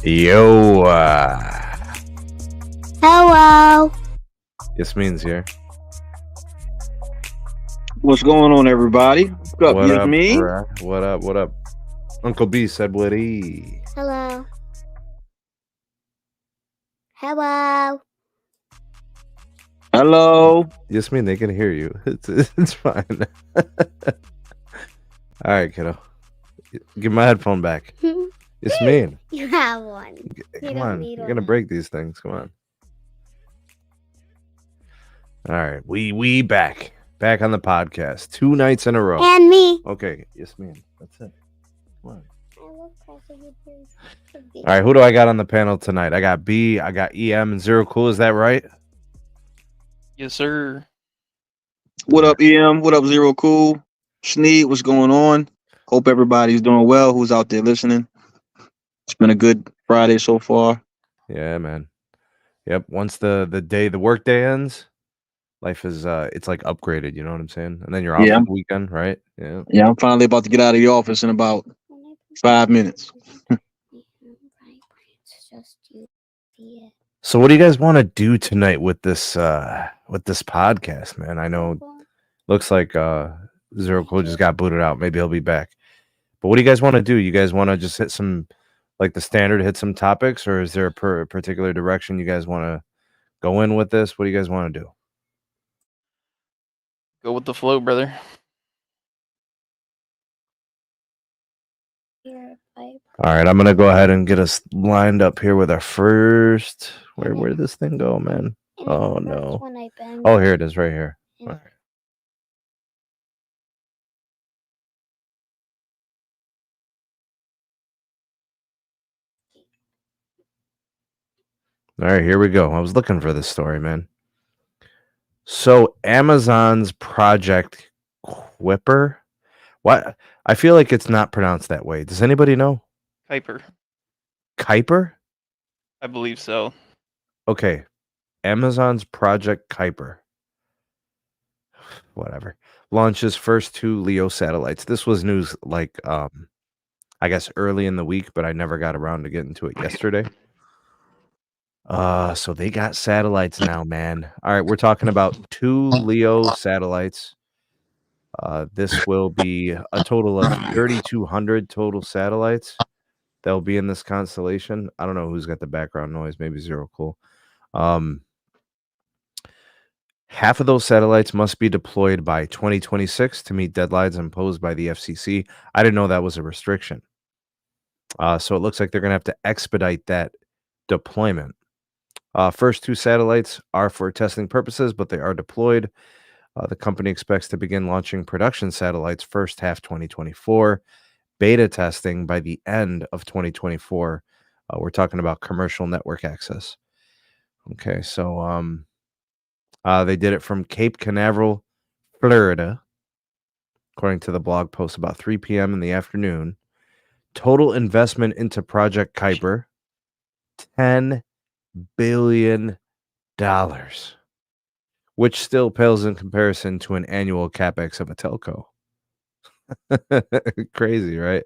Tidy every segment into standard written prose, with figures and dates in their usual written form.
Yo, Hello. Yasmin's here. What's going on, everybody? What's up, What up, me? bruh? What up? What up? Uncle B said, "Woody." Hello. Hello. Hello. Yasmin, they can hear you. It's fine. All right, kiddo. Give my headphone back. Yasmin, You have one. come on. You're gonna break these things. Come on. All right, we back on the podcast 2 nights in a row. And me. Okay, Yasmin, that's it. Come on. All right, who do I got on the panel tonight? I got B, I got EM, and Zero Cool. Is that right? Yes, sir. What up, EM? What up, Zero Cool? Sneed, what's going on? Hope everybody's doing well who's out there listening. It's been a good Friday so far. Yeah, man. Yep. Once the work day ends, life is it's like upgraded. You know what I'm saying? And then you're off Yeah. for the weekend, right? Yeah. Yeah, I'm finally about to get out of the office in about 5 minutes. So, what do you guys want to do tonight with this podcast, man? I know looks like Zero Cool just got booted out. Maybe he'll be back. But what do you guys want to do? You guys want to just hit some, like the standard, hit some topics, or is there a particular direction you guys want to go in with this? What do you guys want to do? Go with the flow, brother. All right, I'm gonna go ahead and get us lined up here with our first. Where'd this thing go, man? Oh no! Oh, here it is, right here. All right. All right, here we go. I was looking for this story, man. So Amazon's Project Kuiper. What? I feel like it's not pronounced that way. Does anybody know? Kuiper. Kuiper? I believe so. Okay. Amazon's Project Kuiper. Whatever. Launches first 2 LEO satellites. This was news like I guess early in the week, but I never got around to getting to it yesterday. So they got satellites now, man. All right, we're talking about 2 LEO satellites. This will be a total of 3,200 total satellites that will be in this constellation. I don't know who's got the background noise. Maybe Zero Cool. Half of those satellites must be deployed by 2026 to meet deadlines imposed by the FCC. I didn't know that was a restriction. So it looks like they're going to have to expedite that deployment. First 2 satellites are for testing purposes, but they are deployed. The company expects to begin launching production satellites first half 2024, beta testing by the end of 2024. We're talking about commercial network access. Okay, so they did it from Cape Canaveral, Florida, according to the blog post, about 3 p.m. in the afternoon. Total investment into Project Kuiper, $10 billion. Which still pales in comparison to an annual capex of a telco. Crazy, right?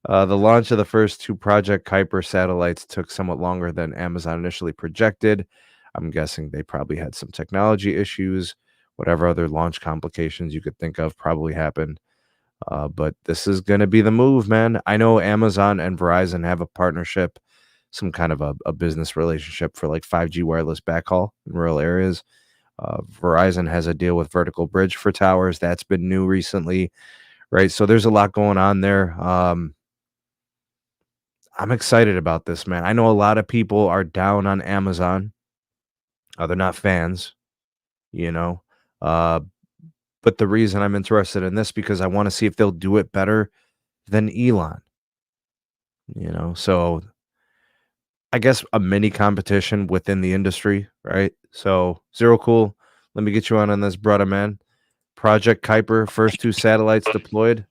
The launch of the first 2 Project Kuiper satellites took somewhat longer than Amazon initially projected. I'm guessing they probably had some technology issues. Whatever other launch complications you could think of probably happened. But this is going to be the move, man. I know Amazon and Verizon have a partnership, some kind of a business relationship for like 5G wireless backhaul in rural areas. Verizon has a deal with Vertical Bridge for towers. That's been new recently, right? So there's a lot going on there. I'm excited about this, man. I know a lot of people are down on Amazon. They're not fans, you know. But the reason I'm interested in this because I want to see if they'll do it better than Elon. You know, so I guess a mini competition within the industry, right? So Zero Cool, let me get you on this, brother, man. Project Kuiper, first 2 satellites deployed.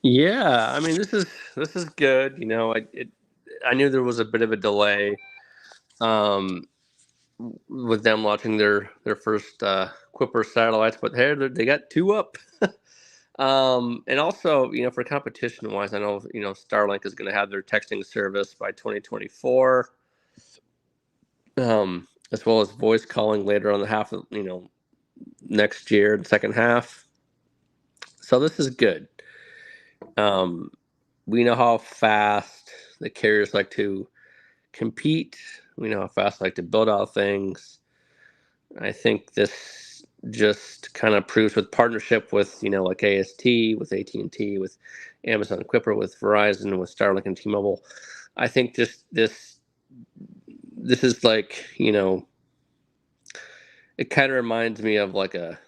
Yeah, I mean this is good. You know, I knew there was a bit of a delay with them launching their first Kuiper satellites, but hey, they got 2 up. And also, for competition wise, I know, Starlink is going to have their texting service by 2024, as well as voice calling later on the half of, next year, the second half. So this is good. We know how fast the carriers like to compete. We know how fast they like to build out things. I think this just kind of proves with partnership with, like AST, with AT&T, with Amazon Kuiper, with Verizon, with Starlink and T-Mobile. I think this is like, it kind of reminds me of like a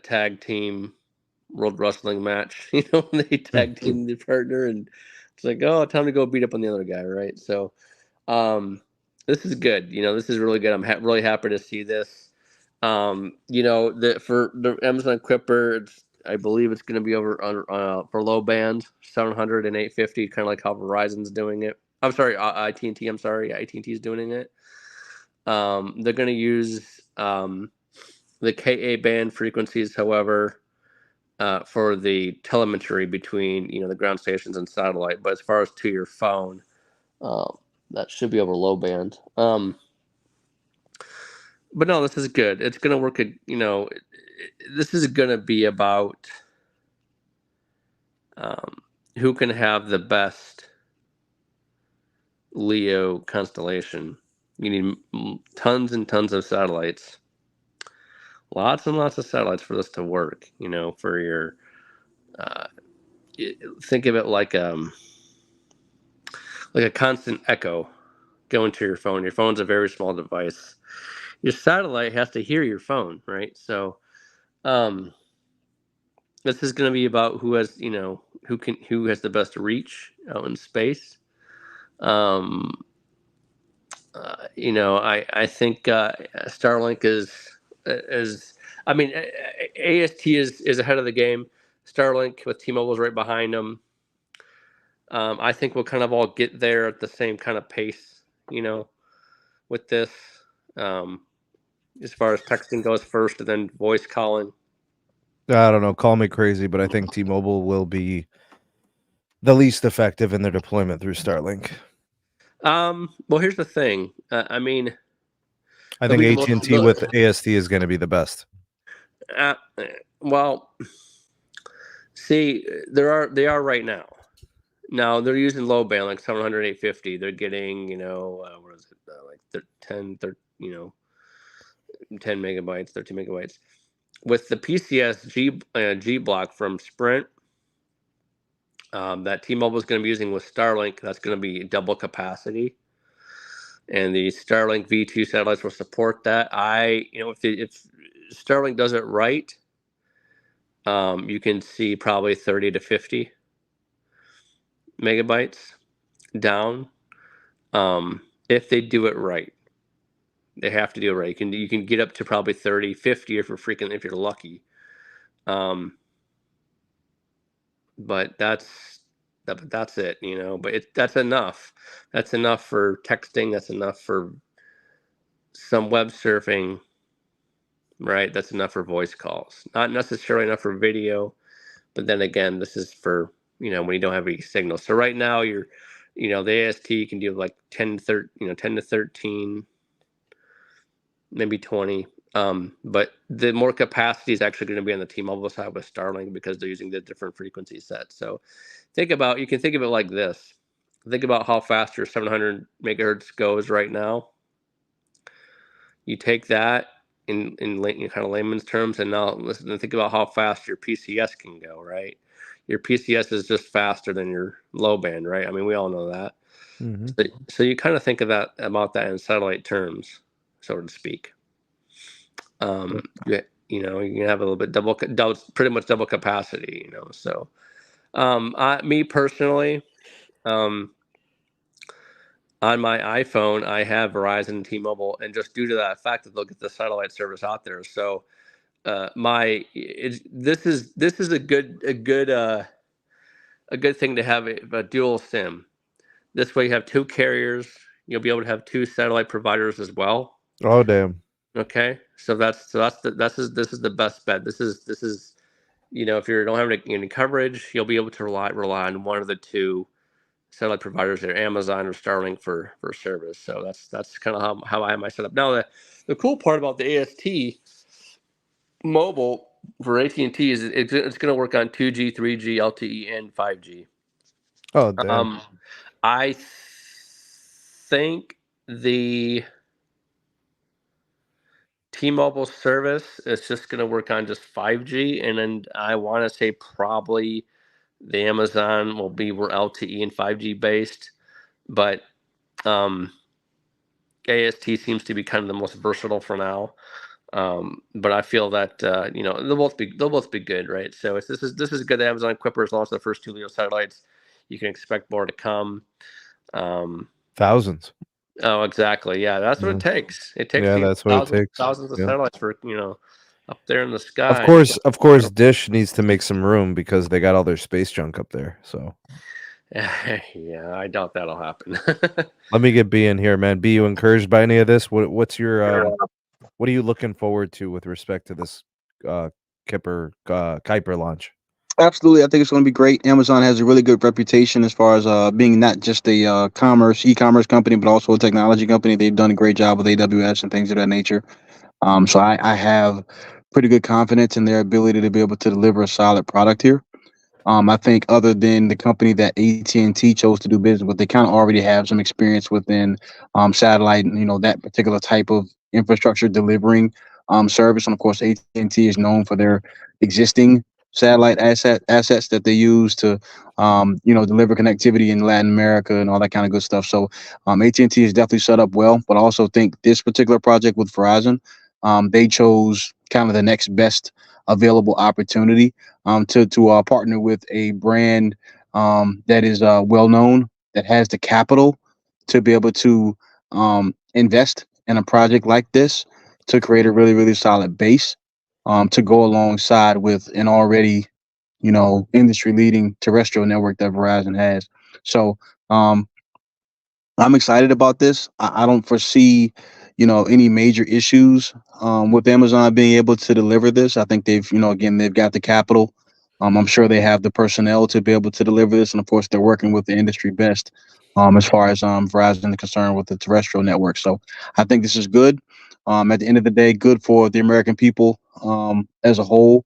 tag team World Wrestling match, when they tag team the partner, and it's like, oh, time to go beat up on the other guy, right? So, this is good. This is really good. I'm really happy to see this. For the Amazon Kuiper, I believe it's going to be over on for low band 700 and 850, kind of like how Verizon's doing it. I'm sorry, AT&T. I'm sorry, AT&T is doing it. They're going to use the Ka band frequencies, however, for the telemetry between the ground stations and satellite. But as far as to your phone, that should be over low band. But no, this is good. It's going to work. This is going to be about who can have the best LEO constellation. You need tons and tons of satellites. Lots and lots of satellites for this to work. For your think of it like a constant echo going to your phone. Your phone's a very small device. Your satellite has to hear your phone, right? So, this is going to be about who has, who has the best reach out in space. I think Starlink is. I mean, AST is ahead of the game. Starlink with T-Mobile is right behind them. I think we'll kind of all get there at the same kind of pace, with this. As far as texting goes first, and then voice calling. I don't know. Call me crazy, but I think T-Mobile will be the least effective in their deployment through Starlink. Well, here's the thing. I think AT&T with AST is going to be the best. Well, see, they are right now. Now they're using low band, like 700, 850. They're getting, what is it, like 10 megabytes, 13 megabytes. With the PCS G block from Sprint, that T-Mobile is going to be using with Starlink, that's going to be double capacity. And the Starlink V2 satellites will support that. If Starlink does it right, you can see probably 30 to 50 megabytes down. If they do it right, they have to do it right. You can get up to probably 30, 50 if you're lucky. But that's it, But that's enough. That's enough for texting. That's enough for some web surfing. Right, that's enough for voice calls. Not necessarily enough for video, but then again, this is for when you don't have any signal. So right now, the AST can do like 10 to 13, maybe 20. But the more capacity is actually going to be on the T-Mobile side with Starlink because they're using the different frequency sets. So you can think of it like this. Think about how fast your 700 megahertz goes right now. You take that in kind of layman's terms, and now think about how fast your PCS can go, right? Your PCS is just faster than your low band, right? I mean, we all know that. Mm-hmm. So you kind of think of about that in satellite terms, so to speak. You can have a little bit pretty much double capacity, So, me personally, on my iPhone, I have Verizon and T-Mobile, and just due to that fact that they'll get the satellite service out there, so this is a good thing to have a dual SIM. This way, you have two carriers. You'll be able to have two satellite providers as well. Oh damn! Okay, so this is the best bet. This is if you don't have any coverage, you'll be able to rely on one of the two satellite providers there, Amazon or Starlink for service. So that's kind of how I have my setup. Now the cool part about the AST mobile for AT&T is it's going to work on 2G, 3G, LTE, and 5G. Oh, damn. I think the T-Mobile service is just going to work on just 5G, and then I want to say probably the Amazon will be more LTE and 5G based, but AST seems to be kind of the most versatile for now. But I feel that they'll both be good, right? So this is good. That Amazon Kuiper has launched the first 2 LEO satellites. You can expect more to come. Thousands. Oh, exactly. Yeah, that's what it takes. It takes Yeah, that's what it takes. thousands of Yeah. satellites for up there in the sky. Of course, Dish needs to make some room because they got all their space junk up there. So Yeah, I doubt that'll happen. let me get B in here, man. B, you encouraged by any of this? What's your what are you looking forward to with respect to this Kuiper launch? Absolutely, I think it's going to be great. Amazon has a really good reputation as far as being not just a e-commerce company, but also a technology company. They've done a great job with AWS and things of that nature. So I have pretty good confidence in their ability to be able to deliver a solid product here. I think other than the company that AT&T chose to do business with, they kind of already have some experience within satellite and that particular type of infrastructure delivering service. And of course, AT&T is known for their existing satellite assets that they use to deliver connectivity in Latin America and all that kind of good stuff. So AT&T is definitely set up well, but I also think this particular project with Verizon, they chose kind of the next best available opportunity to partner with a brand that is well known, that has the capital to be able to invest in a project like this, to create a really, really solid base to go alongside with an already industry leading terrestrial network that Verizon has. So I'm excited about this. I don't foresee, any major issues with Amazon being able to deliver this. I think they've got the capital. I'm sure they have the personnel to be able to deliver this, and of course, they're working with the industry best as far as Verizon is concerned with the terrestrial network. So I think this is good. At the end of the day, good for the American people as a whole,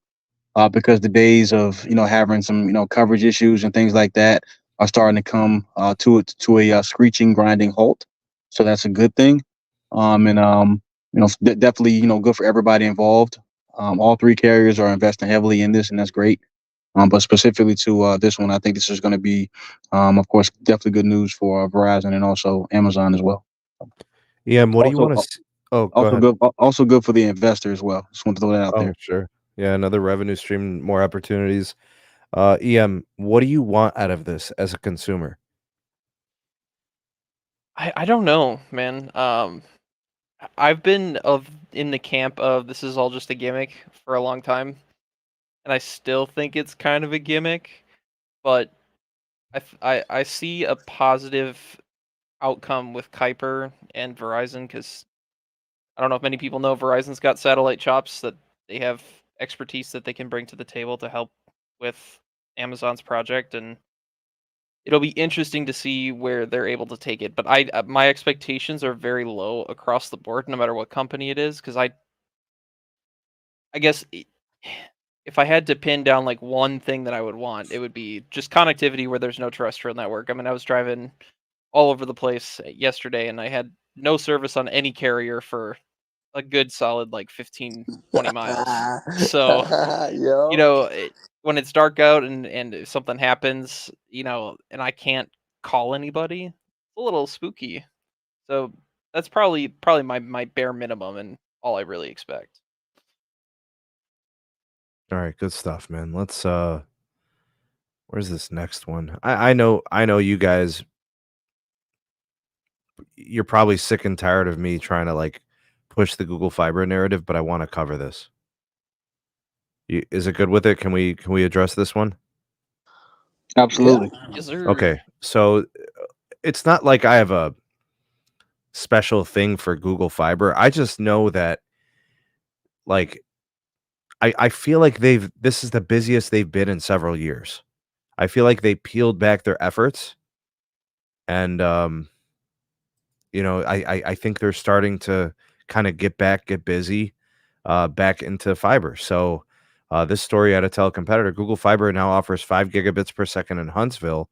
because the days of having some coverage issues and things like that are starting to come to a screeching, grinding halt. So that's a good thing, and definitely good for everybody involved. All three carriers are investing heavily in this, and that's great. But specifically to this one, I think this is going to be, of course, definitely good news for Verizon and also Amazon as well. What do you Also, want to? Oh, go ahead. also good for the investor as well. Just want to throw that out Oh, there. sure. Yeah, another revenue stream, more opportunities. What do you want out of this as a consumer? I don't know, man. I've been in the camp of this is all just a gimmick for a long time, and I still think it's kind of a gimmick, but I see a positive outcome with Kuiper and Verizon because I don't know if many people know Verizon's got satellite chops that they have expertise that they can bring to the table to help with Amazon's project, and it'll be interesting to see where they're able to take it. But my expectations are very low across the board, no matter what company it is, because I guess if I had to pin down like one thing that I would want, it would be just connectivity where there's no terrestrial network. I mean, I was driving all over the place yesterday, and I had no service on any carrier for a good solid like 15, 20 miles. So, Yo. when it's dark out and if something happens, and I can't call anybody, it's a little spooky. So that's probably my bare minimum and all I really expect. All right, good stuff, man. Let's where's this next one? I know you guys, you're probably sick and tired of me trying to like push the Google Fiber narrative, but I want to cover this. Is it good with it? Can we address this one? Absolutely. Yes, sir. Okay. So it's not like I have a special thing for Google Fiber. I just know that like I feel like this is the busiest they've been in several years. I feel like they peeled back their efforts and, I think they're starting to kinda get busy, back into fiber. So, this story out of Telecompetitor, Google Fiber now offers 5 gigabits per second in Huntsville.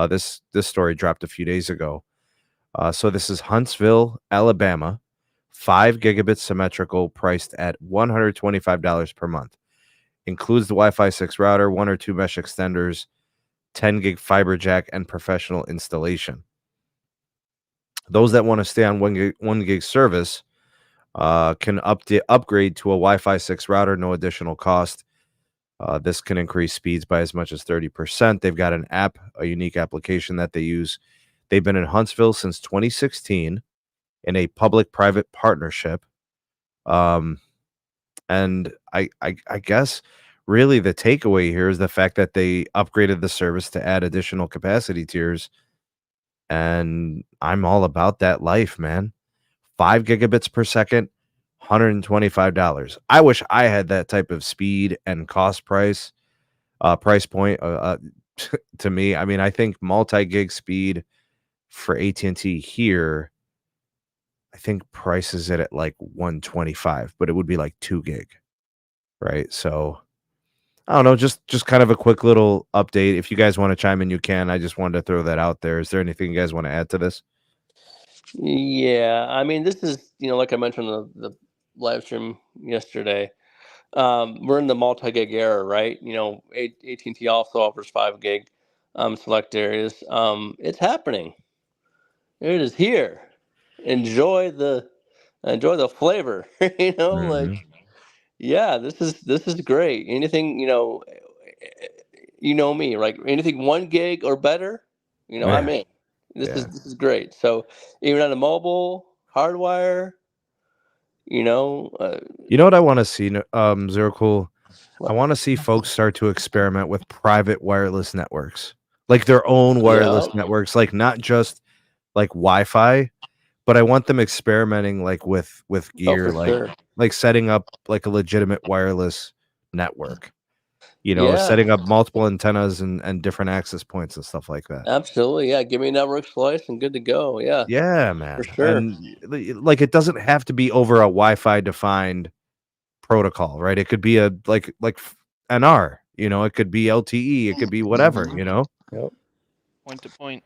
This story dropped a few days ago. So this is Huntsville, Alabama, 5 gigabits symmetrical priced at $125 per month. Includes the Wi-Fi 6 router, 1 or 2 mesh extenders, 10 gig fiber jack, and professional installation. Those that want to stay on 1 gig service can upgrade to a Wi-Fi 6 router, no additional cost. This can increase speeds by as much as 30%. They've got an app, a unique application that they use. They've been in Huntsville since 2016 in a public-private partnership. And I guess really the takeaway here is the fact that they upgraded the service to add additional capacity tiers, and I'm all about that life, man. 5 gigabits per second, $125. I wish I had that type of speed and price point, to me. I mean, I think multi-gig speed for AT&T here, I think prices it at like 125, but it would be like 2 gig, right? So I don't know, just kind of a quick little update. If you guys want to chime in, you can. I just wanted to throw that out there. Is there anything you guys want to add to this? Yeah, I mean, this is, like I mentioned in the live stream yesterday. We're in the multi-gig era, right? AT&T also offers 5 gig select areas. It's happening. It is here. Enjoy the flavor. Mhm. Yeah, this is great. Anything, me, like anything 1 gig or better, I'm Yeah, in. This is yeah. this is great. So even on a mobile hardwire, you know, uh, You know what I wanna see, Zero Cool? I what- wanna see folks start to experiment with private wireless networks, like their own yeah, wireless networks, like, not just, like, Wi-Fi, but I want them experimenting, like, with oh gear, for sure. like setting up, like, a legitimate wireless network, Yeah, setting up multiple antennas and different access points and stuff like that. absolutely. Yeah, give me a network slice and good to go. Yeah, Yeah, for man, sure. and, like, it doesn't have to be over a Wi-Fi defined protocol, right? It could be a NR, it could be LTE, it could be whatever, Mhm. Yep. Point to point.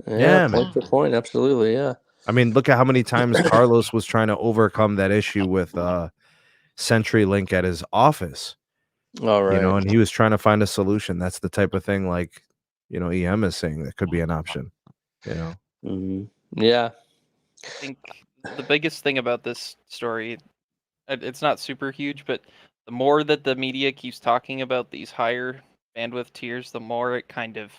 Yeah, Yeah, point man. to point. Absolutely. Yeah. I mean, look at how many times Carlos was trying to overcome that issue with, CenturyLink at his office, All right. and he was trying to find a solution. That's the type of thing, like, EM is saying that could be an option, you know? Yeah. I think the biggest thing about this story, it's not super huge, but the more that the media keeps talking about these higher bandwidth tiers, the more it kind of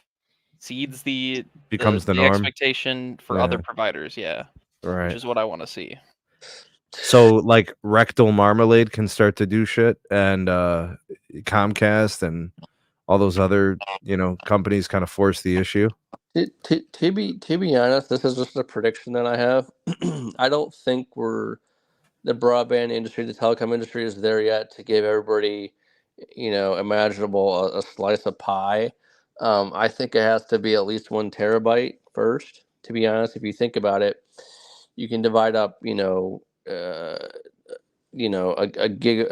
seeds the Becomes the the norm. expectation for other Yeah, providers, yeah, which right. is what I want to see. So, like, Rectal Marmalade can start to do shit, and, Comcast and all those other, companies kinda force the issue. To be honest, this is just a prediction that I have. I don't think the broadband industry, the telecom industry, is there yet to give everybody, imaginable a slice of pie. I think it has to be at least 1 terabyte first. To be honest, if you think about it, you can divide up, a gig,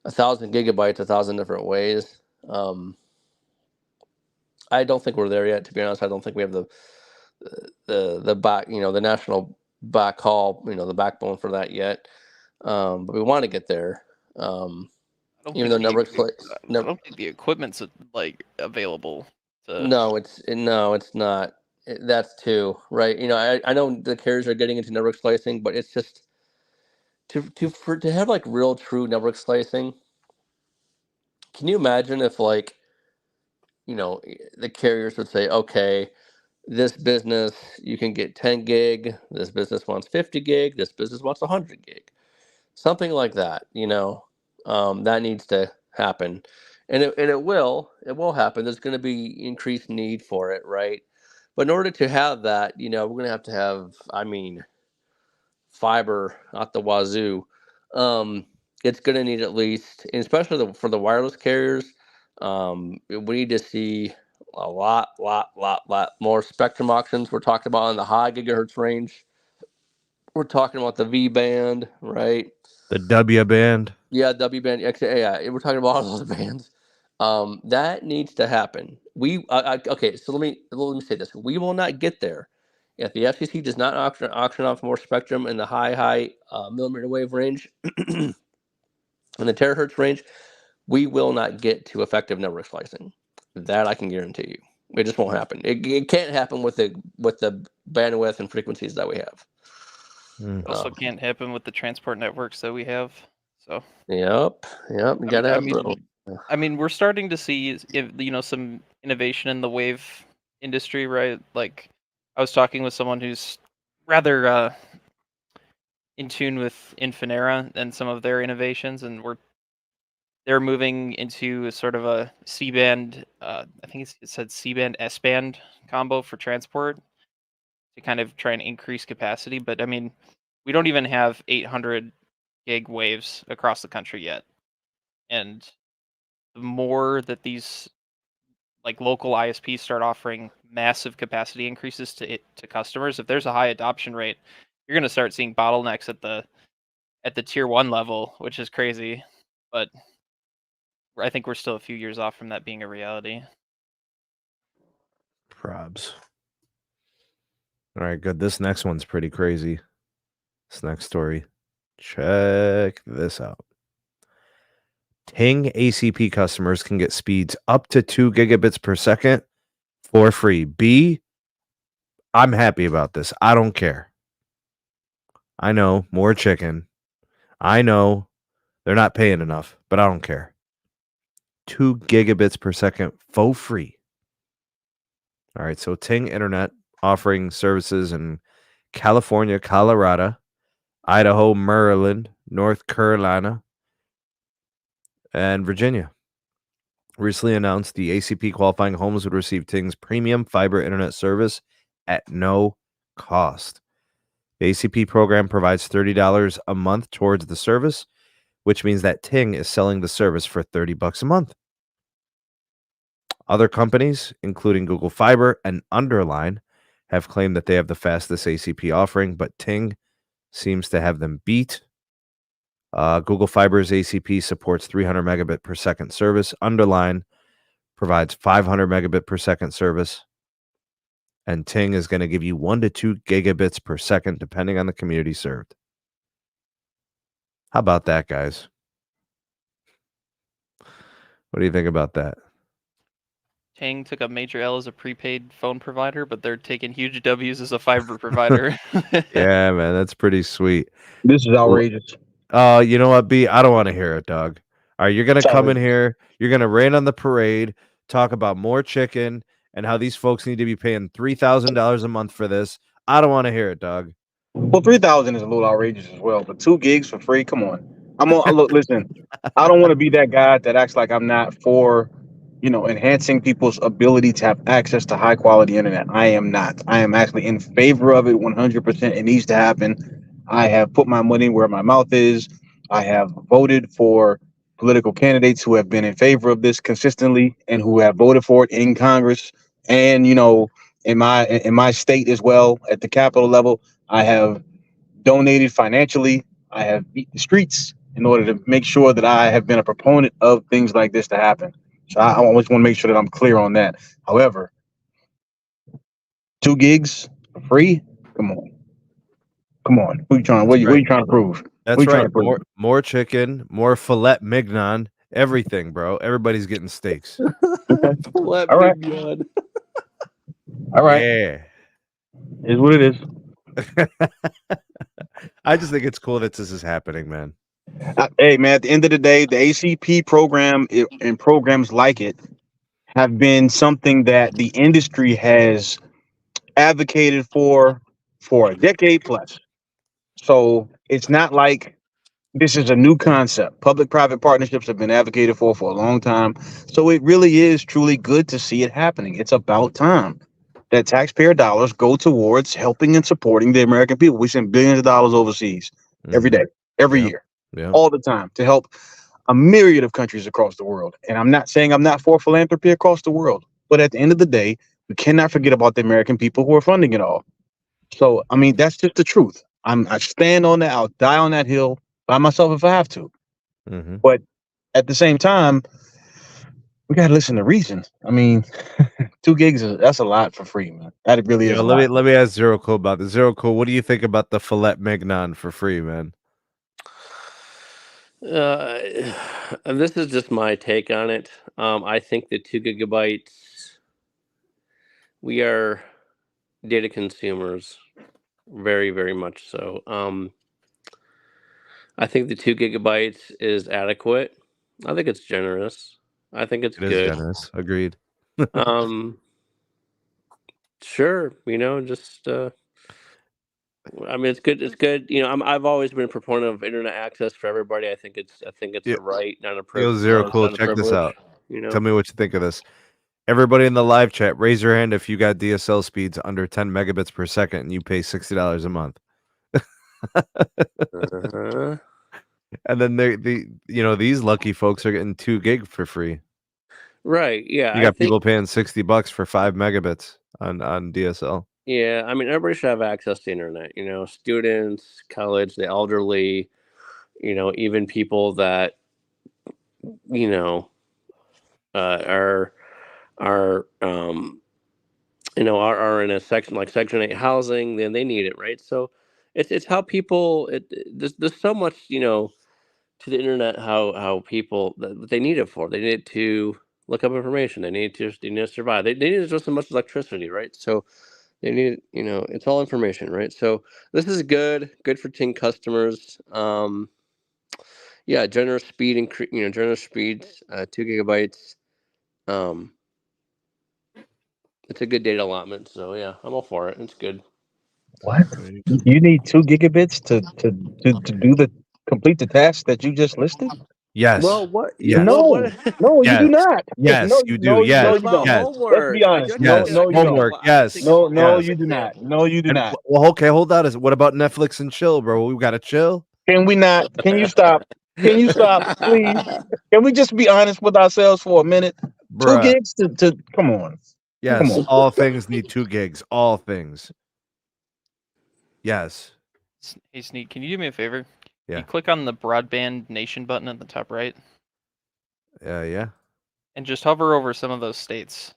1,000 gigabytes 1,000 different ways. I don't think we're there yet. To be honest, I don't think we have the back, the national backhaul, the backbone for that yet. But we want to get there. Um, I don't even think though the networks like I don't think the equipment's like available to. no, it's not. That's too right. I know the carriers are getting into network slicing, but it's just to have like real true network slicing. Can you imagine if like the carriers would say, okay, this business you can get 10 gig, this business wants 50 gig, this business wants 100 gig, something like that. That needs to happen, and it will happen. There's going to be increased need for it, right? But in order to have that, we're going to have, I mean, fiber at the wazoo. um, it's going to need at least, and especially for the wireless carriers, we need to see a lot more spectrum auctions. We're talking about in the high gigahertz range. We're talking about the V band, right? The W band. Yeah, W band. Yeah, we're talking about all those bands. That needs to happen. Okay. So let me say this: we will not get there if the FCC does not auction off more spectrum in the high millimeter wave range in the terahertz range. We will not get to effective network slicing. That I can guarantee you. It just won't happen. It can't happen with the bandwidth and frequencies that we have. Also can't happen with the transport networks that we have. So. Yep. You gotta have both. I mean, we're starting to see, some innovation in the wave industry, right? Like, I was talking with someone who's rather in tune with Infinera and some of their innovations, and they're moving into sort of a C-band, I think it said C-band, S-band combo for transport to kind of try and increase capacity. But I mean, we don't even have 800 gig waves across the country yet. And the more that these like local ISPs start offering massive capacity increases to customers, if there's a high adoption rate, you're going to start seeing bottlenecks at the tier 1 level, which is crazy. But I think we're still a few years off from that being a reality. Probs. All right, good. This next one's pretty crazy. This next story. Check this out. Ting ACP customers can get speeds up to 2 gigabits per second for free. I'm happy about this. I don't care. I know, more chicken. I know they're not paying enough, but I don't care. 2 gigabits per second for free. All right, so Ting Internet offering services in California, Colorado, Idaho, Maryland, North Carolina, and Virginia. Recently announced the ACP qualifying homes would receive Ting's premium fiber internet service at no cost. The ACP program provides $30 a month towards the service, which means that Ting is selling the service for $30 a month. Other companies, including Google Fiber and Underline, have claimed that they have the fastest ACP offering, but Ting seems to have them beat. Google Fiber's ACP supports 300 megabit per second service. Underline provides 500 megabit per second service. And Ting is going to give you 1 to 2 gigabits per second, depending on the community served. How about that, guys? What do you think about that? Ting took a major L as a prepaid phone provider, but they're taking huge W's as a fiber provider. Yeah, man, that's pretty sweet. This is outrageous. You know what, B? I don't want to hear it, dog. All right, you're going to come in here. You're going to rain on the parade, talk about more chicken and how these folks need to be paying $3,000 a month for this. I don't want to hear it, dog. Well, 3,000 is a little outrageous as well, but 2 gigs for free. Come on. Look, listen, I don't want to be that guy that acts like I'm not for, enhancing people's ability to have access to high quality internet. I am not. I am actually in favor of it 100%. It needs to happen. I have put my money where my mouth is. I have voted for political candidates who have been in favor of this consistently and who have voted for it in Congress and, in my state as well at the Capitol level. I have donated financially. I have beat the streets in order to make sure that I have been a proponent of things like this to happen. So I always want to make sure that I'm clear on that. However, 2 gigs for free? Come on. What are you trying to prove? That's right. More chicken, more filet mignon, everything, bro. Everybody's getting steaks. Filet right. mignon. All right. Yeah. Is what it is. I just think it's cool that this is happening, man. Hey, man, at the end of the day, the ACP program and programs like it have been something that the industry has advocated for a decade plus. So it's not like this is a new concept. Public-private partnerships have been advocated for a long time. So it really is truly good to see it happening. It's about time that taxpayer dollars go towards helping and supporting the American people. We send billions of dollars overseas every day, every year. Yeah. all the time to help a myriad of countries across the world. And I'm not saying I'm not for philanthropy across the world, but at the end of the day, we cannot forget about the American people who are funding it all. So, I mean, that's just the truth. I stand on that. I'll die on that hill by myself if I have to. Mm-hmm. But at the same time, we gotta listen to reason. I mean, 2 gigs that's a lot for free, man. That really is Yeah, a lot. let me ask Zero Cool about this. Zero Cool, what do you think about the Filet Mignon for free, man? This is just my take on it. I think the 2 gigabytes, we are data consumers, very, very much so. I think the 2 gigabytes is adequate. I think it's generous. I think it's It is good. generous. Agreed. Sure, just I mean, it's good. It's good. I've always been a proponent of internet access for everybody. I think it's Yeah. a right, not a Yo, privilege. Zero Not, Cool, not a check this privilege. out. Tell me what you think of this. Everybody in the live chat, raise your hand if you got DSL speeds under 10 megabits per second and you pay $60 a month. Uh-huh. And then these lucky folks are getting 2 gig for free. Right. Yeah. You got people paying $60 for 5 megabits on DSL. Yeah. I mean, everybody should have access to internet. Students, college, the elderly. Even people that you know are are in a section like Section 8 housing. Then they need it, right? So it's how people. There's so much to the internet, how people that they need it for. They need it to look up information. They need to survive. They need it just as much as electricity, right? So they need it's all information, right? So this is good for Ting customers. Yeah, generous speed and generous speeds, 2 gigabytes. Um, it's a good data allotment. So yeah, I'm all for it. It's good. What? You need 2 gigabits to do the complete the task that you just listed? Yes. Well, what? Yes. Well, No, what? no, you Yes. do not. Yes, No, you do. no, Yes. no, What you about don't. Yes. Let's be homework? honest. No, Yes. no, you don't. Homework. Yes. No, no, Yes. you do not. No, you do And not. well, okay, hold on. What about Netflix and chill, bro? We got to chill. Can we not? Can you stop? Can you stop, please? Can we just be honest with ourselves for a minute? 2 Bruh. gigs to come on. Come Yes, on. all things need 2 gigs. All things. Yes. Hey, Sneed, can you do me a favor? Can Yeah. you click on the broadband nation button at the top right Yeah. and just hover over some of those states?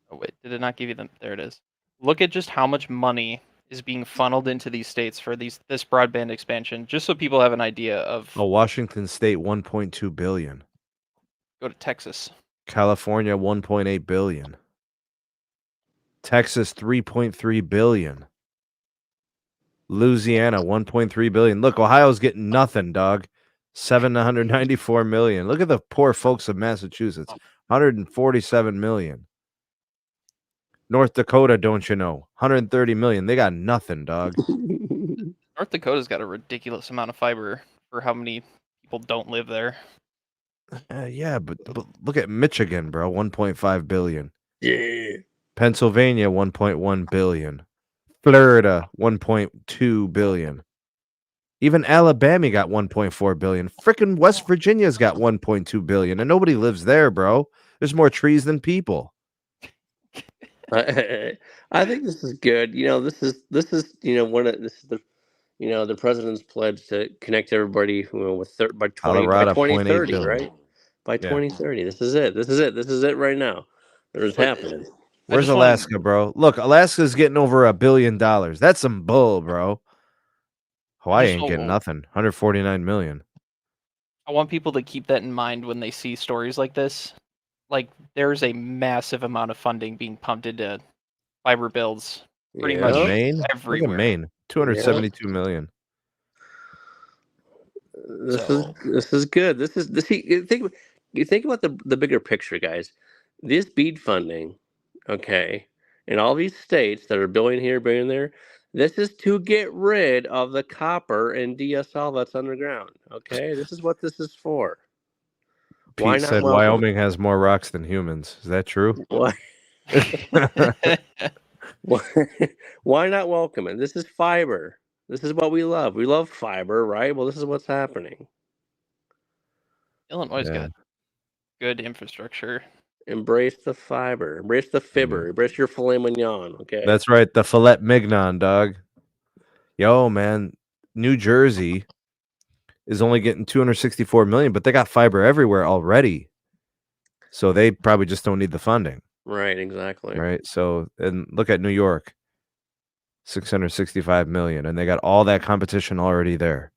Oh, wait, did it not give you them? There it is. Look at just how much money is being funneled into these states for this broadband expansion, just so people have an idea of. Oh, Washington State 1.2 billion. Go to Texas. California 1.8 billion. Texas 3.3 billion. Louisiana 1.3 billion. Look, Ohio's getting nothing, dog. 794 million. Look at the poor folks of Massachusetts. 147 million. North Dakota, don't you know? 130 million. They got nothing, dog. North Dakota's got a ridiculous amount of fiber for how many people don't live there. Yeah, but look at Michigan, bro. 1.5 billion. Yeah. Pennsylvania 1.1 billion. Florida 1.2 billion. Even Alabama got 1.4 billion. Frickin' West Virginia's got 1.2 billion, and nobody lives there, bro. There's more trees than people. I think this is good. This is the president's pledge to connect everybody by Colorado 0.8 2030, billion. right? By Yeah. 2030. This is it. This is it right now. It's happening. Where's Alaska, bro? Look, Alaska's getting over $1 billion. That's some bull, bro. Hawaii ain't getting nothing. 149 million. I want people to keep that in mind when they see stories like this. Like, there's a massive amount of funding being pumped into fiber builds pretty much Maine? everywhere. Look at Maine. 272 million. This is good. You think about the bigger picture, guys. This BEAD funding, okay, in all these states that are billion here, billion there, this is to get rid of the copper and DSL that's underground. Okay, this is what this is for. Pete said Wyoming has more rocks than humans. Is that true? Why? Why not welcome it? This is fiber. This is what we love. We love fiber, right? Well, this is what's happening. Illinois Yeah. got good infrastructure. Embrace the fiber. Embrace the fibber. Embrace your filet mignon. Okay. That's right. The filet mignon, dog. Yo, man. New Jersey is only getting 264 million, but they got fiber everywhere already. So they probably just don't need the funding. Right, exactly. Right. So, and look at New York, 665 million, and they got all that competition already there.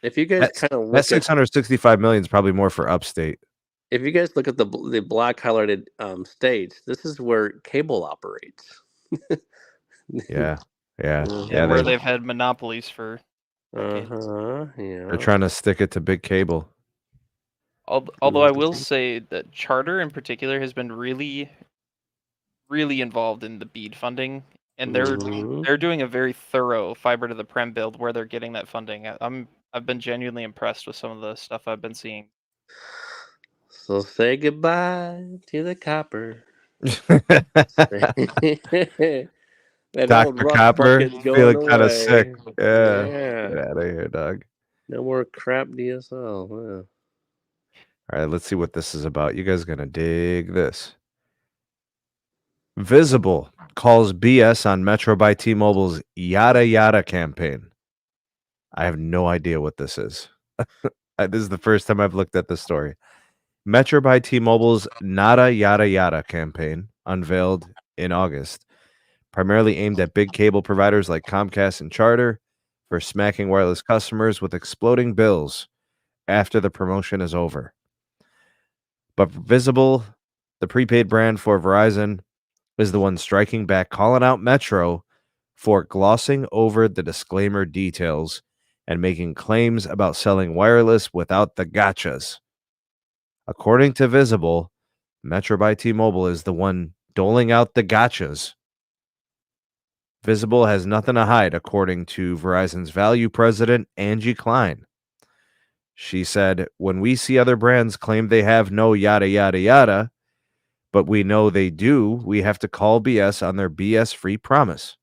If you guys kind of That look at 665 million is probably more for upstate. if you guys look at the black highlighted states, this is where cable operates. Yeah. Yeah. Mhm. Yeah, Yeah. where they've had monopolies for Uh decades. huh. They're Yeah. trying to stick it to big cable. Although I will say that Charter in particular has been really involved in the BEAD funding, and Mhm. they're doing a very thorough fiber to the prem build where they're getting that funding. I've been genuinely impressed with some of the stuff I've been seeing. So say goodbye to the copper. That old Dr. rust Copper, bucket's going feeling kind of sick. away. Yeah. Yeah. Get out of here, dog. No more crap DSL. Yeah. All right, let's see what this is about. You guys are going to dig this. Visible calls BS on Metro by T-Mobile's Yada Yada campaign. I have no idea what this is. This is the first time I've looked at this story. Metro by T-Mobile's Nada Yada Yada campaign, unveiled in August, primarily aimed at big cable providers like Comcast and Charter for smacking wireless customers with exploding bills after the promotion is over. But Visible, the prepaid brand for Verizon, is the one striking back, calling out Metro for glossing over the disclaimer details and making claims about selling wireless without the gotchas. According to Visible, Metro by T-Mobile is the one doling out the gotchas. Visible has nothing to hide, according to Verizon's value president, Angie Klein. She said, when we see other brands claim they have no yada, yada, yada, but we know they do, we have to call BS on their BS-free promise.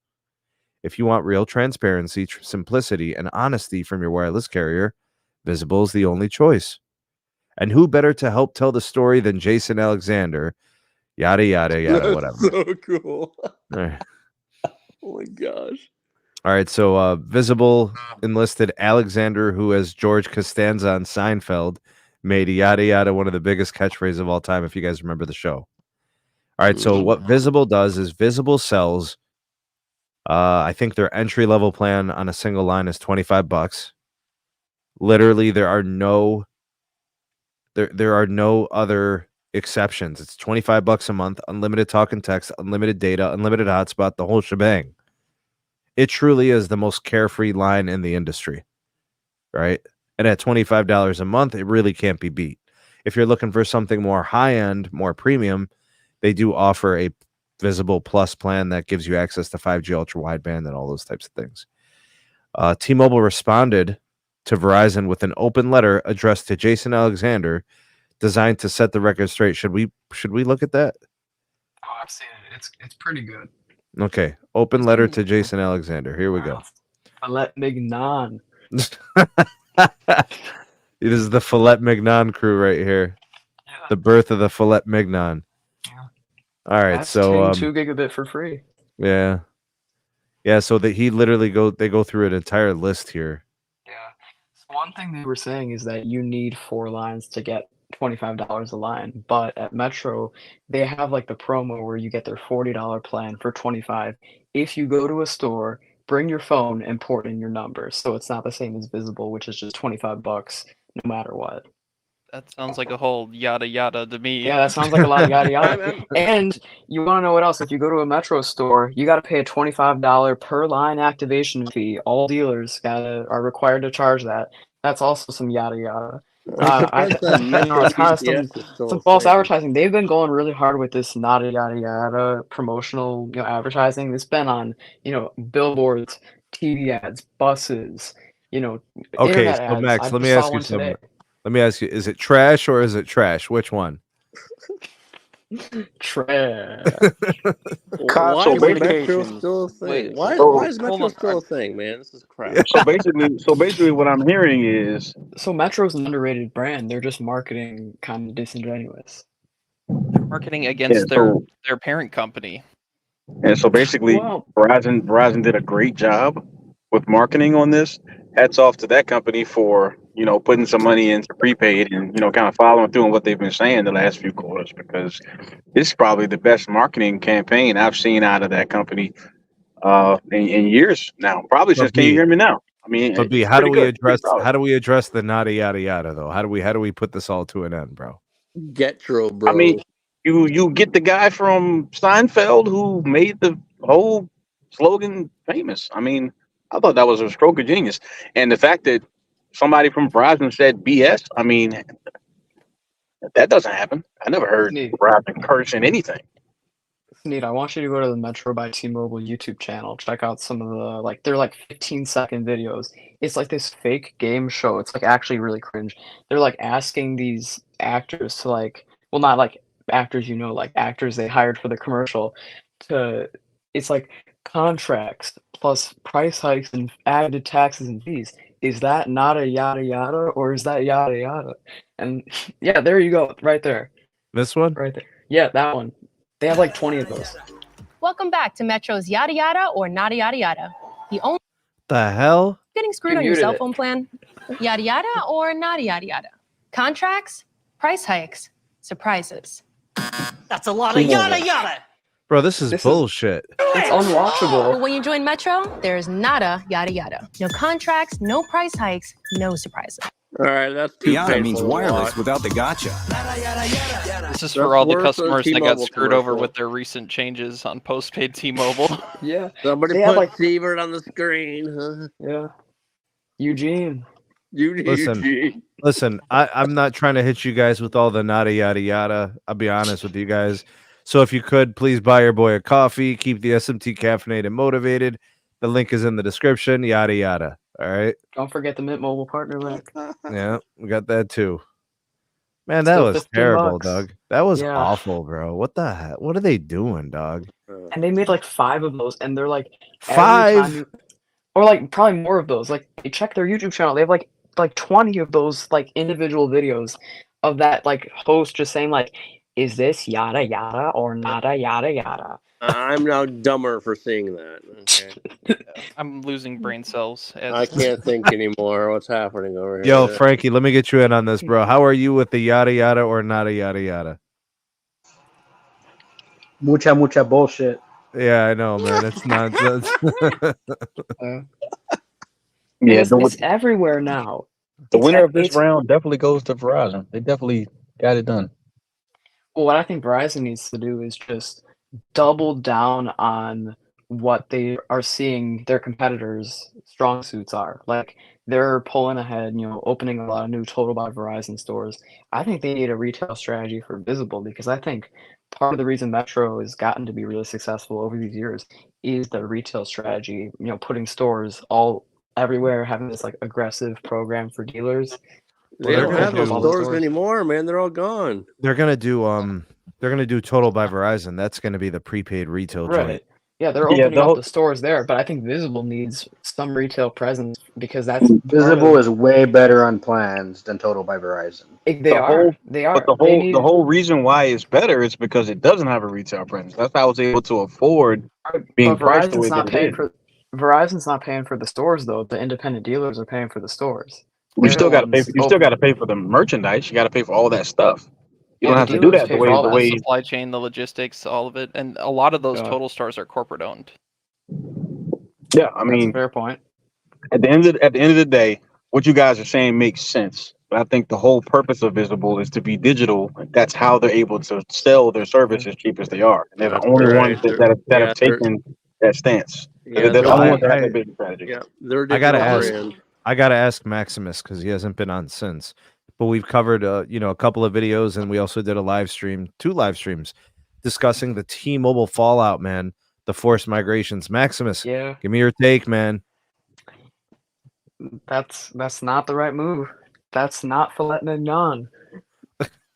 If you want real transparency, simplicity, and honesty from your wireless carrier, Visible is the only choice. And who better to help tell the story than Jason Alexander? Yada, yada, yada, whatever. So cool. All right. Oh my gosh. All right, so Visible enlisted Alexander, who, as George Costanza on Seinfeld, made yada yada one of the biggest catchphrases of all time, if you guys remember the show. All right, so what Visible does is Visible sells, I think their entry-level plan on a single line is $25. Literally, there are no other exceptions. It's $25 a month, unlimited talk and text, unlimited data, unlimited hotspot, the whole shebang. It truly is the most carefree line in the industry, right? And at $25 a month, it really can't be beat. If you're looking for something more high-end, more premium, they do offer a Visible Plus plan that gives you access to 5G ultra wideband and all those types of things. T-Mobile responded to Verizon with an open letter addressed to Jason Alexander, designed to set the record straight. Should we look at that? Oh, I've seen it. It's pretty good. Okay, open letter to Jason Alexander. Here we go. Filet mignon. This is the Filet Mignon crew right here. Yeah. The birth of the Filet Mignon. Yeah. All right, That's so Ting 2 gigabit for free. yeah. So that he literally they go through an entire list here. Yeah. So one thing they were saying is that you need 4 lines to get $25 a line, but at Metro they have like the promo where you get their $40 plan for $25 if you go to a store, bring your phone and port in your number. So it's not the same as Visible, which is just $25 no matter what. That sounds like a whole yada yada to me. Yeah, that sounds like a lot of yada yada. And you want to know what else? If you go to a Metro store, you got to pay a $25 per line activation fee. All dealers are required to charge that. That's also some yada yada. It's kind of some false advertising. They've been going really hard with this nada yada yada promotional, advertising. It's been on, billboards, TV ads, buses, Okay, internet so ads. Max, I let me just ask saw you one something. today. Let me ask you, is it trash or is it trash? Which one? Trash. Why is Metro Communications. still a thing? Wait, Why is hold Metro on. still a thing, man? This is crap. So basically, what I'm hearing is, So Metro's an underrated brand. They're just marketing kind of disingenuous. They're marketing yeah. against their parent company. And so basically, Well, Verizon did a great job with marketing on this. Hats off to that company for putting some money into prepaid and kind of following through on what they've been saying the last few quarters, because it's probably the best marketing campaign I've seen out of that company in years now. Probably since. Can you hear me now? I mean, But B, it's how do pretty we good. Pretty solid. address the nada yada yada though? How do we put this all to an end, bro? Getro, bro. I mean, you get the guy from Seinfeld who made the whole slogan famous. I mean, I thought that was a stroke of genius. And the fact that somebody from Verizon said BS, I mean, that doesn't happen. I never heard Sneed. Verizon cursing anything. Sneed, I want you to go to the Metro by T-Mobile YouTube channel. Check out some of the they're like 15-second videos. It's like this fake game show. It's like actually really cringe. They're like asking these actors to well, not like actors, like actors they hired for the commercial it's like contracts plus price hikes and added taxes and fees. Is that not a yada yada, or is that yada yada? And yeah, there you go, right there. This one? Right there. Yeah, that one. They have like 20 of those. Welcome back to Metro's Yada Yada or Nada Yada Yada. The only The hell? getting screwed You on your muted cell it. phone plan. Yada Yada or Nada Yada Yada. Contracts, price hikes, surprises. That's a lot of yada yada. Bro, this is This is- bullshit. It's But unwatchable. when you join Metro, there's nada yada yada. No contracts, no price hikes, no surprises. All right, that's too Yada painful means to wireless watch. without the gotcha. This is That's for all the worse than customers that got T-Mobile screwed over commercial. with their recent changes on postpaid T-Mobile. Yeah, Somebody They have, put like- Sievert on the screen, huh? yeah. Eugene. Listen, I'm not trying to hit you guys with all the nada yada yada. I'll be honest with you guys. So if you could, please buy your boy a coffee. Keep the SMT caffeinated and motivated. The link is in the description. Yada yada. All right. Don't forget the Mint Mobile partner link. Yeah, we got that too. Man, Still that was 15 terrible, bucks. dog. That was Yeah. awful, bro. What the heck? What are they doing, dog? And they made like 5 of those, and they're like every 5? time or like probably more of those. Like you check their YouTube channel, they have like 20 of those like individual videos of that like host just saying like, is this yada yada or nada yada yada? I'm now dumber for seeing that. Okay. I'm losing brain cells. I can't think anymore. What's happening over here? Yo, Frankie, let me get you in on this, bro. How are you with the yada yada or nada yada yada? Mucha bullshit. Yeah, I know, man. It's nonsense. Yeah, It's everywhere now. the It's winner ev- of this it's- round definitely goes to Verizon. They definitely got it done. Well, what I think Verizon needs to do is just double down on what they are seeing their competitors' strong suits are. Like they're pulling ahead, opening a lot of new Total by Verizon stores. I think they need a retail strategy for Visible, because I think part of the reason Metro has gotten to be really successful over these years is the retail strategy. Putting stores all everywhere, having this like aggressive program for dealers. They Well, don't they're have gonna those do- stores anymore, man. They're all gone. They're gonna do Total by Verizon. That's gonna be the prepaid retail joint. Right. Yeah, they're Yeah, opening the up whole- the stores there, but I think Visible needs some retail presence, because that's Visible is way better on plans than Total by Verizon. They the are. whole- They are. But the They whole need- the whole reason why it's better is because it doesn't have a retail presence. That's how I was able to afford being but priced the way Verizon's not that it paying is. for Verizon's not paying for the stores though. The independent dealers are paying for the stores. You They're still the got to pay. ones You still got to opening- pay for the merchandise. You got to pay for all that stuff. You Yeah, don't the have to do dealers that pay the for way all the that. way. The supply chain, the logistics, all of it, and a lot of those Yeah. Total stores are corporate owned. Yeah, I That's mean, a fair point. at the end of the day, what you guys are saying makes sense. But I think the whole purpose of Visible is to be digital. That's how they're able to sell their service as cheap as they are. And they're the That's only right. ones that have Yeah, they're- taken that stance. Yeah, they're the only ones that have I- that business strategy. Yeah, they're I gotta digital ask. brand. I gotta ask Maximus because he hasn't been on since. But we've covered a couple of videos, and we also did a live stream, 2 live streams, discussing the T-Mobile fallout, man. The forced migrations. Maximus, Yeah, give me your take, man. that's not the right move. That's not filet mignon.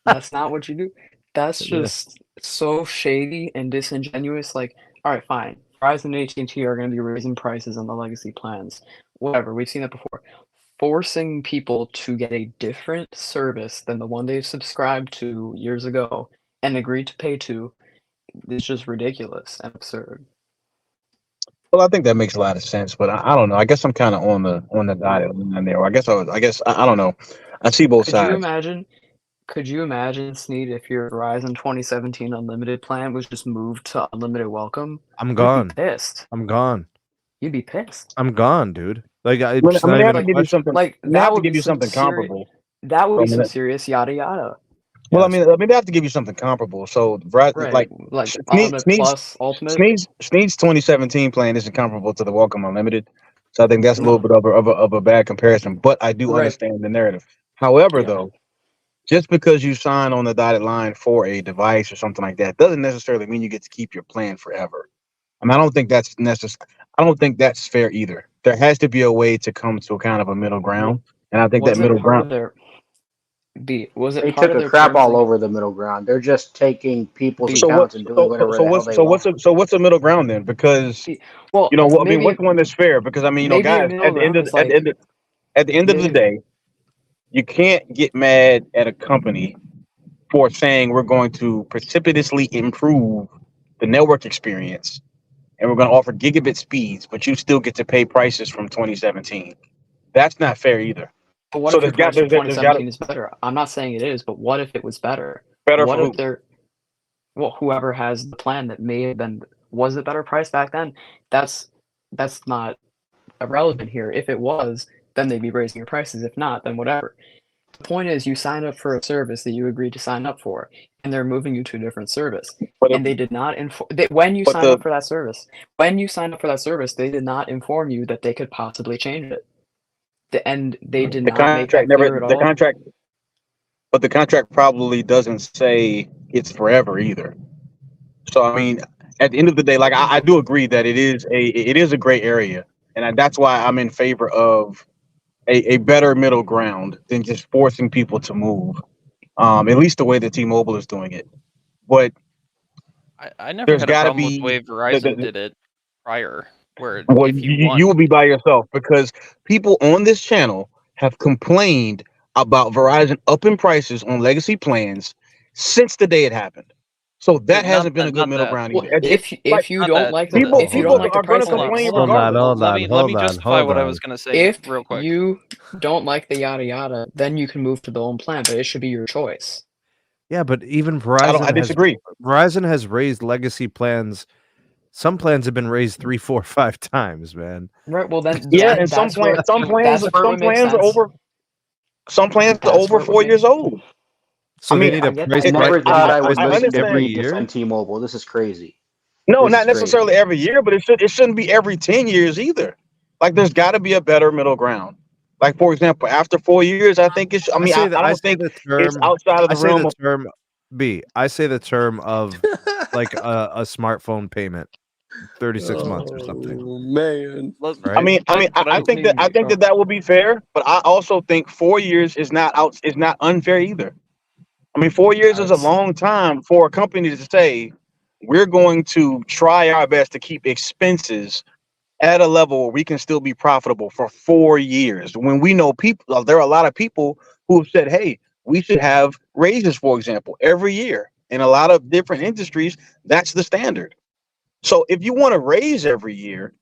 That's not what you do. That's Yeah. just so shady and disingenuous. Like, all right, fine. Verizon and AT&T are going to be raising prices on the legacy plans. Whatever, we've seen that before. Forcing people to get a different service than the one they've subscribed to years ago and agreed to pay to is just ridiculous and absurd. Well, I think that makes a lot of sense, but I don't know. I guess I'm kind of on the dotted line there. I guess I don't know. I see both Could you sides. imagine? Could you imagine, Sneed, if your Verizon 2017 unlimited plan was just moved to unlimited welcome? I'm You'd gone. be pissed. I'm gone. You'd be pissed. I'm gone, dude. Like I it's mean, not they have even to a give you question. something. Like They that have to would give be you some something serious. comparable. That would So, I be mean, some serious yada yada. well, Yes. I mean, they have to give you something comparable. So, Right, like like unlimited plus ultimate. Sneed's 2017 plan isn't comparable to the Welcome Unlimited. So I think that's a little No. bit of a bad comparison. But I do Right. understand the narrative. However, Yeah. though, just because you sign on the dotted line for a device or something like that doesn't necessarily mean you get to keep your plan forever. I mean, I don't think that's necessary. I don't think that's fair either. There has to be a way to come to a kind of a middle ground, and I think that Was it middle part of ground. their was it They part took of a their crap terms all and over the middle ground. They're just taking people's B. So what? accounts and doing whatever the hell they want. So what's a middle ground then? Because B. Well, I mean, maybe what's one that's fair? Because I mean, maybe a guys, middle ground is like at the end of the maybe day, you can't get mad at a company for saying we're going to precipitously improve the network experience and we're going to offer gigabit speeds, but you still get to pay prices from 2017. That's not fair either. But what So if your price from there's got 2017 is better? I'm not saying it is, but what if it was better? better What for if who? whoever has the plan that may have been was it better price back then? That's not irrelevant here. If it was, then they'd be raising your prices. If not, then whatever. The point is, you sign up for a service that you agreed to sign up for, and they're moving you to a different service. But And they did not inform when you but sign up for that service. When you signed up for that service, they did not inform you that they could possibly change it. And they did the not make contract that never clear at the all. contract, but the contract probably doesn't say it's forever either. So I mean, at the end of the day, like I do agree that it is a gray area, and that's why I'm in favor of a better middle ground than just forcing people to move. At least the way that T-Mobile is doing it. But I never there's had a got to problem with the be way Verizon did it prior, where well, if you want, you will be by yourself because people on this channel have complained about Verizon upping prices on legacy plans since the day it happened. So that not hasn't been a that, good not middle that. ground Well, either. Like if you Not don't that. like Hold the on. if you don't like the are going to price Hold on. hikes, complain Hold on. regardless. Let me justify what I was gonna say real quick. if you don't like the yada yada, then you can move to the own plan, but it should be your choice. Yeah, but even I disagree. Verizon has raised legacy plans. Some plans have been raised 3, 4, 5 times, man. Right. Well, then Yeah, then and that's where it makes some sense. plans are That's over where it would 4 years make. old. So I they mean, need I a get price that. I never they need thought a I price would I hike listen to understand. every Reed year. defend T-Mobile. This is crazy. No, This not is crazy. necessarily every year, but it shouldn't be every 10 years either. Like there's got to be a better middle ground. Like for example, after 4 years, I think it's. I mean, I I don't say think the it's term outside of I the say realm the of. term B. I say the term of like a smartphone payment, 36 months or something, Oh man. right? I think that will be fair, but I also think 4 years is not unfair either. I mean, 4 years is a That's long time for a company to say we're going to try our best to keep expenses at a level where we can still be profitable for 4 years. When we know people, there are a lot of people who have said, "Hey, we should have raises, for example, every year." In a lot of different industries, that's the standard. So if you want to raise every year,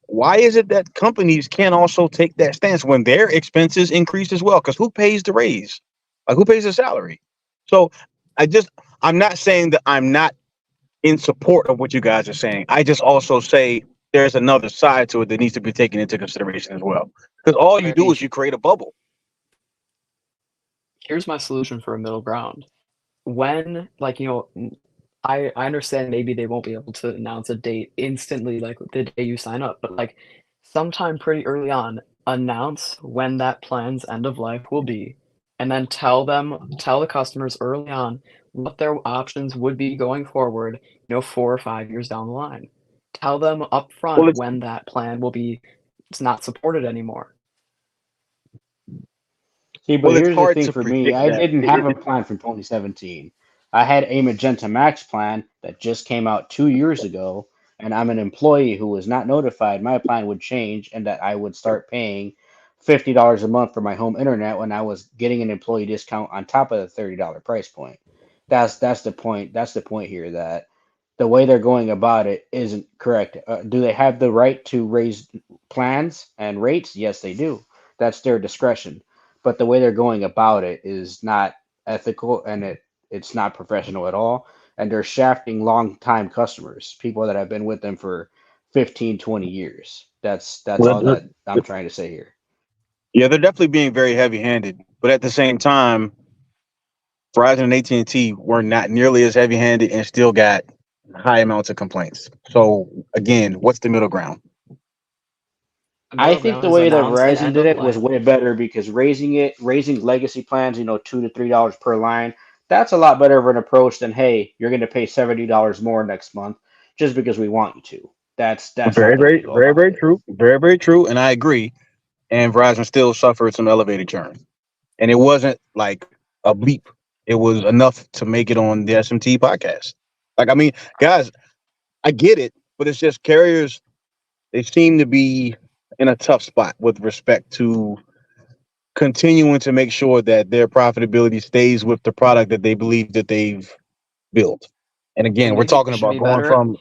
why is it that companies can't also take that stance when their expenses increase as well? Because who pays the raise? Like who pays the salary? So I just I'm not saying that I'm not in support of what you guys are saying. I just also say there's another side to it that needs to be taken into consideration as well. Because all you do is you create a bubble. Here's my solution for a middle ground. When I understand maybe they won't be able to announce a date instantly like the day you sign up, but like sometime pretty early on, announce when that plan's end of life will be, and then tell the customers early on what their options would be going forward, 4 or 5 years down the line. Tell them Well, upfront when that plan will be it's not supported anymore. See, but it's here's the hard thing to for me. predict I that. didn't have a plan from 2017. I had a Magenta MAX plan that just came out 2 years ago, and I'm an employee who was not notified my plan would change and that I would start paying $50 a month for my home internet when I was getting an employee discount on top of the $30 price point. That's the point. That's the point here, that the way they're going about it isn't correct. Do they have the right to raise plans and rates? Yes, they do. That's their discretion. But the way they're going about it is not ethical, and it's not professional at all. And they're shafting long-time customers, people that have been with them for 15, 20 years. That's Well, all that I'm trying to say here. yeah, they're definitely being very heavy-handed, but at the same time, Verizon and AT&T were not nearly as heavy-handed and still got high amounts of complaints. So again, what's the middle ground? The I middle think ground the is way that announce an Verizon end did of it was life. way better, because raising legacy plans, $2 to $3 per line, that's a lot better of an approach than, hey, you're going to pay $70 more next month just because we want you to. That's Very, not the way to very, go very, about very it. true. Very, very true. And I agree. And Verizon still suffered some elevated churn. And it wasn't like a bleep. It was enough to make it on the SMT podcast. Like, I mean, guys, I get it, but it's just carriers, they seem to be in a tough spot with respect to continuing to make sure that their profitability stays with the product that they believe that they've built. And again, we're Maybe talking they should about be going better. from,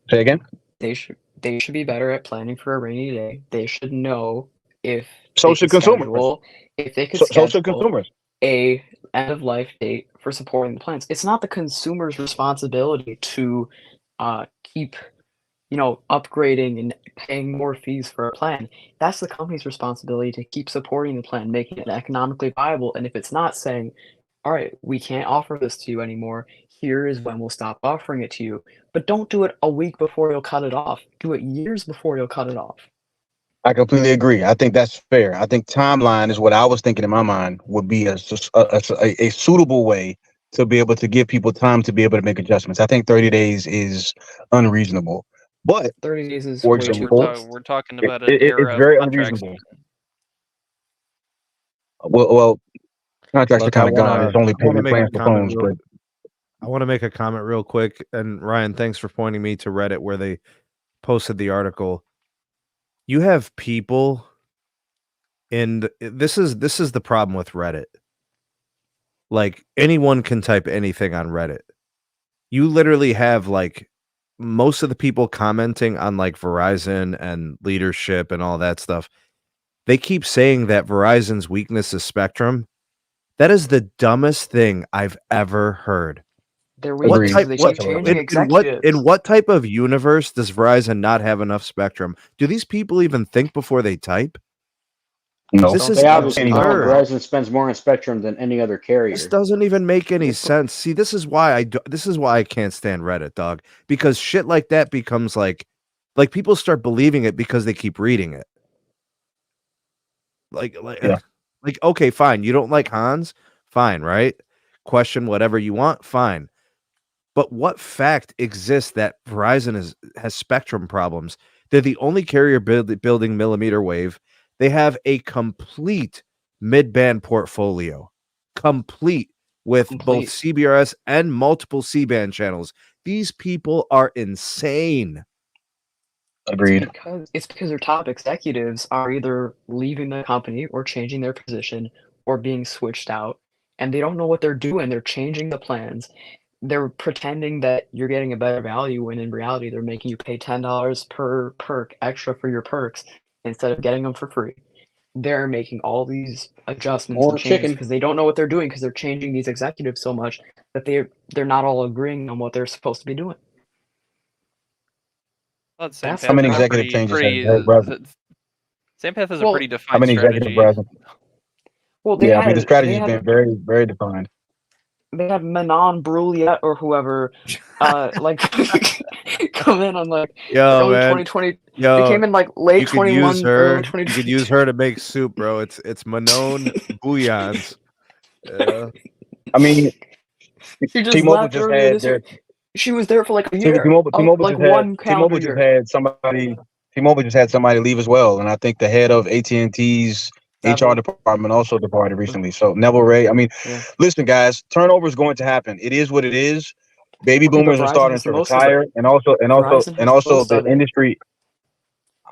say again, They should be better at planning for a rainy day. They should know if they social could consumers, schedule if they could social schedule consumers. a end of life date for supporting the plans. It's not the consumer's responsibility to keep upgrading and paying more fees for a plan. That's the company's responsibility to keep supporting the plan, making it economically viable. And if it's not, saying, all right, we can't offer this to you anymore. Here is when we'll stop offering it to you. But don't do it a week before you'll cut it off. Do it years before you'll cut it off. I completely agree. I think that's fair. I think timeline is what I was thinking in my mind would be a suitable way to be able to give people time to be able to make adjustments. I think 30 days is unreasonable. But 30 days is for way too example, close. We're talking it, about an it, it's era of very contracts. unreasonable. Well, contracts are Look, I kind of gone. wanna It's only I wanna payment make a plans for comment phones, real but I wanna make a comment real quick, and Ryan, thanks for pointing me to Reddit where they posted the article. You have people this is the problem with Reddit. Like, anyone can type anything on Reddit. You literally have, like, most of the people commenting on, like, Verizon and leadership and all that stuff, they keep saying that Verizon's weakness is spectrum. That is the dumbest thing I've ever heard. Their agreed. weakness is they keep changing executives. In what type of universe does Verizon not have enough spectrum? Do these people even think before they type? No, This is They obviously don't. absurd. Verizon spends more on spectrum than any other This carrier. doesn't even make any sense. See, this is why I can't stand Reddit, dog, because shit like that becomes like people start believing it because they keep reading it. Yeah. Like, okay, fine. You don't like Hans? Fine, right? Question whatever you want, fine. But what fact exists that Verizon has spectrum problems? They're the only carrier building millimeter wave. They have a complete mid-band portfolio, complete with both CBRS and multiple C-band channels. These people are insane. Agreed. It's because their top executives are either leaving the company or changing their position or being switched out, and they don't know what they're doing. They're changing the plans. They're pretending that you're getting a better value when in reality they're making you pay $10 per perk extra for your perks instead of getting them for free. They're making all these adjustments More and changes chicken. because they don't know what they're doing, because they're changing these executives so much that they're not all agreeing on what they're supposed to be doing. Well, That's How many the executive pretty, changes pretty. has Verizon? Sampath has a Well, pretty How defined many executive strategy. Verizon? well, they Yeah, I mean the had strategy they has had been very, very defined. they had Manon Brouillette or whoever, like come in on like Yo, early man. 2020. They Yo, came in like late you could use 21, her. early You 2020. could use her to make soup, bro. It's Manon Bouillons. Yeah. I mean, She just T-Mobile left just earlier had this year. their She was there for like a year, T-Mobile like just had one calendar year. somebody. T-Mobile just had somebody leave as well, and I think the head of AT&T's HR department also departed recently. So Neville Ray. I mean, listen, guys, turnover is going to happen. It is what it is. Baby boomers are starting to retire, and also the industry.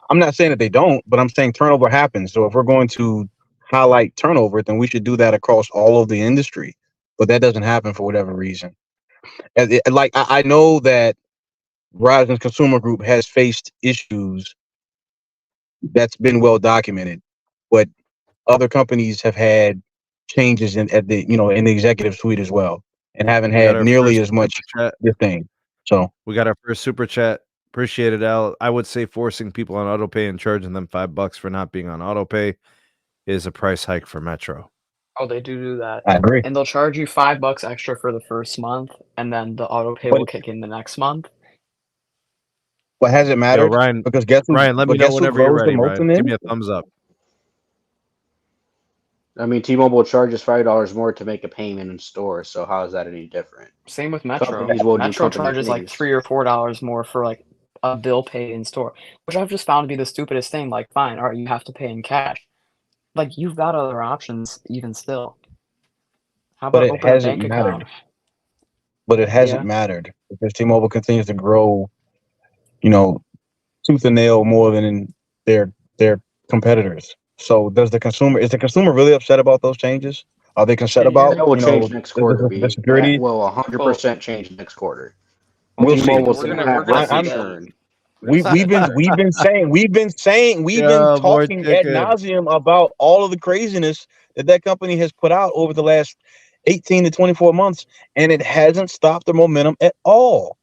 I'm not saying that they don't, but I'm saying turnover happens. So if we're going to highlight turnover, then we should do that across all of the industry. But that doesn't happen for whatever reason. Like I know that Verizon's consumer group has faced issues that's been well documented, but other companies have had changes in the executive suite as well, and haven't had nearly as much this thing. So we got our first super chat. Appreciate it, Al. I would say forcing people on autopay and charging them $5 for not being on autopay is a price hike for Metro. Oh, they do that. I agree. And they'll charge you $5 extra for the first month, and then the autopay will kick in the next month. What has it mattered? Yo, Ryan, because guess who, Ryan, let me know whenever you're ready, Ryan. Give me a thumbs up. I mean, T-Mobile charges $5 more to make a payment in store, so how is that any different? Same with Metro. Companies will do Metro company charges like things. $3 or $4 more for like a bill paid in store, which I've just found to be the stupidest thing. Like, fine, all right, you have to pay in cash. Like, you've got other options even still. How about open a bank account? But it hasn't mattered because T-Mobile continues to grow, tooth and nail more than their competitors. So is the consumer really upset about those changes? Are they concerned about that will change next quarter? The security? That will 100% change next quarter. We'll see. T-Mobile's We're gonna gonna have see churn. We've been talking ad nauseum about all of the craziness that company has put out over the last 18 to 24 months, and it hasn't stopped the momentum at all.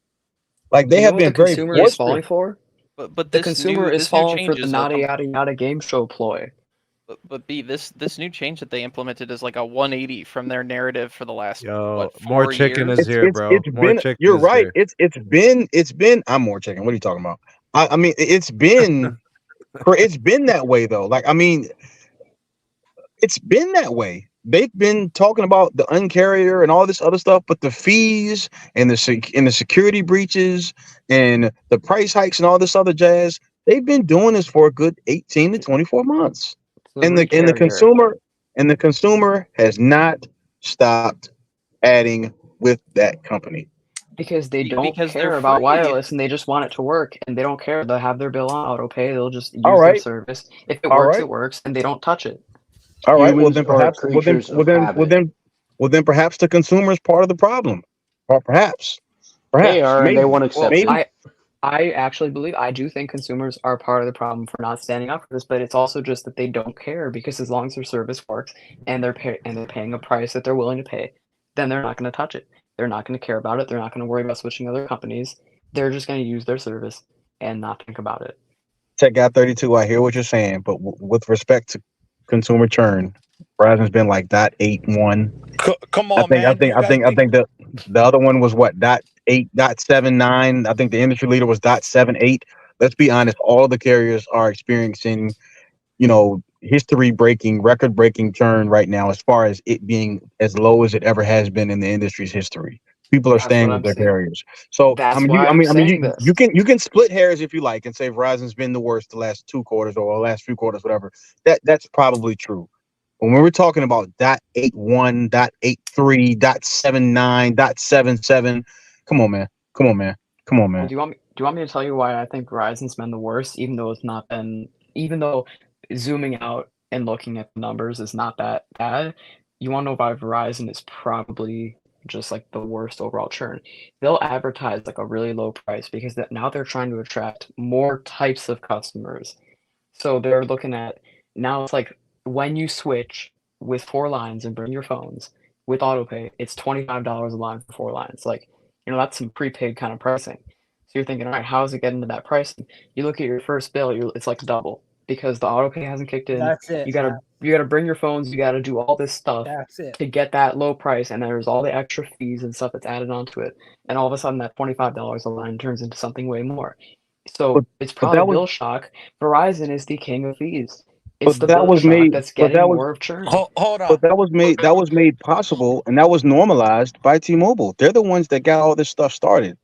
Like they have been very consumer is falling for. But the this consumer is falling for the nada yada yada game show ploy. But B, this new change that they implemented is like a 180 from their narrative for the last more chicken years? is here, bro. More chicken. You're right. Here. It's been. I'm more chicken. What are you talking about? I mean, it's been that way though. Like I mean, it's been that way. They've been talking about the uncarrier and all this other stuff, but the fees and the security breaches and the price hikes and all this other jazz, they've been doing this for a good 18 to 24 months. And the consumer has not stopped adding with that company. Because they don't care about wireless and they just want it to work and they don't care. They'll have their bill on autopay. They'll just use their service. If it works, it works, and they don't touch it. All right. Well then perhaps the consumer is part of the problem. Or perhaps they are, and they won't accept it. I do think consumers are part of the problem for not standing up for this, but it's also just that they don't care because as long as their service works and they're paying a price that they're willing to pay, then they're not going to touch it. They're not going to care about it. They're not going to worry about switching other companies. They're just going to use their service and not think about it. Tech Guy 32, I hear what you're saying, but with respect to consumer churn, Verizon's been like .81. Come on, I think the other one was what .8, .79. I think the industry leader was .78. Let's be honest, all of the carriers are experiencing, history-breaking, record-breaking churn right now, as far as it being as low as it ever has been in the industry's history. People are staying with their carriers. So you can split hairs if you like and say Verizon's been the worst the last 2 quarters or the last few quarters, whatever. That's probably true. But when we're talking about .81, .83, .79, .77, come on, man. Well, do you want me to tell you why I think Verizon's been the worst, even though zooming out and looking at the numbers is not that bad? You want to know why Verizon is probably just like the worst overall churn? They'll advertise like a really low price because now they're trying to attract more types of customers. So they're looking at, now it's like when you switch with 4 lines and bring your phones with autopay, it's $25 a line for 4 lines. Like, that's some prepaid kind of pricing. So you're thinking, all right, how is it getting to that pricing? You look at your first bill, it's like double because the autopay hasn't kicked in. That's it. You gotta bring your phones. You gotta do all this stuff to get that low price, and there's all the extra fees and stuff that's added onto it. And all of a sudden, that $25 a line turns into something way more. So it's probably bill shock. Verizon is the king of fees. It's the bill shock that's getting more of churn. Hold on. But that was made possible, and that was normalized by T-Mobile. They're the ones that got all this stuff started.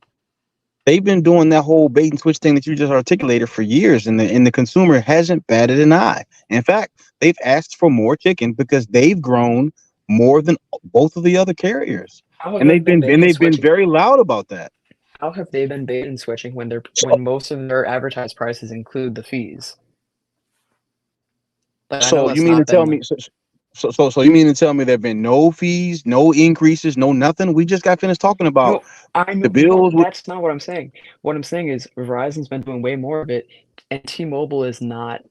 They've been doing that whole bait and switch thing that you just articulated for years, and the consumer hasn't batted an eye. In fact, they've asked for more chicken because they've grown more than both of the other carriers, How have and they been bait and they've been switching? very loud about that. How have they been bait and switching when So, most of their advertised prices include the fees? Like I know so you that's mean to not tell been me? So you mean to tell me there've been no fees, no increases, no nothing? We just got finished talking about no. I the know no. bills. That's not what I'm saying. What I'm saying is Verizon's been doing way more of it, and T-Mobile is not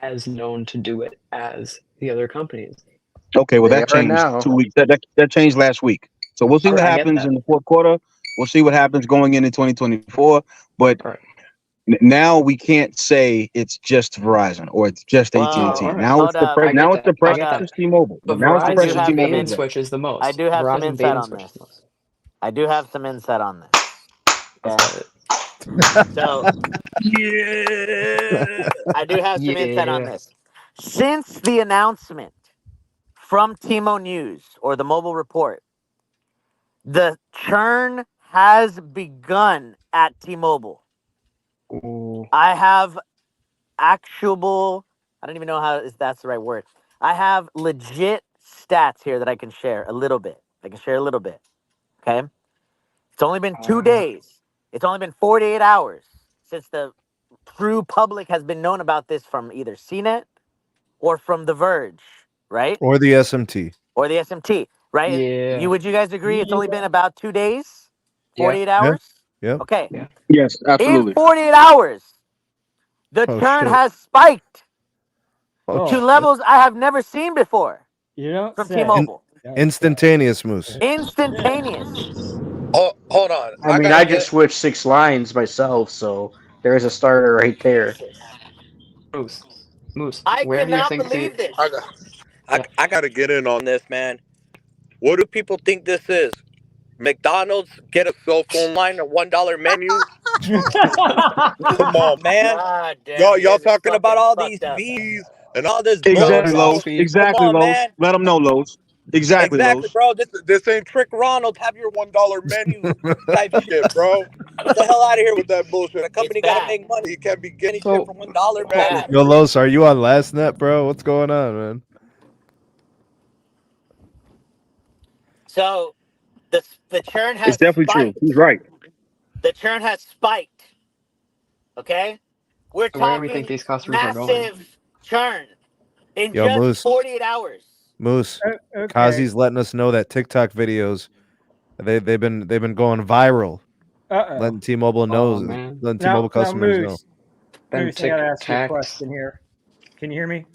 as known to do it as the other companies. Okay, well They that are changed now. 2 weeks. That changed last week. So we'll see All what right, I get happens that. in the fourth quarter. We'll see what happens going into 2024. But All right. now we can't say it's just Verizon or it's just Oh, AT&T. all right. Now it's Hold the up. I now get it's the that. I Hold get precious up. that. T-Mobile. But Now it's the Verizon precious have bait T-Mobile. and some switches the most. I do have some Verizon bait insight and on switches the this. most. I do have some insight on this. Let's Okay. have it. So yeah, I do have some insight on Yeah. this. Since the announcement from Timo News or the mobile report, the churn has begun at T-Mobile. Ooh. I have actual, I don't even know how if that's the right word. I have legit stats here that I can share a little bit. I can share a little bit. Okay. It's only been 2 days. It's only been 48 hours since the true public has been known about this from either CNET or from The Verge, right? Or the SMT. Or the SMT, right? Yeah. Would you guys agree it's only been about 2 days? Yeah. 48 Yeah. hours? Yep. Okay. Yeah. Yes, In absolutely. 48 hours, the Oh churn shit. has spiked Oh, to shit. levels I have never seen before You don't from say. T-Mobile. Instantaneous, Moose. Instantaneous. Oh, hold on. I mean, I just switched 6 lines myself, so there is a starter right there. Moose. Moose. I Where do you cannot think the believe this. yeah. I gotta get in on this, man. What do people think this is? McDonald's get a cell phone line, a $1 menu. Come on, man. God damn, Y'all, you y'all guys are talking about fucking all these fucked up. fees and all this Exactly, Loads Lowe's. bullshit. fees. Come Exactly, on, Lowe's. man. Let them know, Lowe's. Exactly, Exactly, Lowe's. bro. This ain't Trick Ronald. Have your $1 menu type shit, bro. Get the hell out of here with that bullshit. A It's company got to bad. make money. You can't be getting shit So for $1, It's man. bad. Yo, Los, are you on last net, bro? What's going on, man? So the churn It's has definitely true. spiked. He's right. The churn has spiked. Okay? We're where do we think talking these customers are going? massive churn in Yo, just Moose. 48 hours. Moose. Okay. Kazi's letting us know that TikTok videos they've been going viral. Uh-oh. Letting T-Mobile Oh man. letting Now, T-Mobile customers know. Them Moose, I gotta Tic ask you a Tacs. question here. Can you hear me?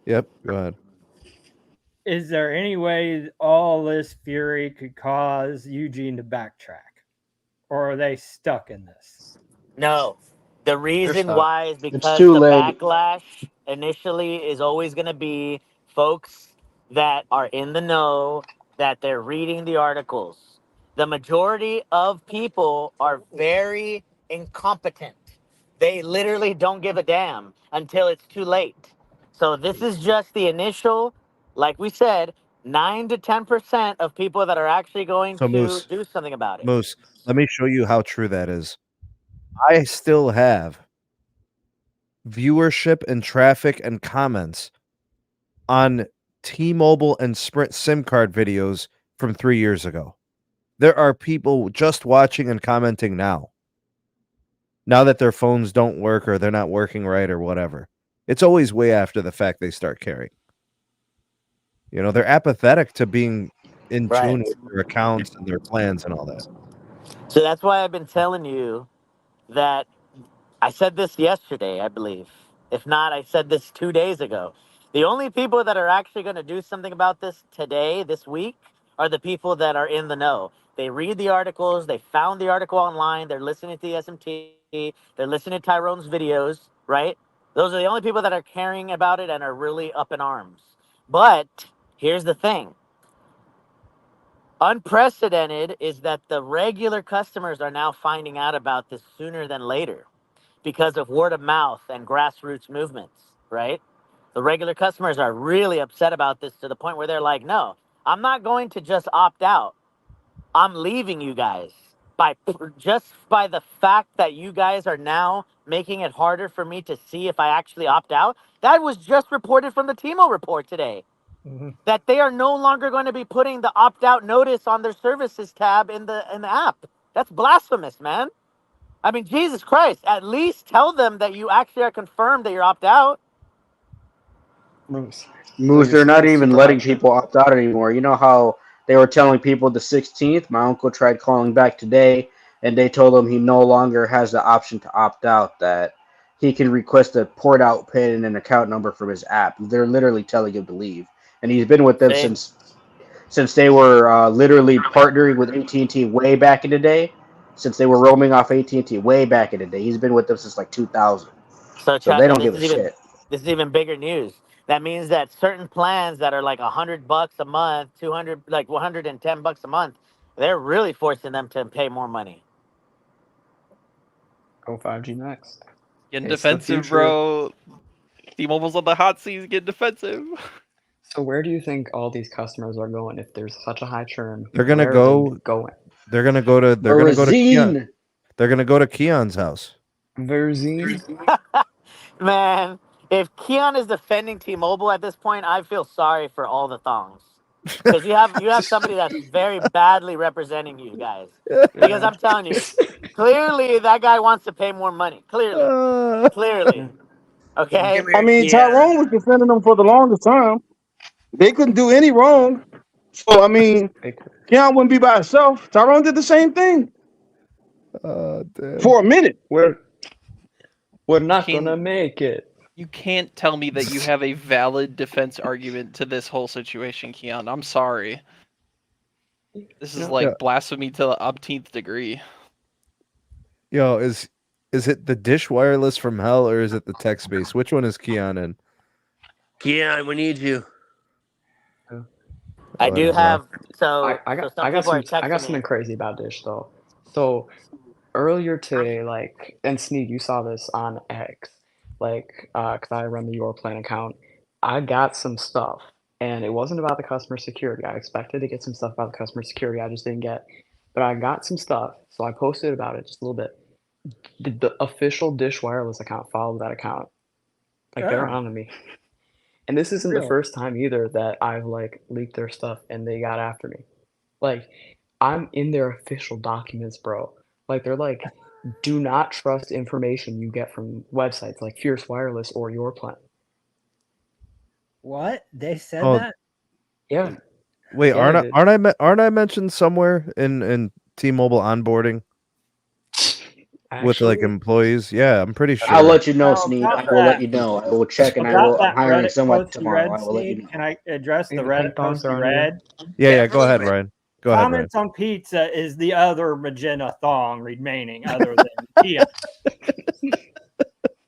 Yep, go ahead. Is there any way all this fury could cause Eugene to backtrack? Or are they stuck in this? No. The reason stuck. why is It's because too the late. backlash initially is always going to be folks that are in the know, that they're reading the articles. The majority of people are very incompetent. They literally don't give a damn until it's too late. So this is just the initial, like we said, 9 to 10% of people that are actually going So to Moose, do something about it. Moose, let me show you how true that is. I still have viewership and traffic and comments on T-Mobile and Sprint SIM card videos from 3 years ago. There are people just watching and commenting now. Now that their phones don't work or they're not working right or whatever. It's always way after the fact they start caring. You know, they're apathetic to being in Right. tune with their accounts and their plans and all that. So that's why I've been telling you that I said this yesterday, I believe. If not, I said this 2 days ago. The only people that are actually going to do something about this today, this week, are the people that are in the know. They read the articles, they found the article online, they're listening to the SMT, they're listening to Tyrone's videos, right? Those are the only people that are caring about it and are really up in arms. But here's the thing. Unprecedented is that the regular customers are now finding out about this sooner than later because of word of mouth and grassroots movements, right? The regular customers are really upset about this to the point where they're like, no, I'm not going to just opt out. I'm leaving you guys. just by the fact that you guys are now making it harder for me to see if I actually opt out. That was just reported from the T-Mobile report today. That they are no longer going to be putting the opt-out notice on their services tab in the app. That's blasphemous, man. I mean, Jesus Christ, at least tell them that you actually are confirmed that you're opt-out. Moose. Moose, they're not even super letting hyped. people opt out anymore. You know how they were telling people the 16th? My uncle tried calling back today, and they told him he no longer has the option to opt out, that he can request a port out PIN and an account number from his app. They're literally telling him to leave. And he's been with them See? since they were literally partnering with AT&T way back in the day, since they were roaming off AT&T way back in the day. He's been with them since like 2000. So So they Chuck, don't this give a is even shit. bigger news. That means that certain plans that are like $100 a month, 200, like $110 a month, they're really forcing them to pay more money. Go 5G next. Getting It's the defensive, future. bro. T-Mobile's on the hot seat. He's getting defensive. So where do you think all these customers are going if there's such a high churn? They're gonna Where are go. they going? They're gonna go to. They're gonna go to Keon. Verizon. They're gonna go to Keon's house. Verizon? Man, if Keon is defending T-Mobile at this point, I feel sorry for all the thongs. Because you have somebody that's very badly representing you guys. Because I'm telling you, clearly that guy wants to pay more money. Clearly. Okay? I mean, Yeah. Tyrone was defending them for the longest time. They couldn't do any wrong. So, I mean, Keon wouldn't be by himself. Tyrone did the same thing Damn. for a minute. We're not gonna make it. You can't tell me that you have a valid defense argument to this whole situation, Keon. I'm sorry. This is like blasphemy to the umpteenth degree. Yo, is it the Dish Wireless from hell or is it the tech space? Which one is Keon in? Keon, we need you. I do have I got something crazy about Dish though. So earlier today, like, and Sneed, you saw this on X, like, because I run the Your Plan account. I got some stuff, and it wasn't about the customer security. I expected to get some stuff about the customer security. I just didn't get, but I got some stuff, so I posted about it just a little bit. The official Dish Wireless account followed that account, like they're on to me. And this isn't the first time either that I've like leaked their stuff and they got after me. Like, I'm in their official documents, bro. Like, they're like, do not trust information you get from websites like Fierce Wireless or Your Plan. What? They said Oh. that? Yeah. Wait, Yeah, aren't I mentioned somewhere in T-Mobile onboarding with like employees? Yeah, I'm pretty sure. I'll let you know, Oh, Sneed. about I will let that. you know. I will check and About I'm that hiring Reddit someone post you tomorrow. read, I will let you Sneed, know. can I address the Hey, the Reddit pink dogs post you are on you. read? Yeah, go ahead, Ryan. Go ahead, Ryan. Comments on pizza is the other Magenta thong remaining other than Kia.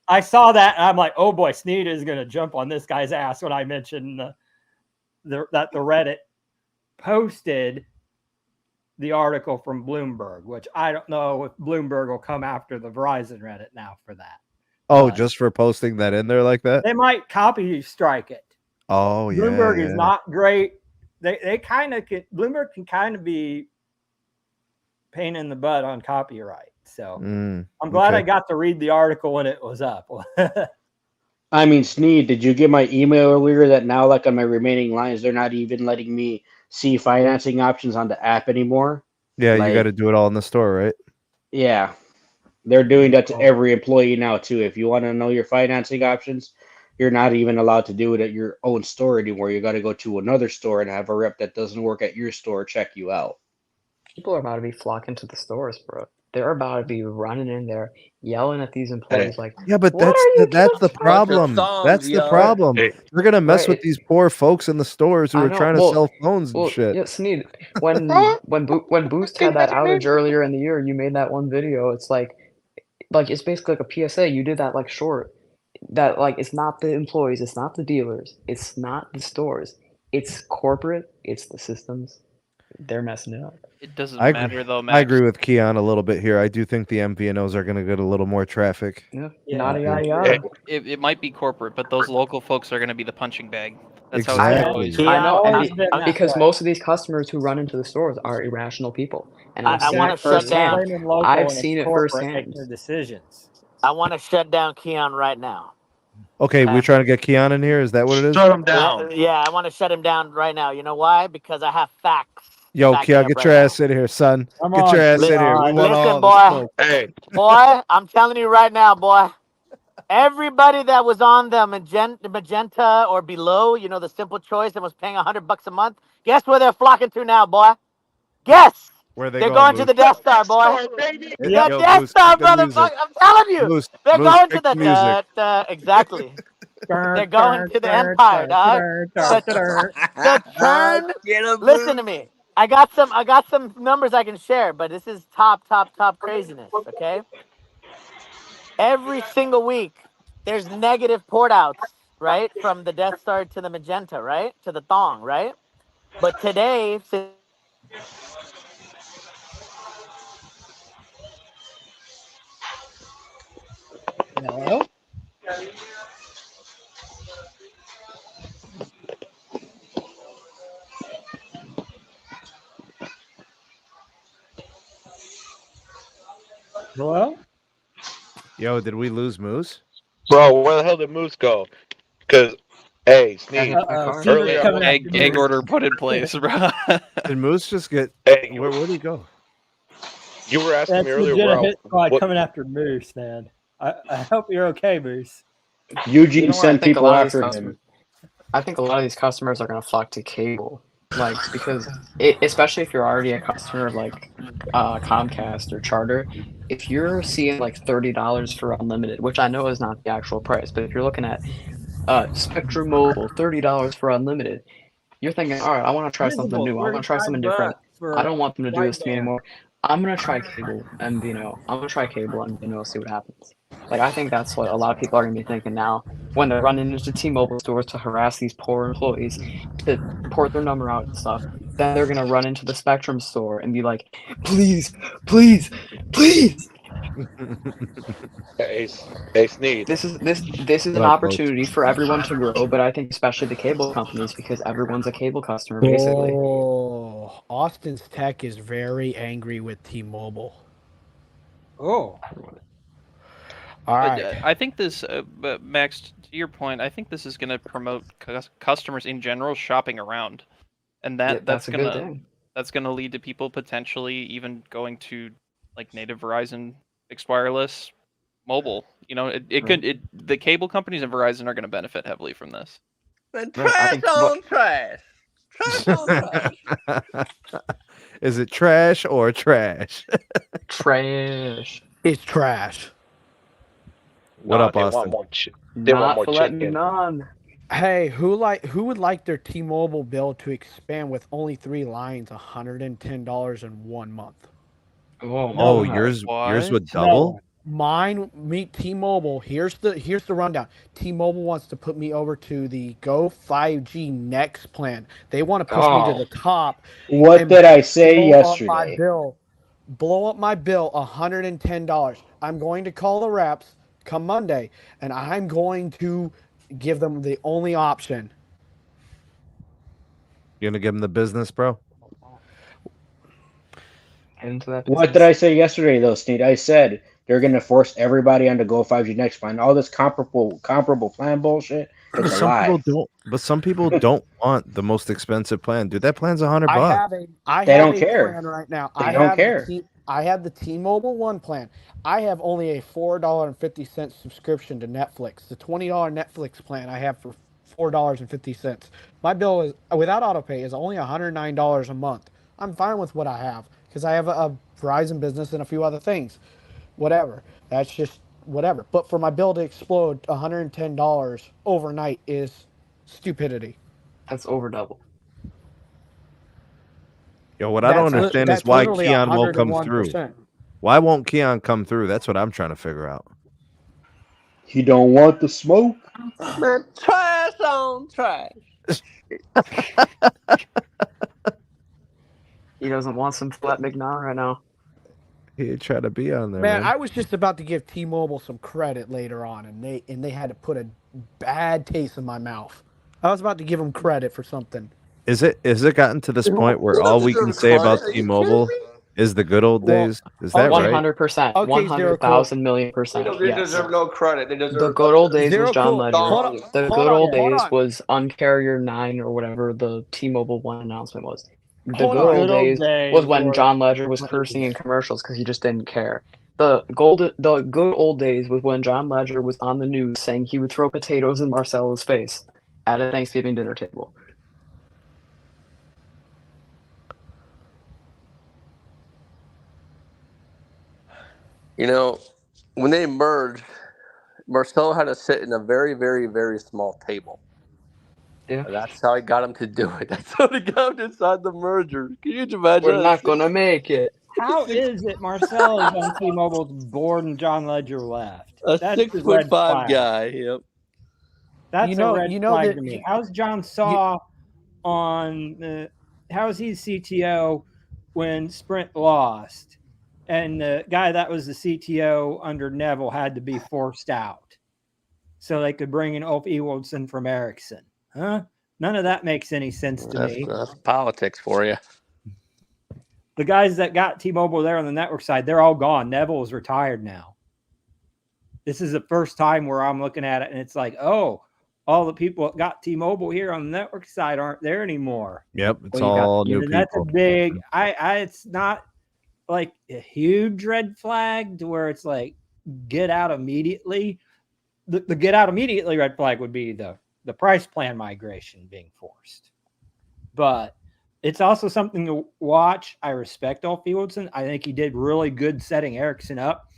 I saw that and I'm like, oh boy, Sneed is going to jump on this guy's ass when I mentioned that the Reddit posted the article from Bloomberg, which I don't know if Bloomberg will come after the Verizon Reddit now for that. Oh, just for posting that in there like that? They might copy strike it. Oh, yeah. Bloomberg is not great. They kind of can. Bloomberg can kind of be pain in the butt on copyright. So I'm glad I got to read the article when it was up. I mean, Sneed, did you get my email earlier that now, like on my remaining lines, they're not even letting me see financing options on the app anymore? Yeah, Like, you got to do it all in the store, right? Yeah. They're doing that to every employee now, too. If you want to know your financing options, you're not even allowed to do it at your own store anymore. You got to go to another store and have a rep that doesn't work at your store check you out. People are about to be flocking to the stores, bro. They're about to be running in there, yelling at these employees like, yeah, but what that's the problem. That's the problem. They're gonna mess with these poor folks in the stores who are trying to sell phones and shit. Yeah, Sneed, when Boost had that outage earlier in the year, you made that one video. It's like it's basically like a PSA. You did that like short. That like it's not the employees, it's not the dealers, it's not the stores, it's corporate, it's the systems. They're messing it up. It doesn't matter though, Max. I agree with Keon a little bit here. I do think the MVNOs are going to get a little more traffic. Yeah. Yada, yada, yada. It might be corporate, but those local folks are going to be the punching bag. That's how it's Exactly. always. Keon, I know, always and been that because way. most of these customers who run into the stores are irrational people, and I've I seen wanna it shut down. firsthand. Blaming local I've and it's seen it corporate firsthand. making the decisions. I want to shut down Keon right now. Okay, we're trying to get Keon in here. Is that what it is? Shut him down. Yeah, I want to shut him down right now. You know why? Because I have facts. Yo, backing Keon, up get right your now. ass in here, son. Come Get on, your ass in here. We Keon. want Listen, all boy. the smoke. Hey, Boy, I'm telling you right now, boy. Everybody that was on the Magenta or below, you know, the simple choice and was paying $100 a month, guess where they're flocking to now, boy? Guess. Where they They're going, going to the Death Star, boy. baby. The Yep. Yo, Death Moose, Star, kick the music. motherfucker. I'm telling you. Moose, They're Moose, going kick to the music. exactly. They're going to the Empire, dog. The churn. Get him, Listen to Moose. me. I got some numbers I can share, but this is top craziness, okay? Every single week, there's negative port outs, right? From the Death Star to the Magenta, right? To the Thong, right? But today, Hello? Hello? Yo, did we lose Moose? Bro, where the hell did Moose go? Because, hey, Sneed, Back Uh-oh. car. Seaver's Earlier, coming Egg, after egg me. order put in place, bro. Did Moose just get? hey, Where'd he go? you were asking That's me earlier legit where a hit I, squad what, coming after Moose, man. I hope you're okay, Moose. Eugene You know what? I sent think a people lot of these after customers. him. I think a lot of these customers are going to flock to cable, like because especially if you're already a customer of like Comcast or Charter, if you're seeing like $30 for unlimited, which I know is not the actual price, but if you're looking at Spectrum Mobile, $30 for unlimited, you're thinking, all right, I want to try something Visible, new. I want to try something different. I don't want them to do this to me anymore. I'm gonna try cable MVNO. I'm gonna try cable MVNO, see what happens. Like I think that's what a lot of people are gonna be thinking now when they're running into T-Mobile stores to harass these poor employees to port their number out and stuff. Then they're gonna run into the Spectrum store and be like, please, please, please. hey, hey, Sneed. This is What an up, folks? opportunity for everyone to grow, but I think especially the cable companies because everyone's a cable customer basically. Oh, Austin's Tech is very angry with T-Mobile. Oh. All But right. I think this, but Max, to your point, I think this is going to promote customers in general shopping around, and Yeah, that's that's a good gonna thing. that's gonna lead to people potentially even going to like native Verizon fixed wireless mobile. You know, the cable companies and Verizon are going to benefit heavily from this. I Trash think on trash. Trash on trash. Is it trash or trash? trash. It's trash. What Nah, up, they want Austin? more They want Not more filet chicken. mignon. Hey, who would like their T-Mobile bill to expand with only 3 lines, $110 in 1 month? Oh, my Oh, God. yours What? would No double? one. Mine, meet T-Mobile. Here's the rundown. T-Mobile wants to put me over to the Go 5G Next plan. They want to push me to Oh. the top. What and did I say blow up my yesterday? bill. Blow up my bill, $110. I'm going to call the reps come Monday, and I'm going to give them the only option. You gonna give him the business, bro? Get into that What did business. I say yesterday, though, Sneed? I said they're going to force everybody on to Go 5G Next plan. All this comparable plan bullshit, it's a Some lie. people don't, but some people don't want the most expensive plan, dude. That plan's $100. I They have don't a care. plan right now. They don't care. I have the T-Mobile One plan. I have only a $4.50 subscription to Netflix. The $20 Netflix plan I have for $4.50. My bill is without autopay is only $109 a month. I'm fine with what I have because I have a Verizon business and a few other things. Whatever. That's just whatever. But for my bill to explode $110 overnight is stupidity. That's over double. Yo, what I don't understand is why literally Keon won't come through. 101%. Why won't Keon come through? That's what I'm trying to figure out. You don't want the smoke? Man, trash on trash. He doesn't want some filet mignon right now. He ain't trying to be on there, Man, man. I was just about to give T-Mobile some credit later on, and they had to put a bad taste in my mouth. I was about to give them credit for something. Is it gotten to this point where They don't all we can deserve say about credit. Are you T-Mobile kidding me? is the good old Well, days? Is that right? 100%. Okay, 100,000 million They percent. don't. They Yes. deserve no credit. They deserve The good old days Zero was John cool. Ledger. Hold on, The hold good on, old hold days on. was Uncarrier 9 or whatever the T-Mobile 1 announcement was. The Hold good on. old Good old days days was when were- John Ledger was cursing in commercials because he just didn't care. The good old days was when John Ledger was on the news saying he would throw potatoes in Marcelo's face at a Thanksgiving dinner table. You know, when they merged, Marcelo had to sit in a very, very, very small table. Yeah. And that's how he got him to do it. That's how he got him to decide the merger. Can you imagine? We're not gonna make it. How is it Marcel is on T-Mobile's board and John Ledger left? A That's the 6'5" red flag. guy. Yep. That's a red flag that to me. How's John Saw on? How's he CTO when Sprint lost, and the guy that was the CTO under Neville had to be forced out, so they could bring in Ulf Ewaldson from Ericsson? Huh? None of that makes any sense to me. That's politics for you. The guys that got T-Mobile there on the network side, they're all gone. Neville is retired now. This is the first time where I'm looking at it and it's like, oh, all the people that got T-Mobile here on the network side aren't there anymore. Yep, it's all new people. That's a big. It's not like a huge red flag to where it's like get out immediately. The get out immediately red flag would be the price plan migration being forced, but it's also something to watch. I respect Ulf Ewaldson. I think he did really good setting Ericsson up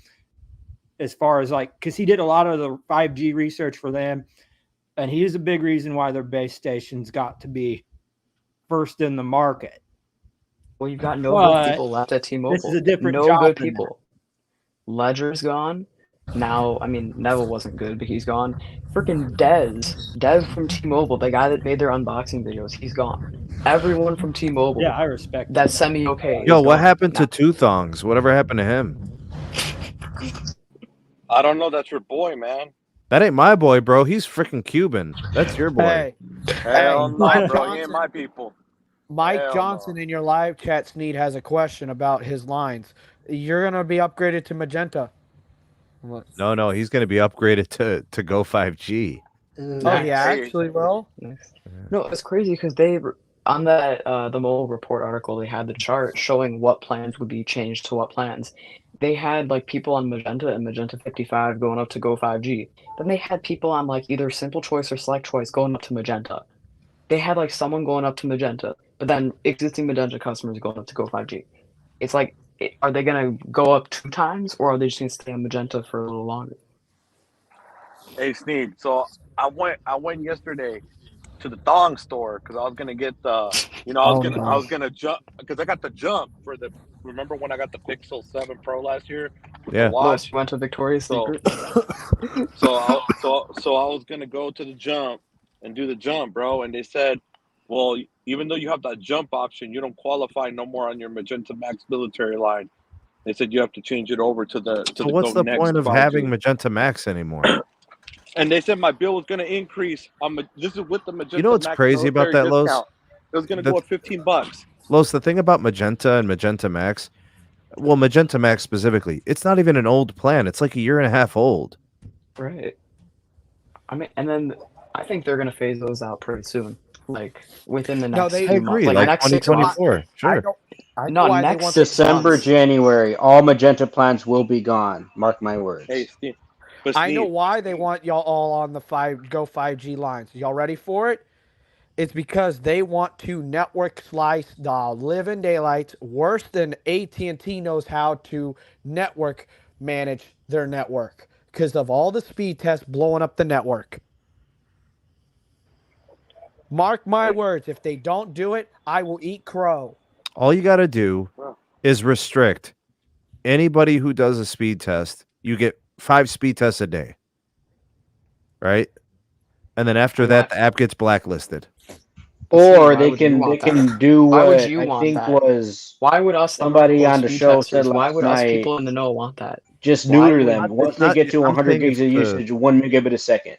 as far as because he did a lot of the 5G research for them. And he is a big reason why their base stations got to be first in the market. Well, you've got no good people left at T-Mobile. This is a different no job good than people. Ledger's gone. Now, I mean, Neville wasn't good, but he's gone. Freaking Dev from T-Mobile, the guy that made their unboxing videos, he's gone. Everyone from T-Mobile. Yeah, I respect that's semi-okay. Yo, what happened to Two Thongs? Whatever happened to him? I don't know. That's your boy, man. That ain't my boy, bro. He's freaking Cuban. That's your boy. Hell no, Mike bro. He Johnson. ain't my people. Mike Hell Johnson in your live chat, Sneed, has a question about his lines. You're going to be upgraded to Magenta. No, he's going to be upgraded to Go 5G. Oh, yeah, actually, bro. No, it's crazy because they, on that the Mobile Report article, they had the chart showing what plans would be changed to what plans. They had people on Magenta and Magenta 55 going up to Go 5G. Then they had people on either Simple Choice or Select Choice going up to Magenta. They had someone going up to Magenta, but then existing Magenta customers going up to Go 5G. It's are they gonna go up 2 times, or are they just gonna stay on Magenta for a little longer? Hey, Sneed. So I went yesterday to the thong store because I was gonna get the, I was gonna jump because I got the jump for the. Remember when I got the Pixel 7 Pro last year? Yeah. The watch. Went to Victoria's Secret. So I was gonna go to the jump and do the jump, bro. And they said, well, even though you have that jump option, you don't qualify no more on your Magenta MAX military line. They said you have to change it over to the. So what's the point of 5G. having Magenta MAX anymore? And they said my bill was going to increase. This is with the Magenta. You know what's Max crazy about that, military Los? discount. It was going to go up $15. Los, the thing about Magenta and Magenta MAX, well, Magenta MAX specifically, it's not even an old plan. It's like a year and a half old. Right. I mean, and then I think they're gonna phase those out pretty soon, within the next. I agree, months. like next 6 months. 2024. Sure. Next December, 6 months. January, all Magenta plans will be gone. Mark my words. Hey, Steve. I know why they want y'all all on the Go 5G lines. Y'all ready for it? It's because they want to network slice the living daylights worse than AT&T knows how to network manage their network because of all the speed tests blowing up the network. Mark my words, if they don't do it, I will eat crow. All you got to do is restrict anybody who does a speed test. You get 5 speed tests a day, right? And then after that, the app gets blacklisted. Or they can do what Why would you I want think that? was Why would us somebody on the speed show testers, said why last would us night. people in the know want that? Just Why neuter would- them once it's they not- get to I'm 100 saying gigs if of the- usage, 1 megabit a second.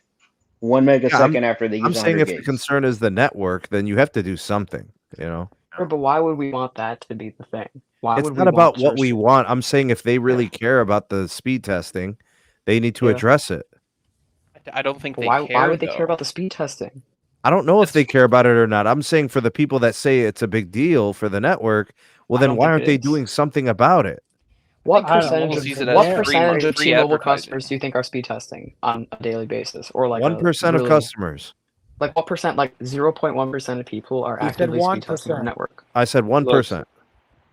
1 megasecond after they use I'm 100 saying if gigs. the concern is the network, then you have to do something, you know? Sure, but why would we want that to be the thing? Why It's would not we about want to what we restrict- want. I'm saying if they really care about the speed testing, they need to Yeah. address it. I don't think they Why care. would they though. care about the speed testing? I don't know if they That's- care about it or not. I'm saying for the people that say it's a big deal for the network, well, I then don't why think aren't it they is. doing something about it? What I don't know. percentage Almost of use it as what free percentage of free T-Mobile advertising. customers do you think are speed testing on a daily basis, or like 1% of really, customers. like what percent? Like 0.1% of people are He said actively speed testing our 1%. network. I said 1%.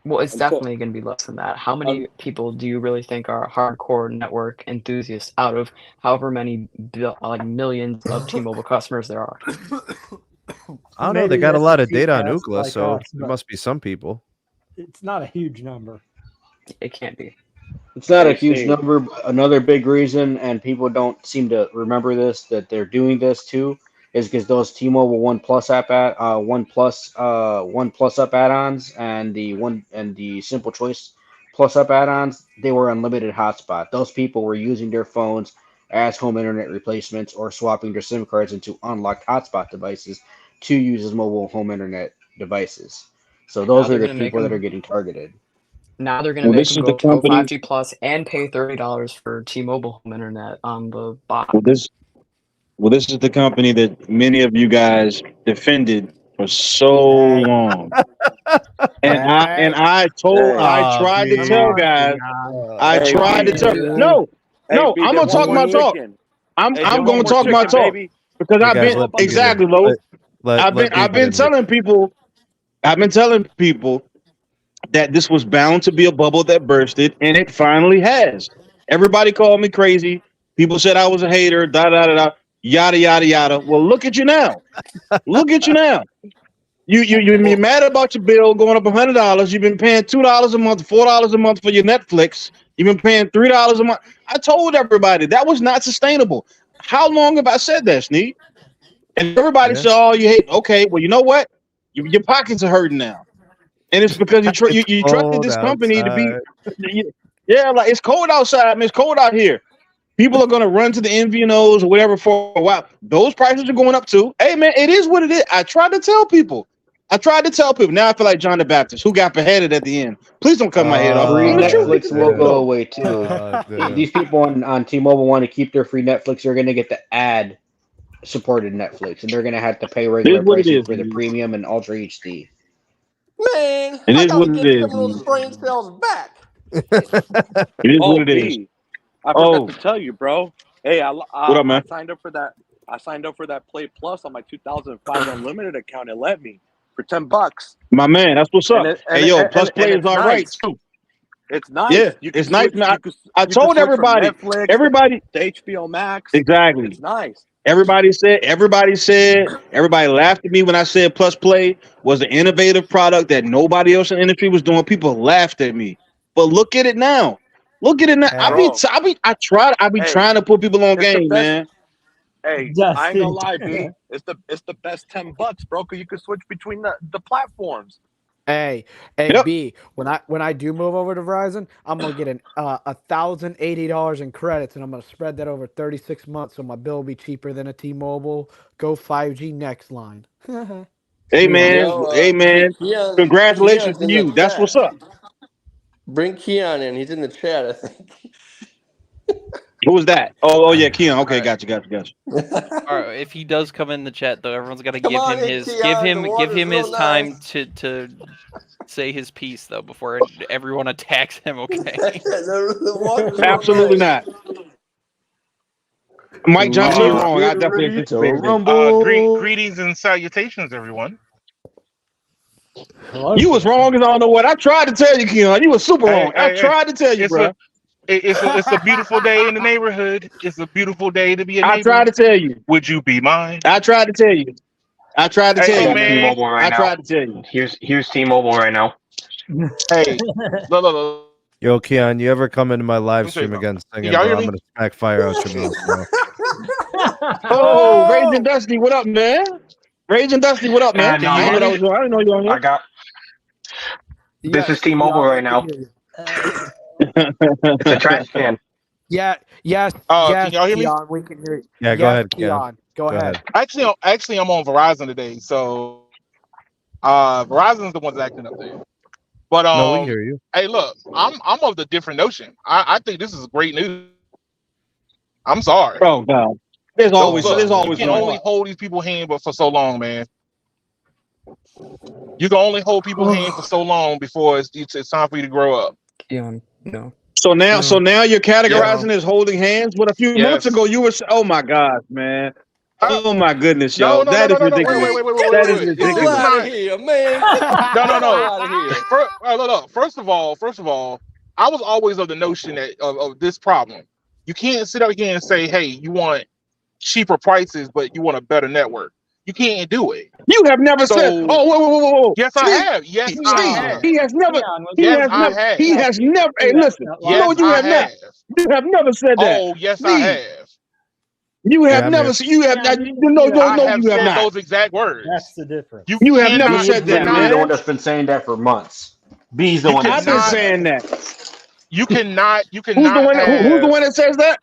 Well, it's I'm so- definitely going to be less than that. How many people do you really think are hardcore network enthusiasts out of however many like millions of T-Mobile customers there are? I don't know. They Maybe got a lot of SMT data on guys Ookla, like so us, there but must be some people. it's not a huge number. It can't be. It's not a Hey, huge Steve. number. But another big reason, and people don't seem to remember this, that they're doing this too, is because those T-Mobile One Plus app One Plus Up add-ons and the Simple Choice Plus Up add-ons, they were unlimited hotspot. Those people were using their phones as home internet replacements or swapping their SIM cards into unlocked hotspot devices to use as mobile home internet devices. So And now those are they're the gonna make people that them- are getting targeted. Now they're going to Well, make this them is the go company- 5G plus and pay $30 for T-Mobile home internet on the box. Well, this is the company that many of you guys defended for so long. And I tried to tell guys. I Hey, tried to B, tell. B. No, Hey, no, B, I'm they gonna want talk more my talk. chicken. I'm Hey, I'm they gonna want more talk my chicken, talk baby. because Hey, I've guys, been let B get in. exactly, Lo. I've Let B been get in here. telling people. I've been telling people that this was bound to be a bubble that bursted, and it finally has. Everybody called me crazy. People said I was a hater. Da da da da. Yada yada yada. Well, look at you now. Look at you now. You're mad about your bill going up $100. You've been paying $2 a month, $4 a month for your Netflix. You've been paying $3 a month. I told everybody that was not sustainable. How long have I said that, Sneed? And everybody said, "Oh, you hate." Okay, well, you know what? Your pockets are hurting now, and it's because you trusted cold this company to be. outside. Yeah, like it's cold outside, man. It's cold out here. People are gonna run to the MVNOs or whatever for a while. Those prices are going up too. Hey, man, it is what it is. I tried to tell people. Now I feel like John the Baptist, who got beheaded at the end. Please don't cut my head off. Free I'm the truth. Netflix will go away too. dude. These people on T-Mobile want to keep their free Netflix. They're going to get the ad supported Netflix, and they're going to have to pay regular what it pricing is, for the dude. premium and Ultra HD. Man, It I is what gotta it get is, some of those man. brain cells back. It is Oh, what it is. B, I Oh. forgot to tell you, bro. Hey, What up, man? I signed up for that. I signed up for that Play Plus on my 2005 Unlimited account. It let me for $10. My man, that's what's up. Hey, yo, Plus Play is it's all right nice. too. It's nice. Yeah, You can it's nice. switch- you can- I you can told switch from everybody. Netflix Everybody, to HBO Max. exactly. It's nice. Everybody said. Everybody laughed at me when I said Plus Play was an innovative product that nobody else in the industry was doing. People laughed at me, but look at it now. Look at it now. I be Hey, trying to put people on it's the game, best- man. Hey, I ain't gonna lie, B. It's the best $10, bro. Cause you can switch between the platforms. Hey, Yep. B. When I do move over to Verizon, I'm gonna get $1,080 in credits, and I'm gonna spread that over 36 months, so my bill will be cheaper than a T-Mobile. Go 5G next line. Hey man, Keon, congratulations Keon's to in you. the That's chat. what's up. Bring Keon in. He's in the chat, I think. Who was that? Oh yeah, Keon. Okay, gotcha. All right, if he does come in the chat, though, everyone's got to Come give on him in, his Keon, the water's his real time nice. to say his piece, though, before everyone attacks him. Okay. the water's real Absolutely nice. not. Mike Johnson, you're wrong. I Get definitely ready to anticipated it. rumble. Greetings and salutations, everyone. You was wrong as I don't know what. I tried to tell you, Keon. You was super wrong. I tried to tell you, bro. It's a beautiful day in the neighborhood. It's a beautiful day to be a neighbor. I tried to tell you. Would you be mine? I tried to tell you. I tried to tell you, man. T-Mobile right I now. tried to tell you. Here's T-Mobile right now. Hey, look. Yo, Keon, you ever come into my live stream something. again singing, Y'all bro? hear I'm me? gonna smack fire out your mouth, bro. Oh, Raging Dusty, what up, man? Raging Dusty, what up, man? No, I didn't know I didn't know you on here. I got. This is T-Mobile right now. It's a trash can. Yeah, yes, Can yes, y'all hear me? Keon, we can hear you. Yeah, yes, go ahead, Keon. Go ahead. Actually, I'm on Verizon today, so Verizon's the ones acting up there. But No, we hear you. hey, look, I'm of the different notion. I think this is great news. I'm sorry. Oh God, there's always Look, there's you always can only hold these people's hand but for so long, man. You can only hold people's hand for so long before it's time for you to grow up. Keon, no. So now you're categorizing Yeah. as holding hands. But a few months Yes. ago you were. Oh my gosh, man. Oh my goodness, No, yo, no, that no, is no, no. ridiculous. Wait. That is This ridiculous. is not. here, man. No. Look. First of all, I was always of the notion that of this problem. You can't sit up here and say, "Hey, you want cheaper prices, but you want a better network." You can't do it. You have never said. So- Oh, whoa. Yes, I have. Yes, I have. He has never. Yes, I have. He has never. Hey, listen. Yes, you I have not. have. You have never said that. Oh, yes, I Sneed. have. You have Yeah, never. man. You have not. No, I have you have said not. those exact words. That's the difference. You have never cannot- said that, cannot- man. the one that's been saying that for months. B's the You one cannot- I've that's been saying saying that. You cannot. Who's the one that says that?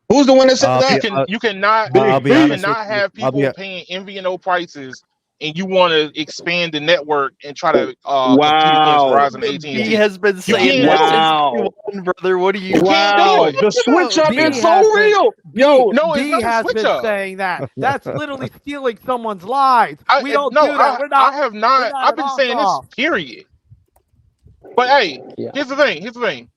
Who's the one that says that? You cannot. I'll be you honest cannot with you. have I'll be- people paying MVNO prices, and you want to expand the network and try to Wow. compete against Verizon, He AT&T. has been saying can't that do it. since day one, brother. What do you? Wow, do it. the switch up B is has so been- real. Yo, No, it's B not a has switch been up. saying that. That's literally stealing someone's lives. We don't no, do that. We're not. I have not. we're not I've been an saying this. off-off. Period. But hey, Yeah. here's the thing.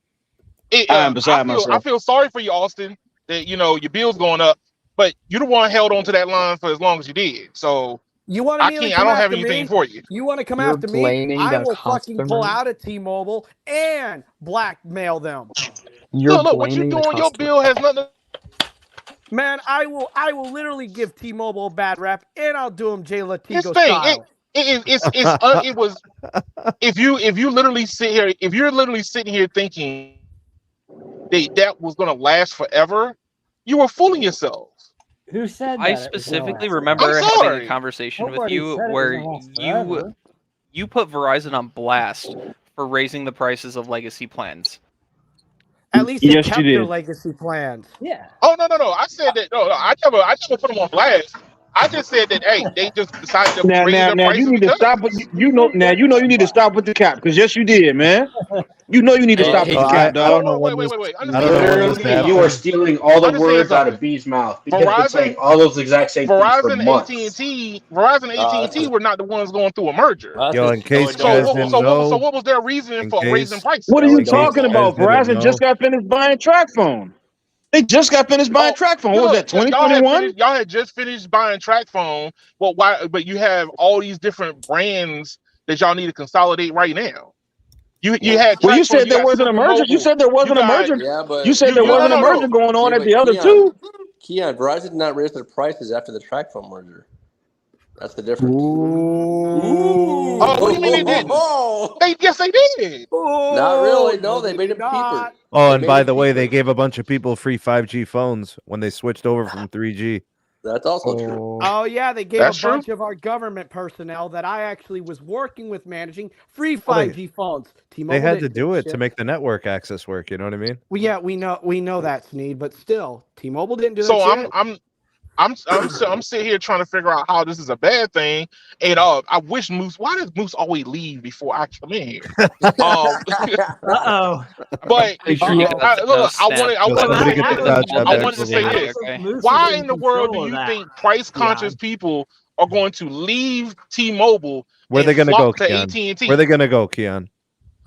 I am beside myself. I feel sorry for you, Austin. That your bill's going up, but you the one held on to that line for as long as you did. So You want I to can't. I don't have anything for you. You want to come You're after me? blaming I the will fucking pull customer? out of T-Mobile and blackmail them. You're Look, what you blaming the doing? Your customer. bill has nothing. Man, I will literally give T-Mobile a bad rap, and I'll do them Jay This Latigo thing, style. it was. If you literally sit here, if you're literally sitting here thinking that was going to last forever, you were fooling yourself. Who said that? I it was gonna specifically last? remember I'm having sorry. a conversation with Nobody you said it was where gonna last forever. you put Verizon on blast for raising the prices of legacy plans. At least they Yes, kept you their did. legacy plans. Yeah. Oh no! I said that. No, I never put them on blast. I just said that. Hey, they just decided to Now, raise their now, prices you need to because. stop. You need to stop with the cap because yes, you did, man. You need to stop with the I cap, dog. don't know when Wait. this. Understand I don't know when this something. happened. You are stealing all the Understand words out of something. B's mouth. B has been saying Verizon- all those exact same things for Verizon, months. AT&T were not the ones going through a merger. Yo, in case you So, guys what, didn't so, know, what, so what was their reason in for case- raising prices? What are No, you in case talking you about? guys didn't Verizon just know. got finished buying TracFone. They just got finished buying TracFone. What was that? 2021? Y'all had just finished buying TracFone. Well, why? But you have all these different brands that y'all need to consolidate right now. You had. Well, you TracFone, said there got wasn't a merger. Simple You said there wasn't a got- merger. Yeah, but You said there wasn't a no. merger going on Yeah, at but the other Keon- two. Keon, Verizon did not raise their prices after the TracFone merger. That's the difference. Oh, what do you mean they didn't? Yes, they did. Not really. No, they made them cheaper. not. Oh, They and made by it the way, they cheaper. gave a bunch of people free 5G phones when they switched over from 3G. That's also true. Oh yeah, they gave That's a true. bunch of our government personnel that I actually was working with managing free Well, they- 5G phones. T-Mobile They had to didn't do it shit. to make the network access work. You know what I mean? Well, yeah, we know that, Sneed, but still, T-Mobile didn't do that. So shit. I'm sitting here trying to figure out how this is a bad thing, and I wish Moose. Why does Moose always leave before I come in here? Uh-oh. But Make sure you got I Somebody get the Dodge I wanted to say back. this. Okay. Why in the world do you think price conscious people are going to leave T-Mobile? Where and they gonna go, flock to Keon? AT&T? Where they gonna go, Keon?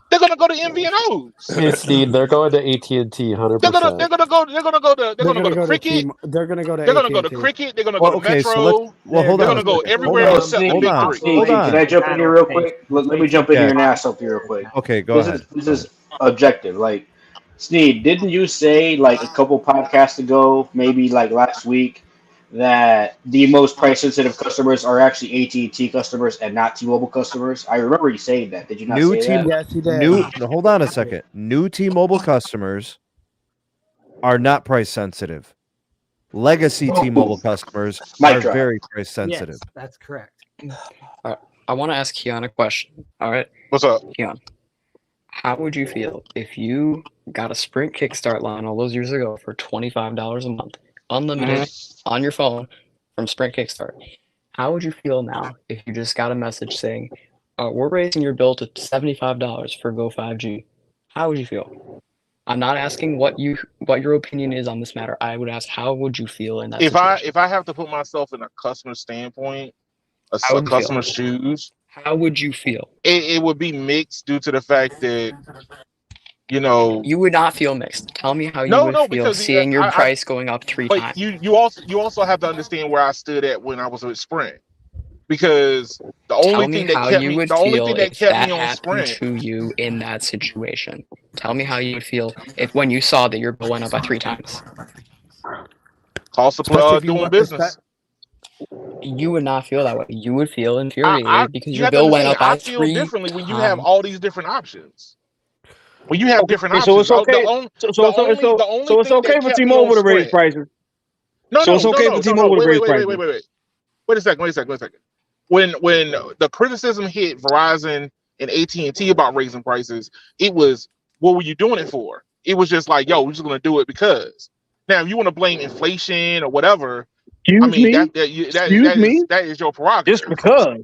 They're gonna go to MVNOs. Hey, Steve, they're going to AT&T, 100%. They're gonna go to Cricket. They're gonna go to. They're gonna go to AT&T. Cricket. They're gonna Well, go to okay, Metro. so hold They're on. gonna go everywhere Hold on, except the Sneed, big on. three. Sneed, Hold on. Can I jump in here real quick? Let me jump in here and ask something real quick. Okay, go ahead. This is objective. Like, Sneed, didn't you say like a couple podcasts ago, maybe like last week, that the most price sensitive customers are actually AT&T customers and not T-Mobile customers? I remember you saying that. Did you not say that? Yes, you did. No, hold on a second. New T-Mobile customers are not price sensitive. Legacy T-Mobile customers Mic are drop. very price sensitive. Yes, that's correct. I want to ask Keon a question. All right, What's up? Keon, how would you feel if you got a Sprint Kickstart line all those years ago for $25 a month, unlimited on your phone from Sprint Kickstart. How would you feel now if you just got a message saying, we're raising your bill to $75 for Go 5G? How would you feel? I'm not asking what your opinion is on this matter. I would ask, how would you feel in that situation? If I have to put myself in a customer standpoint, a How would you feel? customer's shoes, How would you feel? it would be mixed due to the fact that, you know, You would not feel mixed. Tell me how you no, would no, feel because seeing your price going up 3 but times. you also have to understand where I stood at when I was with Sprint, because the Tell only me thing that how kept you me would the only feel thing that if kept that me on happened Sprint, to you in that situation. Tell me how you would feel if when you saw that your bill went up by 3 times. cost of Especially if you doing want business. You would not feel that way. You would feel infuriated because You your have to bill went up understand, I by feel 3 differently when you have times. all these different options. When you have different Okay, so options, it's okay. the only So it's thing okay that for kept me on T-Mobile to raise Sprint. prices. No, So it's okay for T-Mobile to raise prices. Wait a second. When the criticism hit Verizon and AT&T about raising prices, it was, what were you doing it for? It was just like, yo, we're just gonna do it because. Now, if you want to blame inflation or whatever, I mean that is your prerogative. Just because.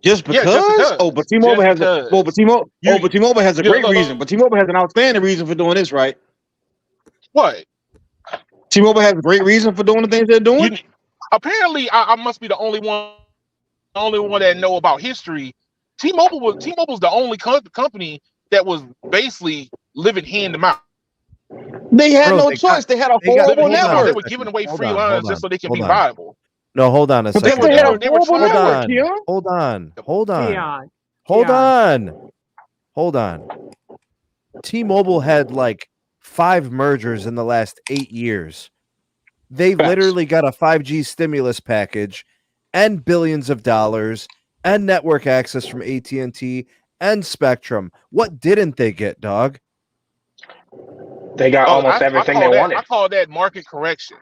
because. Oh, but T-Mobile has T-Mobile has a great reason. But T-Mobile has an outstanding reason for doing this, right? What? T-Mobile has a great reason for doing the things they're doing. Apparently, I must be the only one that know about history. T-Mobile's the only company that was basically living hand to mouth. They had no choice. They had a horrible network. They were giving away free lines just so they can be viable. No, hold on a But second. they had a horrible network, Keon. Hold on. T-Mobile had like 5 mergers in the last 8 years. They literally got a 5G stimulus package and billions of dollars and network access from AT&T and Spectrum. What didn't they get, dog? They got almost everything they wanted. I call that market correction.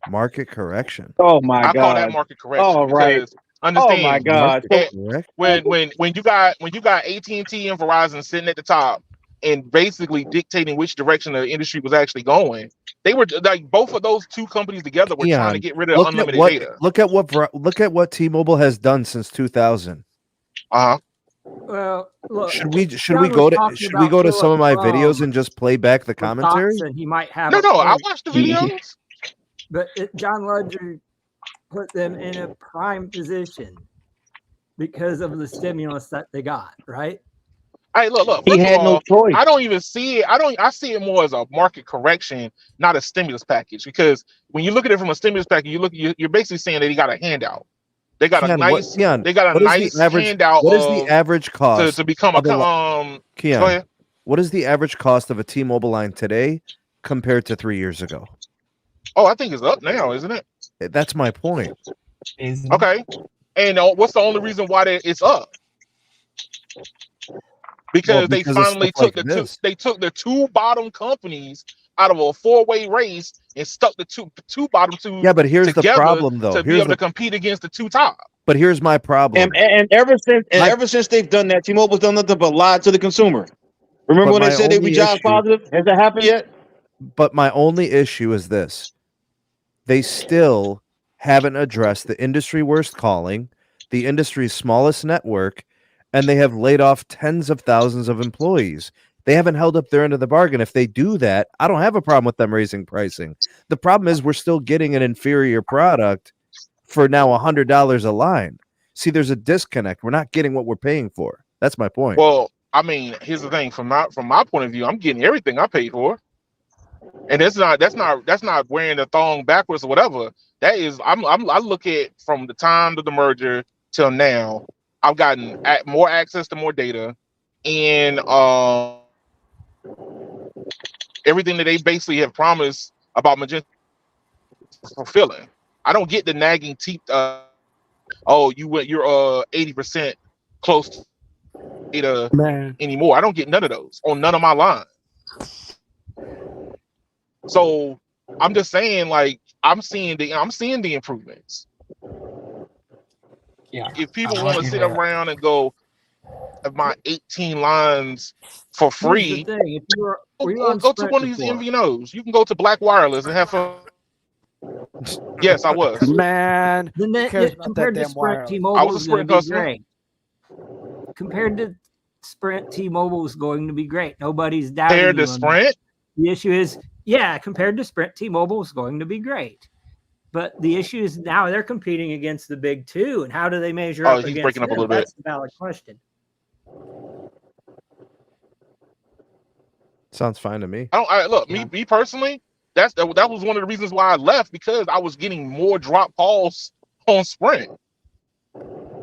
Market correction. Oh my God! I call that market correction. Oh right. Understand? Oh my God! When you got AT&T and Verizon sitting at the top and basically dictating which direction the industry was actually going, they were like, both of those two companies together were trying to get rid of unlimited data. Look at what T-Mobile has done since 2000. Well, look, should we go to some of my videos and just play back the commentary? He might have no, I watched the videos. But John Ledger put them in a prime position because of the stimulus that they got, right? Hey, look. He had no choice. I don't even see it. I see it more as a market correction, not a stimulus package. Because when you look at it from a stimulus package, you're basically saying that he got a handout. They got a nice handout. What is the average cost to become Keon, Go ahead. What is the average cost of a T-Mobile line today compared to 3 years ago? Oh, I think it's up now, isn't it? That's my point. Okay. And what's the only reason why it's up? Because they finally took the two bottom companies out of a 4-way race and stuck the two bottom two. Yeah, but here's the problem, though. To be able to compete against the two top. But here's my problem. And ever since they've done that, T-Mobile's done nothing but lie to the consumer. Remember when they said they'd be job positive? Has that happened yet? But my only issue is this: they still haven't addressed the industry worst calling, the industry's smallest network, and they have laid off tens of thousands of employees. They haven't held up their end of the bargain. If they do that, I don't have a problem with them raising pricing. The problem is we're still getting an inferior product for now $100 a line. See, there's a disconnect. We're not getting what we're paying for. That's my point. Well, I mean, here's the thing. From my point of view, I'm getting everything I paid for, and that's not wearing the thong backwards or whatever. That is, I look at from the time of the merger till now, I've gotten more access to more data, and everything that they basically have promised about Magenta fulfilling. I don't get the nagging teeth. You're 80% close to data anymore. I don't get none of those on none of my lines. So I'm just saying, like, I'm seeing the improvements. Yeah. If people want to sit around and go, my 18 lines for free, Here's the thing. go to one of these MVNOs. You can go to Black Wireless and have fun. Yes, I was. Man, The who net cares about that compared to damn Sprint, wireless? I T-Mobile was a is going to Sprint be customer. great. Compared to Sprint, T-Mobile is going to be great. Nobody's doubting Compared you to on Sprint, the issue is, yeah, compared to Sprint, T-Mobile is going to be great. But the issue is now they're competing against the big two, and how do they measure up he's against breaking up a them? little bit. That's the valid question. Sounds fine to me. Look, me personally, that was one of the reasons why I left, because I was getting more drop calls on Sprint.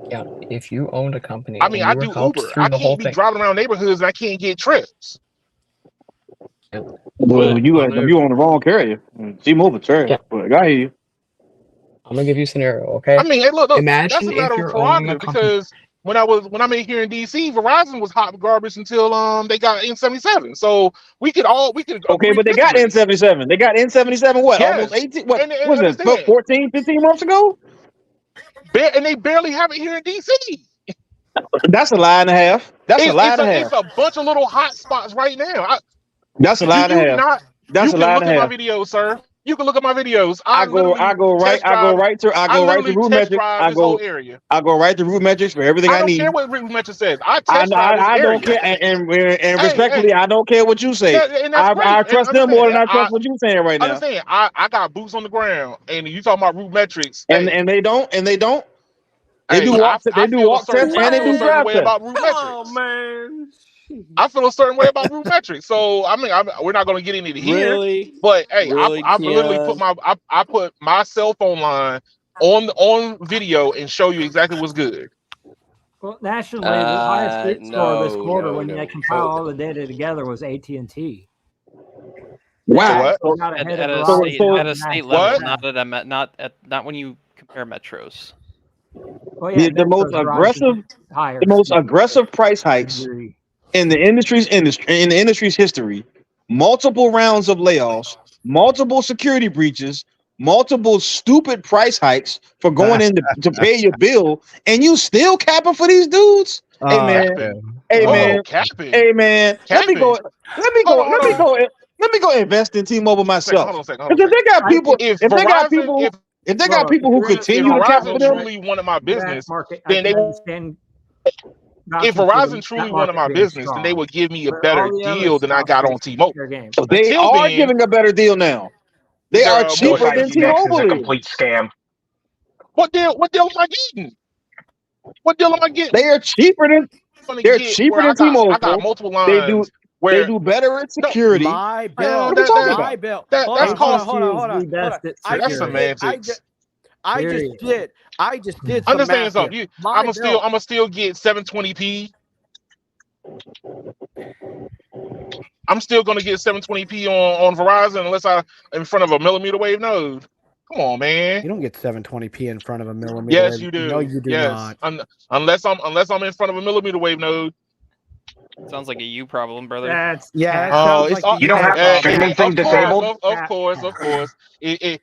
Yeah, if you owned a company, I mean, and I you were do helped Uber. through I the whole can't be thing. driving around neighborhoods and I can't get trips. Well, you on the wrong carrier. T-Mobile trash. Yeah. But I hear you. I'm gonna give you a scenario, okay? I mean, hey, look, Imagine that's a if matter of you're owning a prerogative, company. because when I'm in here in DC, Verizon was hot garbage until they got N77. So we could Okay, agree but they got disagree. N77. They got N77 what? Yes. Almost 18 what And was it? understand. 14, 15 months ago? And they barely have it here in DC. That's a lie and a half. That's a lie and a half. It's a bunch of little hot spots right now. That's a lie and a half. That's You a can lie look and a at my half. videos, sir. You can look at my videos. I go right to root test metrics. drive this whole area. I go right to root metrics for everything I don't need. care what root metrics says. I test drive this I area. don't care, and respectfully, I don't care what you say. And that's great. I trust them more than I trust what you're saying right now. Understand? I got boots on the ground, and you talking about root metrics, and they don't. They do walk tests and they do drive tests. about root metrics. Oh man. I feel a certain way about root metrics. So I mean, we're not going to get into it here. Really? But hey, Really, I literally put my cell phone line on video and show you exactly what's good. Well, nationally, the highest root score this quarter, when no. they compile all the data together, was AT&T. Wow. At a state level, not when you compare metros. Well, yeah, the most aggressive price hikes in the industry's history, multiple rounds of layoffs, multiple security breaches, multiple stupid price hikes for going in to pay your bill, and you still capping for these dudes? Hey man. Let me go invest in T-Mobile myself. Hold on a second. Because if they got people who continue to cap for them, truly wanted my business, then they. If Verizon truly wanted my business, then they would give me a better deal than I got on T-Mobile. They are giving a better deal now. They are cheaper than T-Mobile. It's a complete scam. What deal am I getting? They are cheaper than T-Mobile. I got multiple lines. They do better at security. My bill. What are you talking about? That's called. Hold on. That's semantics. I just did. Understand something? I'ma still get 720p. I'm still gonna get 720p on Verizon unless I'm in front of a mmWave node. Come on, man. You don't get 720p in front of a mmWave. Yes, you do. No, you do not. Unless I'm in front of a mmWave node. Sounds like a you problem, brother. You don't have streaming thing disabled. Of course. If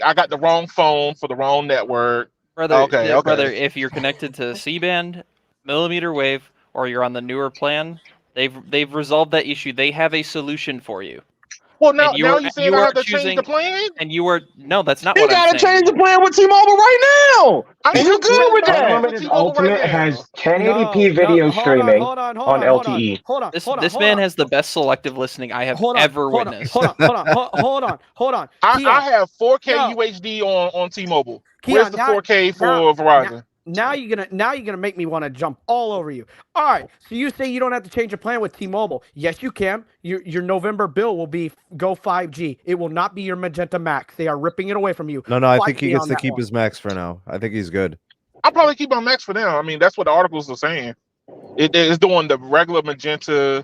I got the wrong phone for the wrong network, brother. Brother, if you're connected to C-band, mmWave, or you're on the newer plan, they've resolved that issue. They have a solution for you. Well, now you're saying I have to change the plan? And no, that's not what I'm saying. You gotta change the plan with T-Mobile right now. And you're good with that. Unlimited Ultimate has 1080p video streaming on LTE. This man has the best selective listening I have ever witnessed. Hold on. I have 4K UHD on T-Mobile. Where's the 4K for Verizon? Now you're gonna make me want to jump all over you. All right, so you say you don't have to change your plan with T-Mobile. Yes, you can. Your November bill will be go 5G. It will not be your Magenta MAX. They are ripping it away from you. No, I think he gets to keep his Max for now. I think he's good. I'll probably keep my Max for now. I mean, that's what the articles are saying. It's doing the regular Magenta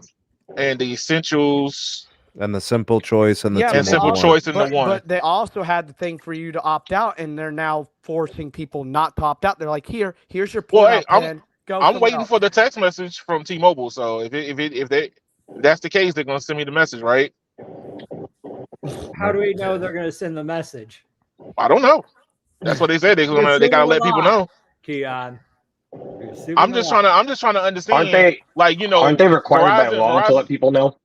and the Essentials. And the simple choice and the simple choice in the one. But they also had the thing for you to opt out, and they're now forcing people not to opt out. They're like, here's your plan. I'm waiting for the text message from T-Mobile. So if that's the case, they're gonna send me the message, right? How do we know they're gonna send the message? I don't know. That's what they said. They gotta let people know. Keon. I'm just trying to understand. Aren't they required by law to let people know?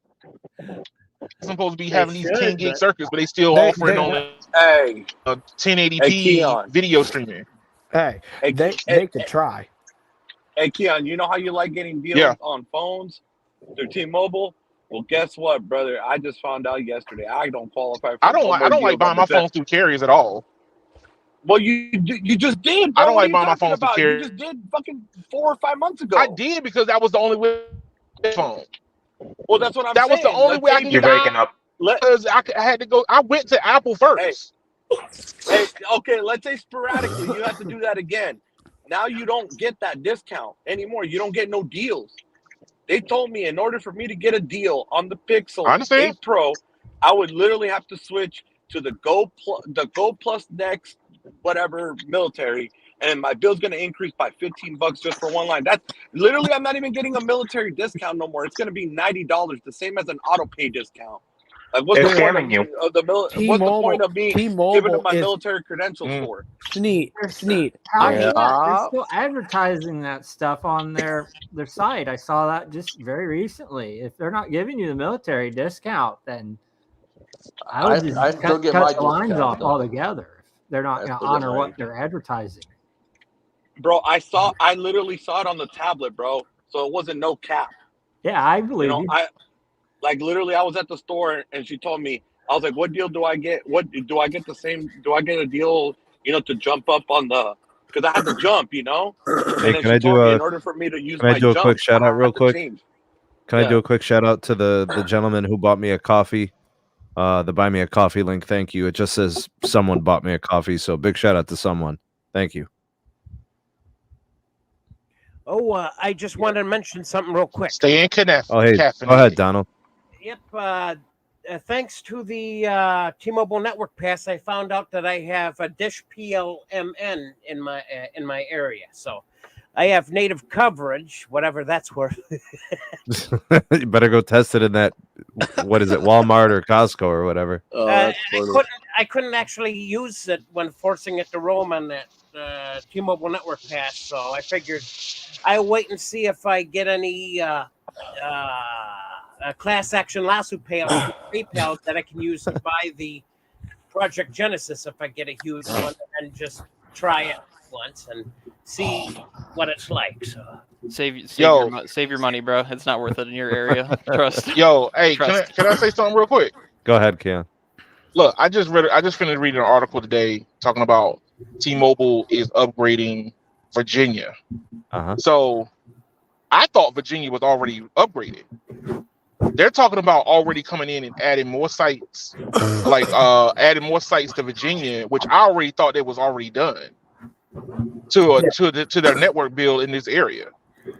supposed to be They having these 10 should, gig but circuits, but they still They offering they only hey, 1080p Keon, video streaming. hey hey, they could try. hey, Keon, you know how you like getting Yeah. deals on phones through T-Mobile? Well, guess what, brother? I just found out yesterday I don't qualify for I don't no more like deals buying on my Magenta. phones through carriers at all. Well, you just did, I bro. don't What are like you buying my talking phones through about? You carriers. just did fucking 4 or 5 months ago. I did because that was the only way phone. Well, that's what I'm That was saying. the only way I can You're get breaking up. because I had to go. I went to Apple first. Hey, okay, let's say sporadically you have to do that again. Now you don't get that discount anymore. You don't get no deals. They told me in order for me to get a deal on the I Pixel understand. 8 Pro, I would literally have to switch to the Go Plus Next whatever military, and my bill's going to increase by $15 just for one line. That's literally, I'm not even getting a military discount no more. It's going to be $90, the same as an auto pay discount. Like, what's They're the point scamming you. of what's the point of me giving them my T-Mobile is military credentials for? Sneed. How I is hate that? They're still advertising that stuff on their site. I saw that just very recently. If they're not giving you the military discount, then I would just I still get cut my the lines discount, off though. altogether. If they're not I going to still get honor mine. what they're advertising. Bro, I literally saw it on the tablet, bro. So it wasn't no cap. Yeah, I believe You know, you. I literally I was at the store and she told me, I was like, what deal do I get? What do I get do I get a deal, to jump up on because I had to jump, Hey, and then can she I do told me a in order for me to use can I my do a jump, quick shout I out real had to quick? change. Can I do Yeah. a quick shout out to the gentleman who bought me a coffee? The buy me a coffee link. Thank you. It just says someone bought me a coffee, so big shout out to someone. Thank you. Oh, I just wanted to mention something real quick. Stay in Oh, hey, go ahead, Donald. Yep. Thanks to the T-Mobile Network Pass, I found out that I have a Dish PLMN in my area. So I have native coverage, whatever that's worth. You better go test it in that. What is it, Walmart or Costco or whatever? Oh, that's funny. I couldn't actually use it when forcing it to roam on that T-Mobile Network Pass. So I figured I'll wait and see if I get any class action lawsuit payouts from PayPal that I can use to buy the Project Genesis if I get a huge one, and just try it once and see what it's like. So Save your money, bro. It's not worth it in your area. Trust. Yo, hey, Trust. can I say something real quick? Go ahead, Keon. Look, I just finished reading an article today talking about T-Mobile is upgrading Virginia. So I thought Virginia was already upgraded. They're talking about already coming in and adding more sites, like adding more sites to Virginia, which I already thought that was already done to their network build in this area.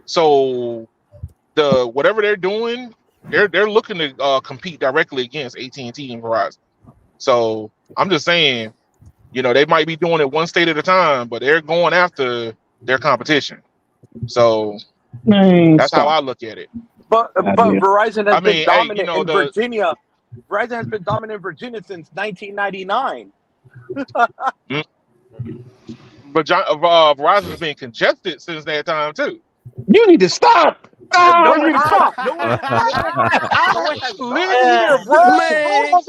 So whatever they're doing, they're looking to compete directly against AT&T and Verizon. So I'm just saying, they might be doing it one state at a time, but they're going after their competition. So that's how I look at it. But Verizon has been dominant in the Virginia. Verizon has been dominant in Virginia since 1999. But Verizon's been congested since that time too. You need to stop. No, You need to stop. I live here, bro. Hold on a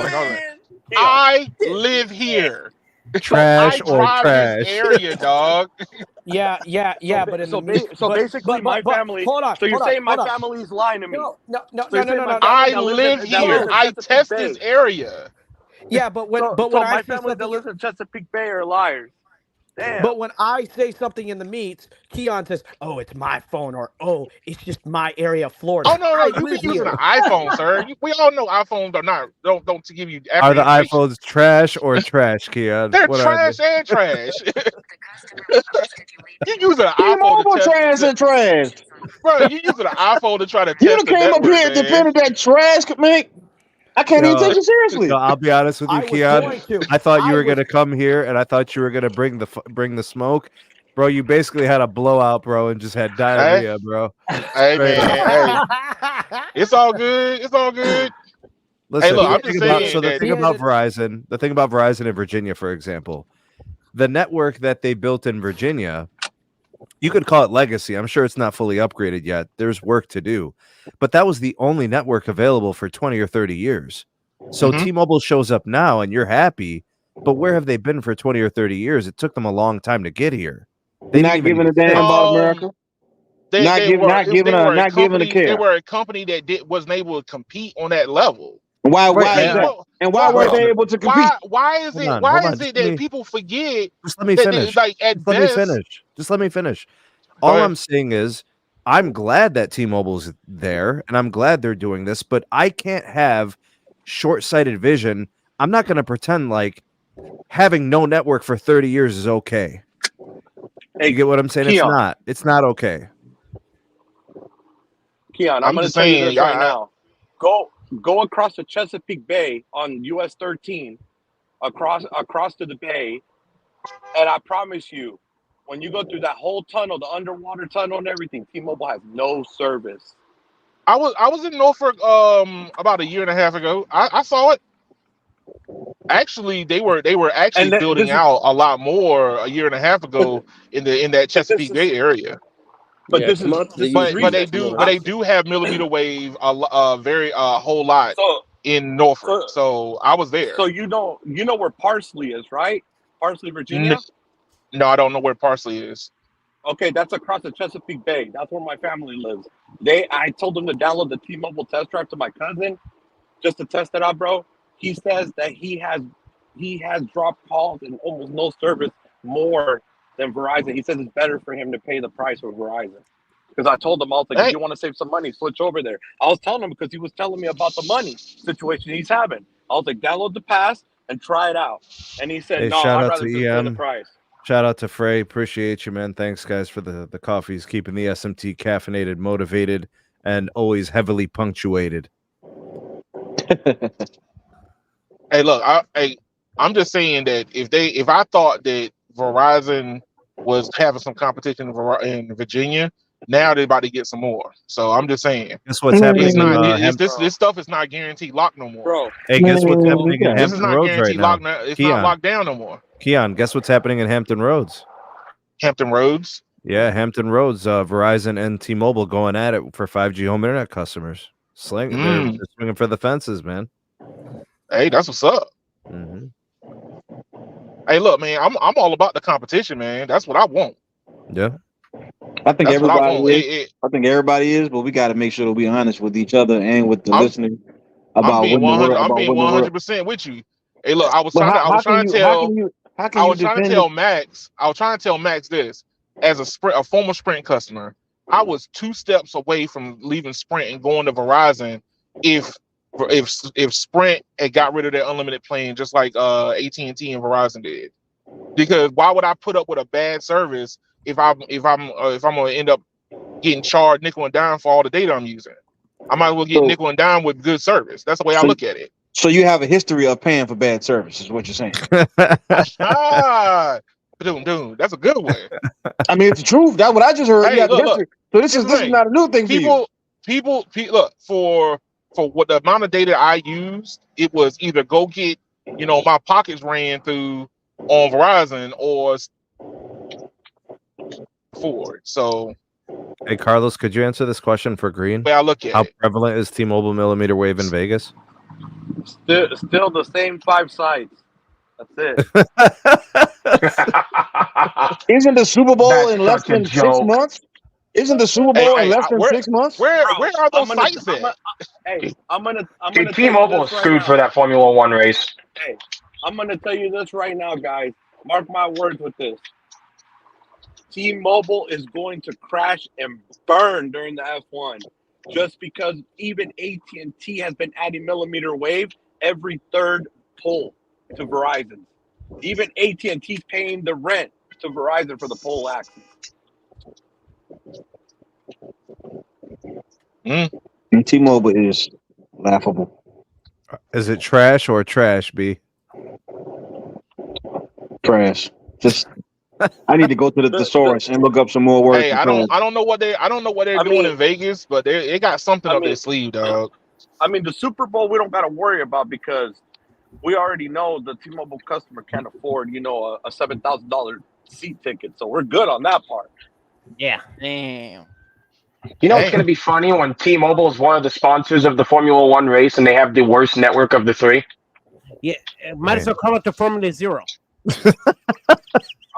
second. I live here. Trash I or drive trash? this area, dog. Yeah. But basically, my family. Hold on. So you're saying my hold on. family's lying to me? No. I live here. I test this area. Yeah, but when my I say family that something, lives in Chesapeake Bay are liars. Damn. but when I say something in the meets, Keon says, "Oh, it's my phone," or "Oh, it's just my area of Florida." Oh no, you've been using an iPhone, sir. We all know iPhones are not don't to give you. Are the iPhones trash or trash, Keon? They're What trash and trash. You use an iPhone T-Mobile to trash and trash. Bro, you using an iPhone to try to You test the came up network, here and man. defended that trash, man. I can't even take you seriously. I'll be honest with you, Keon. I thought you were gonna come here, and I thought you were gonna bring the smoke, bro. You basically had a blowout, bro, and just had diarrhea, bro. Hey man, hey. It's all good. It's all good. Listen, hey, look, I'm just saying. The thing about Verizon in Virginia, for example, the network that they built in Virginia You could call it legacy. I'm sure it's not fully upgraded yet. There's work to do. But that was the only network available for 20 or 30 years. So T-Mobile shows up now and you're happy, but where have they been for 20 or 30 years? It took them a long time to get here. They Not didn't even giving a damn about America. Not giving a care. They were a company that wasn't able to compete on that level. Why is that? And why were they able to compete? Why is it that people forget? Just let me finish. Just let me finish. All I'm saying is I'm glad that T-Mobile's there and I'm glad they're doing this, but I can't have short-sighted vision. I'm not going to pretend like having no network for 30 years is okay. Hey, you get what I'm saying? Keon. It's not okay. Keon, I'm going to tell you this right now. Go across the Chesapeake Bay on US 13, across to the bay, and I promise you, when you go through that whole tunnel, the underwater tunnel and everything, T-Mobile has no service. I was in Norfolk about a year and a half ago. I saw it. Actually, they were actually building out a lot more a year and a half ago in that Chesapeake Bay area. But they do have millimeter wave a whole lot in Norfolk. So I was there. So you know where Parsley is, right? Parsley, Virginia? No, I don't know where Parsley is. Okay, that's across the Chesapeake Bay. That's where my family lives. I told them to download the T-Mobile test drive to my cousin just to test it out, bro. He says that he has dropped calls and almost no service more than Verizon. He says it's better for him to pay the price for Verizon. Because I told him, I was like, if you want to save some money, switch over there. I was telling him because he was telling me about the money situation he's having. I was like, download the pass and try it out. And he said, no, I'd rather just pay the price. Shout out to Frey. Appreciate you, man. Thanks, guys, for the coffees, keeping the SMT caffeinated, motivated, and always heavily punctuated. Hey, look, I'm just saying that if I thought that Verizon was having some competition in Virginia, now they're about to get some more. So I'm just saying. Guess what's happening? This stuff is not guaranteed locked no more. Bro. Hey, guess what's happening in This is Hampton not Roads guaranteed right now? It's not locked down no more. Keon, guess what's happening in Hampton Roads? Hampton Roads? Yeah, Hampton Roads. Verizon and T-Mobile going at it for 5G home internet customers. They're swinging for the fences, man. Hey, that's what's up. Hey, look, man, I'm all about the competition, man. That's what I want. Yeah. I think everybody is, but we got to make sure that we're honest with each other and with the listeners about I'm being 100% with you. Hey, look, I was trying to tell Max this. As a former Sprint customer, I was 2 steps away from leaving Sprint and going to Verizon if Sprint had got rid of their unlimited plan, just like AT&T and Verizon did. Because why would I put up with a bad service if I'm gonna end up getting charged nickel and dime for all the data I'm using? I might as well get nickel and dime with good service. That's the way I look at it. So you have a history of paying for bad service, is what you're saying. Dude, that's a good one. I mean, it's the truth. That's what I just heard. Hey, look, so this is not a new thing for you. People look for what the amount of data I used. It was either go get my pockets ran through on Verizon or Ford. So, hey Carlos, could you answer this question for Green? I look at how prevalent is T-Mobile millimeter wave in Vegas? Still the same 5 sites. That's it. Isn't the Super Bowl in less than 6 months? Isn't the Super Bowl in less than 6 months? Where are those sites at? I'm gonna T-Mobile is screwed for that Formula One race. Hey, I'm gonna tell you this right now, guys. Mark my words with this. T-Mobile is going to crash and burn during the F1, just because even AT&T has been adding millimeter wave every 3rd pole to Verizon. Even AT&T's paying the rent to Verizon for the pole axis. And T-Mobile is laughable. Is it trash or trash, B? Trash. Just I need to go to the thesaurus and look up some more words. Hey, I don't know what they're doing in Vegas, but they got something up their sleeve, dog. I mean, the Super Bowl we don't got to worry about because we already know the T-Mobile customer can't afford, a $7,000 seat ticket, so we're good on that part. Yeah. Damn. You know it's going to be funny when T-Mobile is one of the sponsors of the Formula One race and they have the worst network of the three. Yeah. Might as well call it the Formula Zero.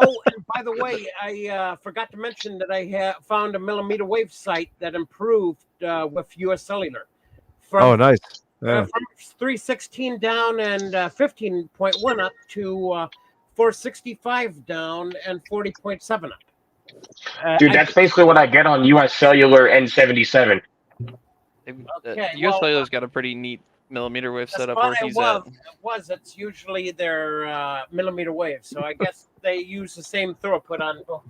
Oh, and by the way, I forgot to mention that I found a millimeter wave site that improved with US Cellular. Oh, nice. Yeah. From 316 down and 15.1 up to 465 down and 40.7 up. Dude, that's basically what I get on US Cellular N77. Okay, US Cellular's got a pretty neat millimeter wave setup where he's at. It's usually their millimeter wave, so I guess they use the same throughput on both.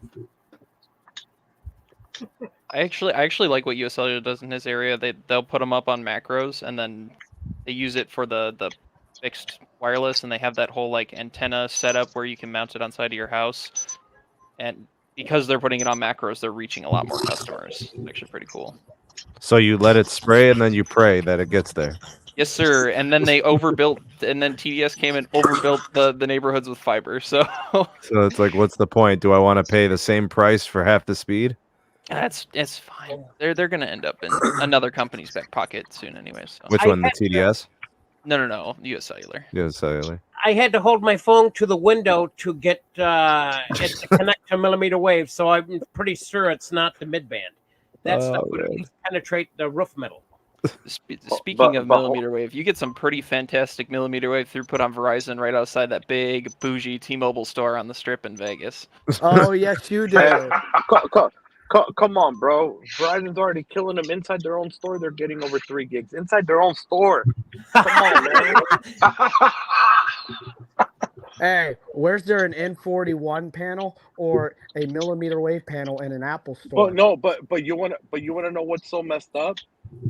I actually like what US Cellular does in his area. They'll put them up on macros and then they use it for the fixed wireless, and they have that whole like antenna setup where you can mount it on side of your house. And because they're putting it on macros, they're reaching a lot more customers. It's actually pretty cool. So you let it spray and then you pray that it gets there. Yes, sir. And then they overbuilt, and then TDS came and overbuilt the neighborhoods with fiber. So it's like, what's the point? Do I want to pay the same price for half the speed? it's fine. They're gonna end up in another company's back pocket soon, anyway. So. Which one? The TDS? No. US Cellular. US Cellular. I had to hold my phone to the window to get it to connect to millimeter wave, so I'm pretty sure it's not the midband. That stuff would at least penetrate the roof metal. Speaking of millimeter wave, you get some pretty fantastic millimeter wave throughput on Verizon right outside that big bougie T-Mobile store on the Strip in Vegas. Oh yes, you do. Come on, bro. Verizon's already killing them inside their own store. They're getting over 3 gigs inside their own store. Come on, man. Hey, where's there an N41 panel or a millimeter wave panel in an Apple store? Well, no, but you wanna know what's so messed up?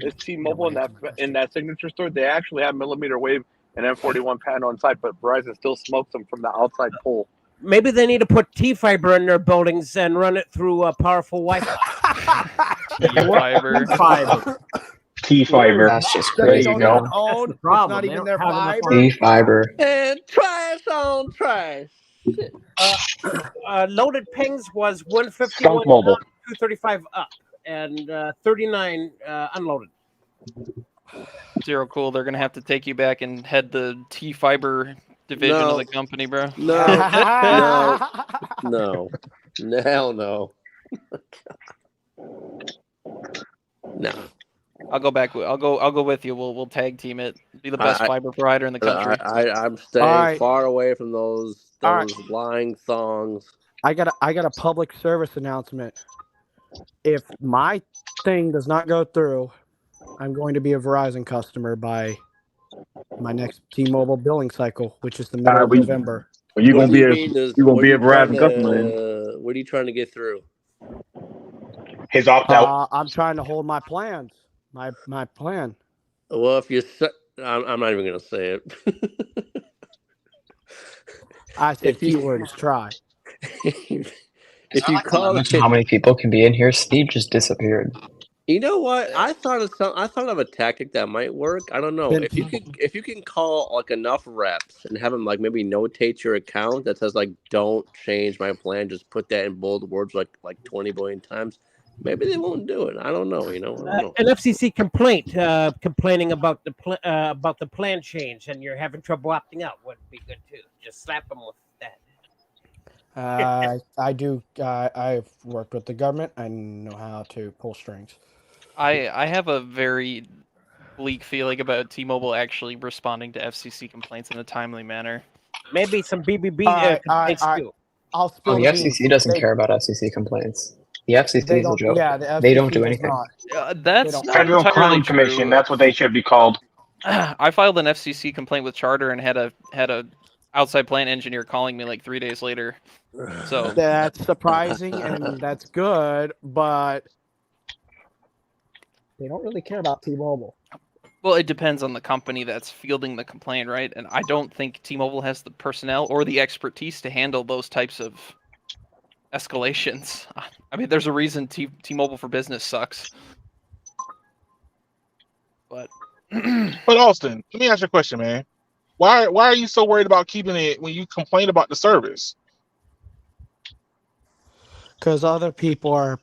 Is T-Mobile in that signature store? They actually have millimeter wave and N41 panel inside, but Verizon still smokes them from the outside pole. Maybe they need to put T-fiber in their buildings and run it through a powerful Wi-Fi. T-fiber. That's just crazy. It's not even their fiber. T-fiber. And trash on trash. Loaded pings was 151 down, 235 up, and 39 unloaded. Zero cool. They're gonna have to take you back and head the T-fiber division of the company, bro. No. Hell no. No. I'll go back. I'll go with you. We'll tag team it. Be the best fiber provider in the country. I'm staying far away from those lying thongs. I got a public service announcement. If my thing does not go through, I'm going to be a Verizon customer by my next T-Mobile billing cycle, which is the middle of November. Well, you're gonna be a Verizon customer. What are you trying to get through? His opt-out. I'm trying to hold my plans. My plan. Well, if you, I'm not even gonna say it. I said keywords. Try. If you call how many people can be in here? Steve just disappeared. You know what? I thought of a tactic that might work. I don't know. If you can call like enough reps and have them like maybe notate your account that says like don't change my plan, just put that in bold words like 20 billion times. Maybe they won't do it. I don't know. I don't know. An FCC complaint complaining about the plan change, and you're having trouble opting out would be good too. Just slap them with that. I do. I've worked with the government. I know how to pull strings. I have a very bleak feeling about T-Mobile actually responding to FCC complaints in a timely manner. Maybe some BBB complaints too. The FCC doesn't care about FCC complaints. The FCC is a joke. Yeah, they don't do anything. That's not Federal entirely Crime Commission. true. That's what they should be called. I filed an FCC complaint with Charter and had a outside plant engineer calling me like 3 days later. So that's surprising and that's good, but they don't really care about T-Mobile. Well, it depends on the company that's fielding the complaint, right? And I don't think T-Mobile has the personnel or the expertise to handle those types of escalations. I mean, there's a reason T-Mobile for Business sucks. But Austin, let me ask you a question, man. Why are you so worried about keeping it when you complain about the service? Because other people are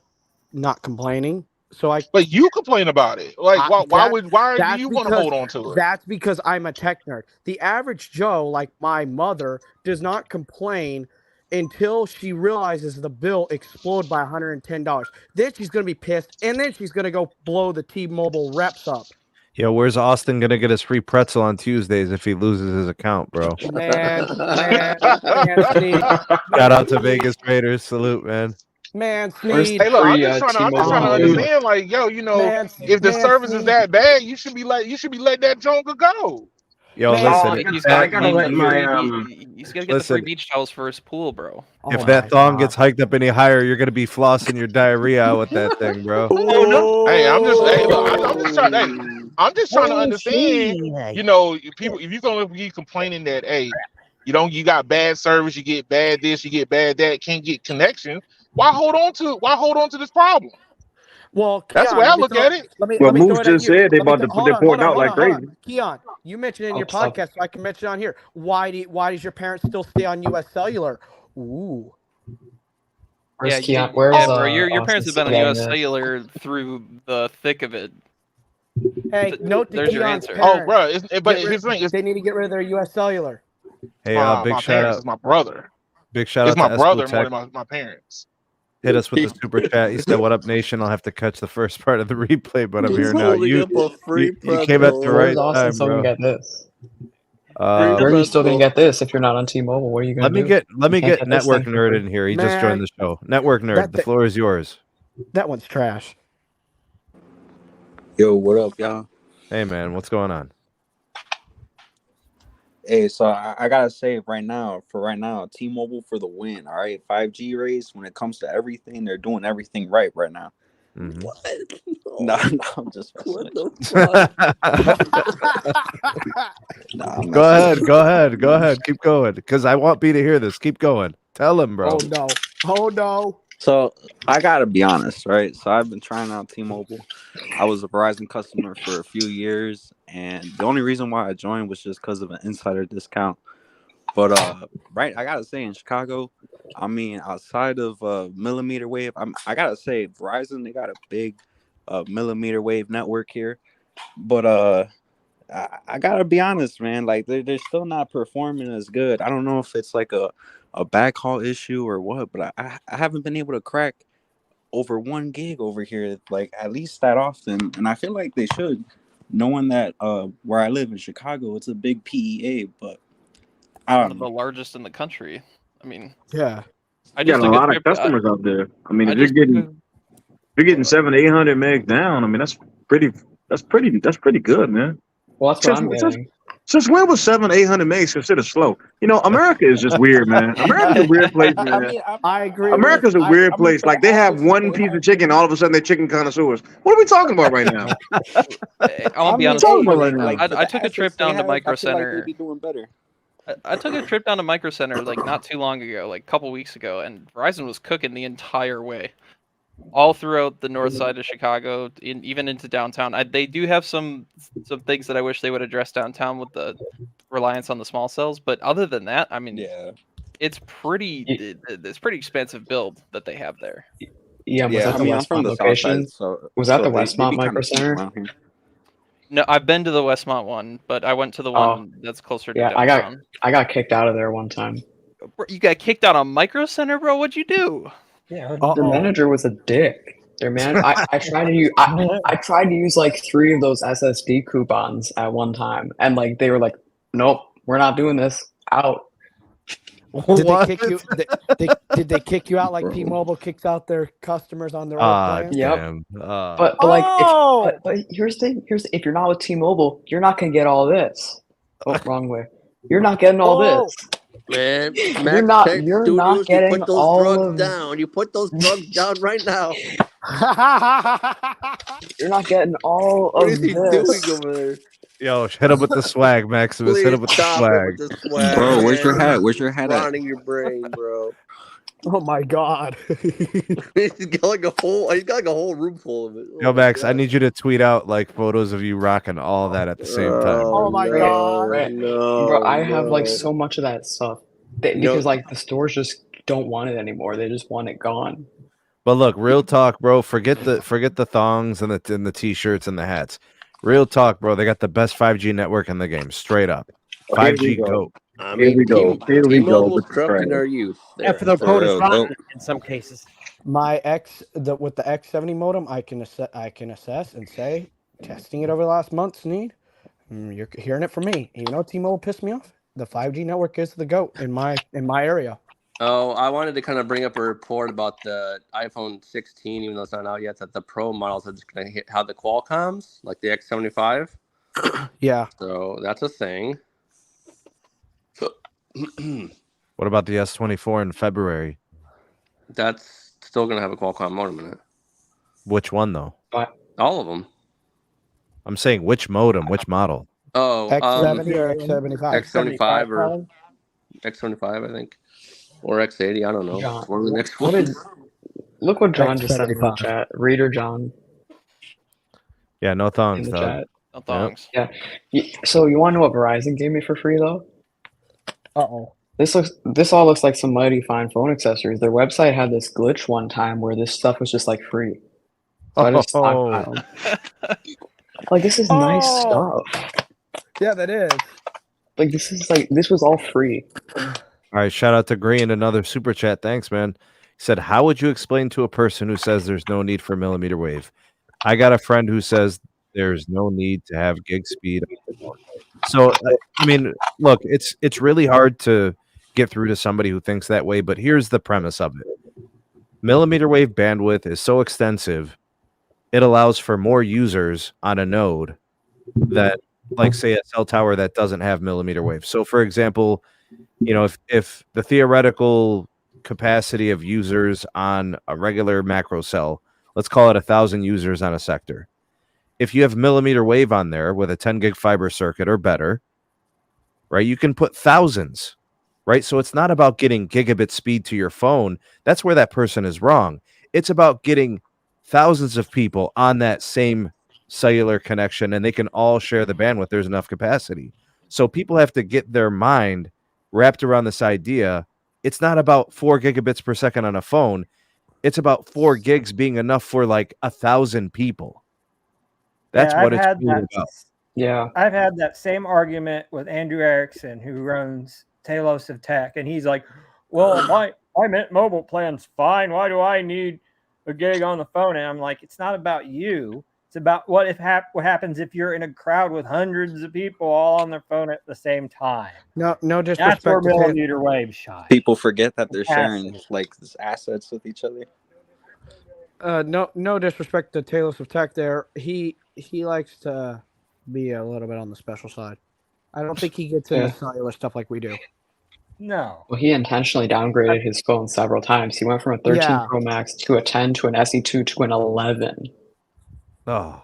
not complaining. So But you complain about it. Like, why do you want to hold on to it? That's because I'm a tech nerd. The average Joe, like my mother, does not complain until she realizes the bill explode by $110. Then she's going to be pissed, and then she's going to go blow the T-Mobile reps up. Yo, where's Austin gonna get his free pretzel on Tuesdays if he loses his account, bro? Man, Sneed. Shout out to Vegas Raiders. Salute, man. Man, Where's Sneed. Hey, look, I'm free just trying to T-Mobile? understand. Like, yo, you know, Man, if the man, service is Sneed. that bad, you should be letting that junk go. Yo, Man. listen. He's that- got to get the Listen. free beach towels for his pool, bro. If Oh that my thong God. gets hiked up any higher, you're gonna be flossing your diarrhea out with that thing, bro. Hey, I'm just trying to understand. You know, people, if you're gonna be complaining that, hey, you got bad service, you get bad this, you get bad that, can't get connection. Why hold on to this problem? Well, That's the way I look at it. Let me Well, throw Moose it at just you. said they Let me about to hold they're on, pouring hold out on, like hold on. crazy. Keon, you mentioned it in your What's up? podcast, so I can mention it on here. Why does your parents still stay on U.S. Cellular? Ooh. Where's Yeah, Keon? Where's bro. Your parents have been on Austin U.S. Sneed? Cellular through the thick of it. Hey, note to There's your Keon's answer. parents. Oh, bro, but his thing is They need to get rid of their U.S. Cellular. Hey, my big shout parents. out. It's my brother. Big shout It's out my to brother Espo more Tech. than my parents. Hit us with the super chat. He said, "What up, nation? I'll have to catch the first part of the replay, but I'm here now." You came at the right Where's Austin time, still gonna bro. get this? Uh, Where are you still gonna get this if you're not on T-Mobile? What are you gonna let me do? get You can't get this Network thing for Nerd free. in here. He just Man, joined the show. Network Nerd, the floor is yours. That one's trash. Yo, what up, y'all? Hey, man, what's going on? Hey, so I gotta say right now, T-Mobile for the win. All right, 5G race. When it comes to everything, they're doing everything right now. Mhm. No, I'm just messing What with you. Nah, I'm Go messing with ahead. Go ahead. Keep going, because I want B to hear this. Keep going. Tell him, bro. Oh no. So I gotta be honest, right? So I've been trying out T-Mobile. I was a Verizon customer for a few years, and the only reason why I joined was just because of an insider discount. But right, I gotta say in Chicago, I mean, outside of millimeter wave, I gotta say Verizon, they got a big millimeter wave network here. But I gotta be honest, man. Like they're still not performing as good. I don't know if it's like a backhaul issue or what, but I haven't been able to crack over 1 gig over here, like at least that often. And I feel like they should, knowing that where I live in Chicago, it's a big PEA, but I One don't of know. the largest in the country. I mean, Yeah. I You just got a took lot of trip. customers out there. I mean, I if you're just took getting 700 to 800 meg down, I mean that's pretty good, man. Well, that's what I'm getting. Since when was 700 to 800 megs considered slow? You know, America is just weird, man. America's a weird place, man. I agree. America's a weird place. Like they have one piece of chicken, all of a sudden they're chicken connoisseurs. What are we talking about right now? I'll be honest. Talking about right now. I took a trip down to Micro I feel like they'd Center. be doing better. I took a trip down to Micro Center like not too long ago, like a couple weeks ago, and Verizon was cooking the entire way, all throughout the north side of Chicago, even into downtown. They do have some things that I wish they would address downtown with the reliance on the small cells, but other than that, I mean, it's pretty expensive build that they have there. Yeah, was that I the mean, I'm from Westmont the south location? side, so Was that the they Westmont be kinda Micro cheap Center? around here. No, I've been to the Westmont one, but I went to the one that's closer to Yeah, downtown. I got kicked out of there one time. Bro, you got kicked out on Micro Center, bro? What'd you do? Yeah, the manager was a dick. Their man, I tried to use I tried to use like 3 of those SSD coupons at one time, and like they were like, "Nope, we're not doing this. Out." Did they kick you? Did they kick you out like T-Mobile kicks out their customers on their old plan? Yep. But like, but here's the thing. If you're not with T-Mobile, you're not gonna get all this. Oh, wrong way. You're not getting all this. Man, You're not getting you put those all drugs of. down. You put those drugs down right now. You're not getting all What of is he this. doing over there? Yo, hit him with the swag, Maximus. Hit him with the Stop swag. it with the swag, Bro, where's your man. hat? Where's your hat at? Rotting your brain, bro. Oh my god. He's got like a whole room full of it. Yo, Max, I need you to tweet out like photos of you rocking all that at the same time. Oh my god. Bro, I have like so much of that stuff because like the stores just don't want it anymore. They just want it gone. But look, real talk, bro. Forget the thongs and the t-shirts and the hats. Real talk, bro. They got the best 5G network in the game, straight up. 5G go. I Here mean, we go. Here we go T-Mobile's with the corrupting trash. our youth. After There. the code is real, rotten in some cases. My with the X70 modem, I can assess and say, testing it over the last month, Sneed. You're hearing it from me. You know, T-Mobile pissed me off. The 5G network is the GOAT in my area. Oh, I wanted to kind of bring up a report about the iPhone 16, even though it's not out yet, that the Pro models are just going to have the Qualcomms, like the X75. Yeah. So that's a thing. What about the S24 in February? That's still going to have a Qualcomm modem in it. Which one though? All of them. I'm saying which modem, which model? Oh, X70 or X75? X75 or X75, I think. Or X80, I don't know. John, One of the next what ones. look what John just said in the X75. chat. Reader John Yeah, no in thongs, the dog. chat. No thongs. Yeah. So you want to know what Verizon gave me for free though? Uh-oh. This all looks like some mighty fine phone accessories. Their website had this glitch one time where this stuff was just like free. So I just stockpiled. Like this is nice stuff. Yeah, that is. Like this was all free. All right, shout out to Green, another super chat. Thanks, man. He said, how would you explain to a person who says there's no need for millimeter wave? I got a friend who says there's no need to have gig speed. So, I mean, look, it's really hard to get through to somebody who thinks that way, but here's the premise of it. Millimeter wave bandwidth is so extensive, it allows for more users on a node that, like, say, a cell tower that doesn't have millimeter wave. So, for example, you know, if the theoretical capacity of users on a regular macro cell, let's call it 1,000 users on a sector. If you have millimeter wave on there with a 10 gig fiber circuit or better, right, you can put thousands, right? So it's not about getting gigabit speed to your phone. That's where that person is wrong. It's about getting thousands of people on that same cellular connection, and they can all share the bandwidth. There's enough capacity. So people have to get their mind wrapped around this idea. It's not about 4 gigabits per second on a phone. It's about 4 gigs being enough for like 1,000 people. That's what it's really about. Yeah, I've had that same argument with Andrew Ericsson, who runs Talos of Tech, and he's like, "Well, my Mint Mobile plan's fine. Why do I need a gig on the phone?" And I'm like, "It's not about you. It's about what happens if you're in a crowd with hundreds of people all on their phone at the same time." No disrespect. That's where millimeter wave shine. People forget that they're sharing like assets with each other. No disrespect to Talos of Tech. There, he likes to be a little bit on the special side. I don't think he gets into cellular stuff like we do. No. Well, he intentionally downgraded his phone several times. He went from a 13 Pro Max to a 10 to an SE2 to an 11. Oh.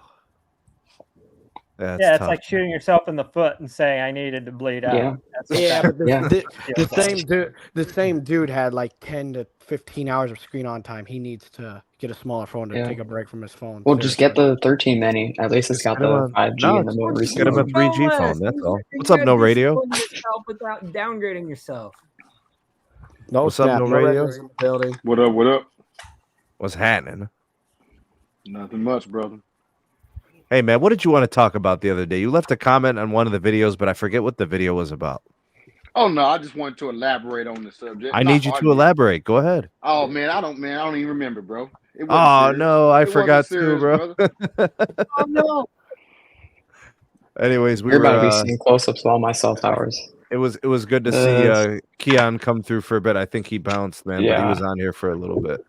It's like shooting yourself in the foot and saying, "I needed to bleed out." Yeah, but the same dude had like 10 to 15 hours of screen on time. He needs to get a smaller phone to take a break from his phone. Well, just get the 13 mini. At least it's got the 5G and the more recent. Get him a 3G phone. That's all. What's up, No Radio? Without downgrading yourself. No, what's up, No Radio? Building. What up? What up? What's happening? Nothing much, brother. Hey, man, what did you want to talk about the other day? You left a comment on one of the videos, but I forget what the video was about. Oh no, I just wanted to elaborate on the subject. I need you to elaborate. Go ahead. Oh man, I don't even remember, bro. Oh no, I forgot too, bro. Oh no. Anyways, You're about to be seeing close-ups of all my cell towers. It was good to see Keon come through for a bit. I think he bounced, man, but he was on here for a little bit.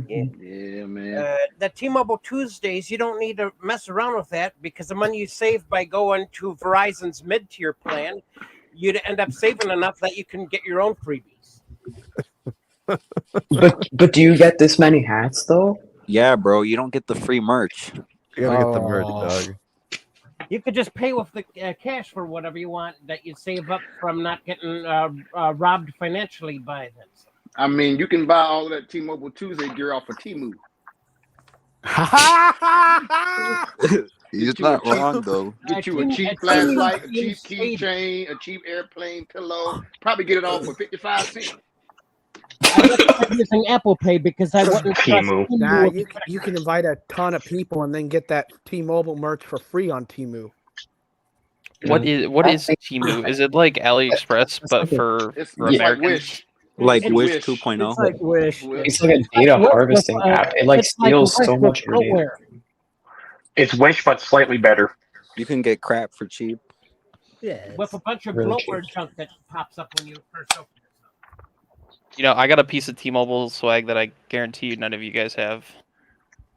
Yeah, man. The T-Mobile Tuesdays, you don't need to mess around with that because the money you save by going to Verizon's mid-tier plan, you'd end up saving enough that you can get your own freebies. But do you get this many hats though? Yeah, bro. You don't get the free merch. You gotta get the merch, dog. You could just pay with the cash for whatever you want that you save up from not getting robbed financially by them. I mean, you can buy all of that T-Mobile Tuesday gear off of Temu. He's not wrong though. Get you a cheap flashlight, a cheap keychain, a cheap airplane pillow. Probably get it all for 55 cents. using Apple Pay because I wouldn't trust Temu. Temu Nah, with you can invite a ton of people and then get that T-Mobile merch for free on Temu. What is Temu? Is it like AliExpress but for It's Americans? like Wish. Like It's Wish Wish. 2.0. It's like Wish. It's like a data harvesting app. It like it's like steals Wish so with much of your data. bloatware. It's Wish, but slightly better. You can get crap for cheap. Yeah. With a bunch of really bloatware junk that pops up when you first open it. You know, I got a piece of T-Mobile swag that I guarantee you none of you guys have.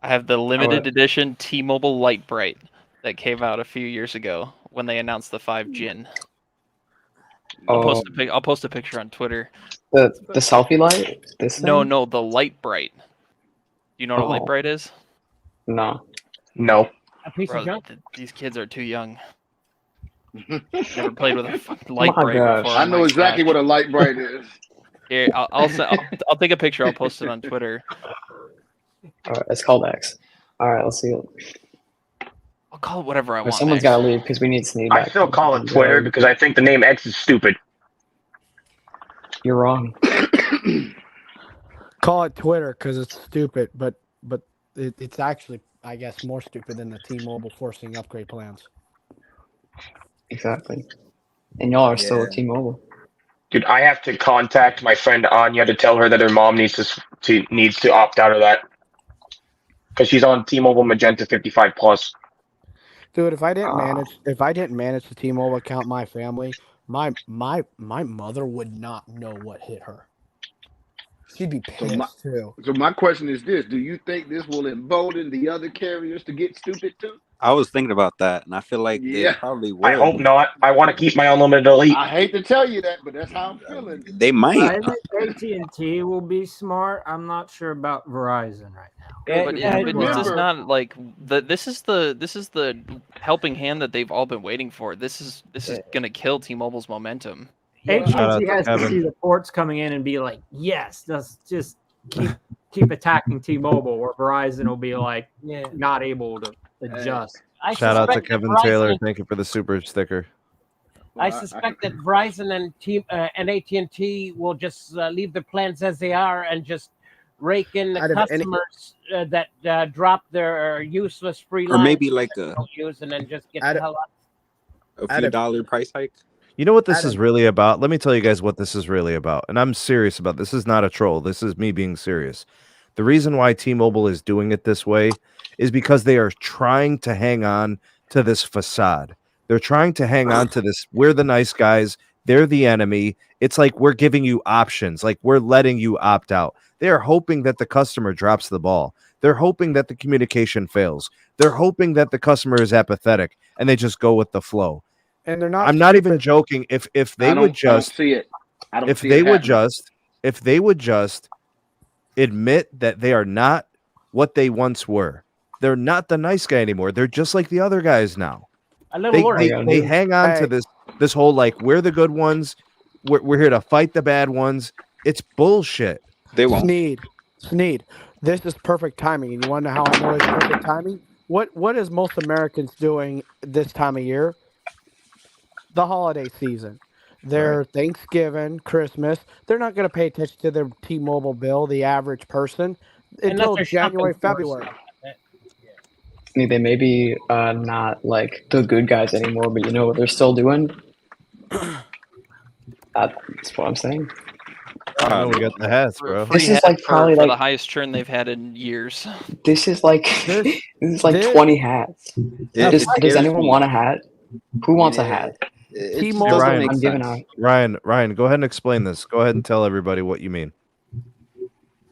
I have the limited edition T-Mobile Light Bright that came out a few years ago when they announced the 5 Gin. I'll post a picture on Twitter. The selfie light? This thing? No, the Light Bright. Do you know what a Light Bright is? No. No. A piece Bro, of junk. these kids are too young. Never played with a fucking Light Bright before. I know My exactly gosh. what a light bright is. Here, I'll take a picture. I'll post it on Twitter. All right, it's called X. All right, let's see it. I'll call it whatever I want. Someone's got to leave because we need Sneed I back. still call it Twitter because I think the name X is stupid. You're wrong. Call it Twitter because it's stupid, but it's actually, I guess, more stupid than the T-Mobile forcing upgrade plans. Exactly. And y'all are still at T-Mobile. Dude, I have to contact my friend Anya to tell her that her mom needs to opt out of that because she's on T-Mobile Magenta 55 Plus. Dude, if I didn't manage the T-Mobile account, my family, my mother would not know what hit her. She'd be pissed too. So my question is this: do you think this will embolden the other carriers to get stupid too? I was thinking about that, and I feel like they probably would. I hope not. I want to keep my unlimited elite. I hate to tell you that, but that's how I'm feeling. They might. I think AT&T will be smart. I'm not sure about Verizon right now. But this is not like this is the helping hand that they've all been waiting for. This is gonna kill T-Mobile's momentum. AT&T has to see the ports coming in and be like, yes, let's just keep attacking T-Mobile, or Verizon will be like not able to adjust. Shout out to Kevin Taylor. Thank you for the super sticker. I suspect that Verizon and AT&T will just leave the plans as they are and just rake in the customers that drop their useless free lines. Or maybe like a use and then just get the hell out. a few dollar price hike. You know what this is really about? Let me tell you guys what this is really about. And I'm serious about this. This is not a troll. This is me being serious. The reason why T-Mobile is doing it this way is because they are trying to hang on to this facade. They're trying to hang on to this. We're the nice guys. They're the enemy. It's like we're giving you options. Like we're letting you opt out. They're hoping that the customer drops the ball. They're hoping that the communication fails. They're hoping that the customer is apathetic and they just go with the flow. And they're not. I'm not even joking. If they would just see it. If they would just admit that they are not what they once were. They're not the nice guy anymore. They're just like the other guys now. They hang on to this whole like we're the good ones. We're here to fight the bad ones. It's bullshit. They won't. Sneed. This is perfect timing. And you want to know how I know it's perfect timing? What is most Americans doing this time of year? The holiday season. Their Thanksgiving, Christmas. They're not going to pay attention to their T-Mobile bill, the average person, until January, February. They may be not like the good guys anymore, but you know what they're still doing? That's what I'm saying. We got the hats, bro. This is like probably for like the highest churn they've had in years. This is like 20 hats. Does anyone want a hat? Who wants a hat? T-Mobile. I'm giving out. Ryan, go ahead and explain this. Go ahead and tell everybody what you mean.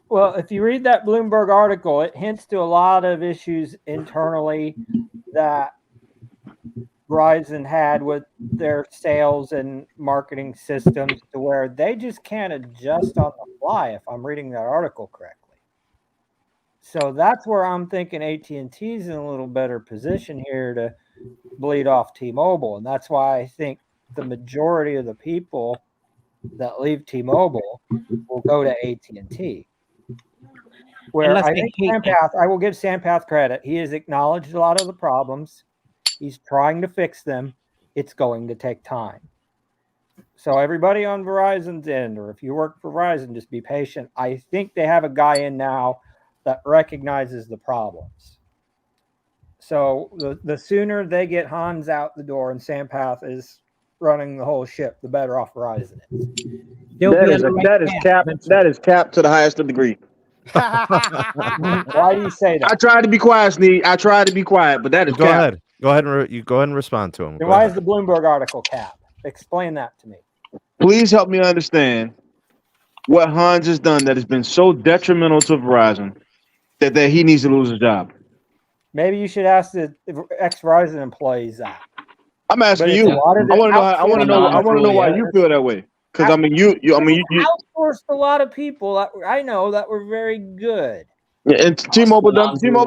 Well, if you read that Bloomberg article, it hints to a lot of issues internally that Verizon had with their sales and marketing systems to where they just can't adjust on the fly, if I'm reading that article correctly. So that's where I'm thinking AT&T's in a little better position here to bleed off T-Mobile. And that's why I think the majority of the people that leave T-Mobile will go to AT&T. Where I think Sampath, I will give Sampath credit. He has acknowledged a lot of the problems. He's trying to fix them. It's going to take time. So everybody on Verizon's end, or if you work for Verizon, just be patient. I think they have a guy in now that recognizes the problems. So the sooner they get Hans out the door and Sampath is running the whole ship, the better off Verizon is. That is cap to the highest degree. Why do you say that? I tried to be quiet, Sneed. I tried to be quiet, but that is Go cap. ahead. Go ahead and respond to him. Then why is the Bloomberg article cap? Explain that to me. Please help me understand what Hans has done that has been so detrimental to Verizon that he needs to lose his job. Maybe you should ask the ex-Verizon employees that. I'm asking you. I want to know why you feel that way. Because you outsourced a lot of people that I know that were very good. Yeah, and T-Mobile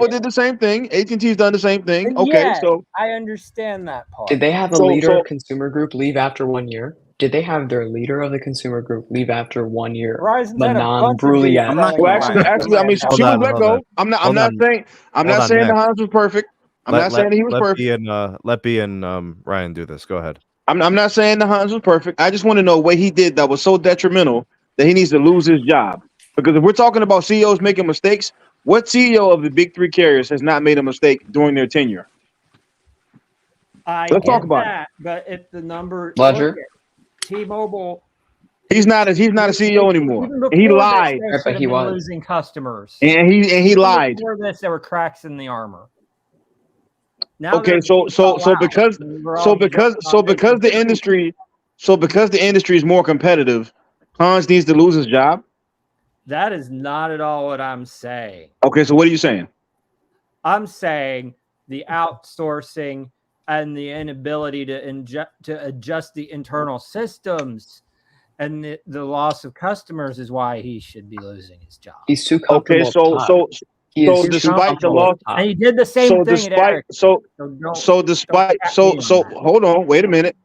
did the same thing. AT&T's done the same thing. And okay, yet, so I understand that part. Did they have a leader of consumer group leave after 1 year? Did they have their leader of the consumer group leave after 1 year? Manon Brullier. Actually, I mean, she was let go. I'm not saying the Hans was perfect. I'm not saying he was perfect. Let B and Ryan do this. Go ahead. I'm not saying the Hans was perfect. I just want to know what he did that was so detrimental that he needs to lose his job. Because if we're talking about CEOs making mistakes, what CEO of the big three carriers has not made a mistake during their tenure? Let's talk about it. But if the number Ledger, T-Mobile, he's not a CEO anymore. He lied. But he was losing customers, and he lied. Before this, there were cracks in the armor. Now okay, so because the industry is more competitive, Hans needs to lose his job. That is not at all what I'm saying. Okay, so what are you saying? I'm saying the outsourcing and the inability to adjust the internal systems and the loss of customers is why he should be losing his job. He's too comfortable. Okay, so despite the loss, and he did the same thing. Hold on, wait a minute.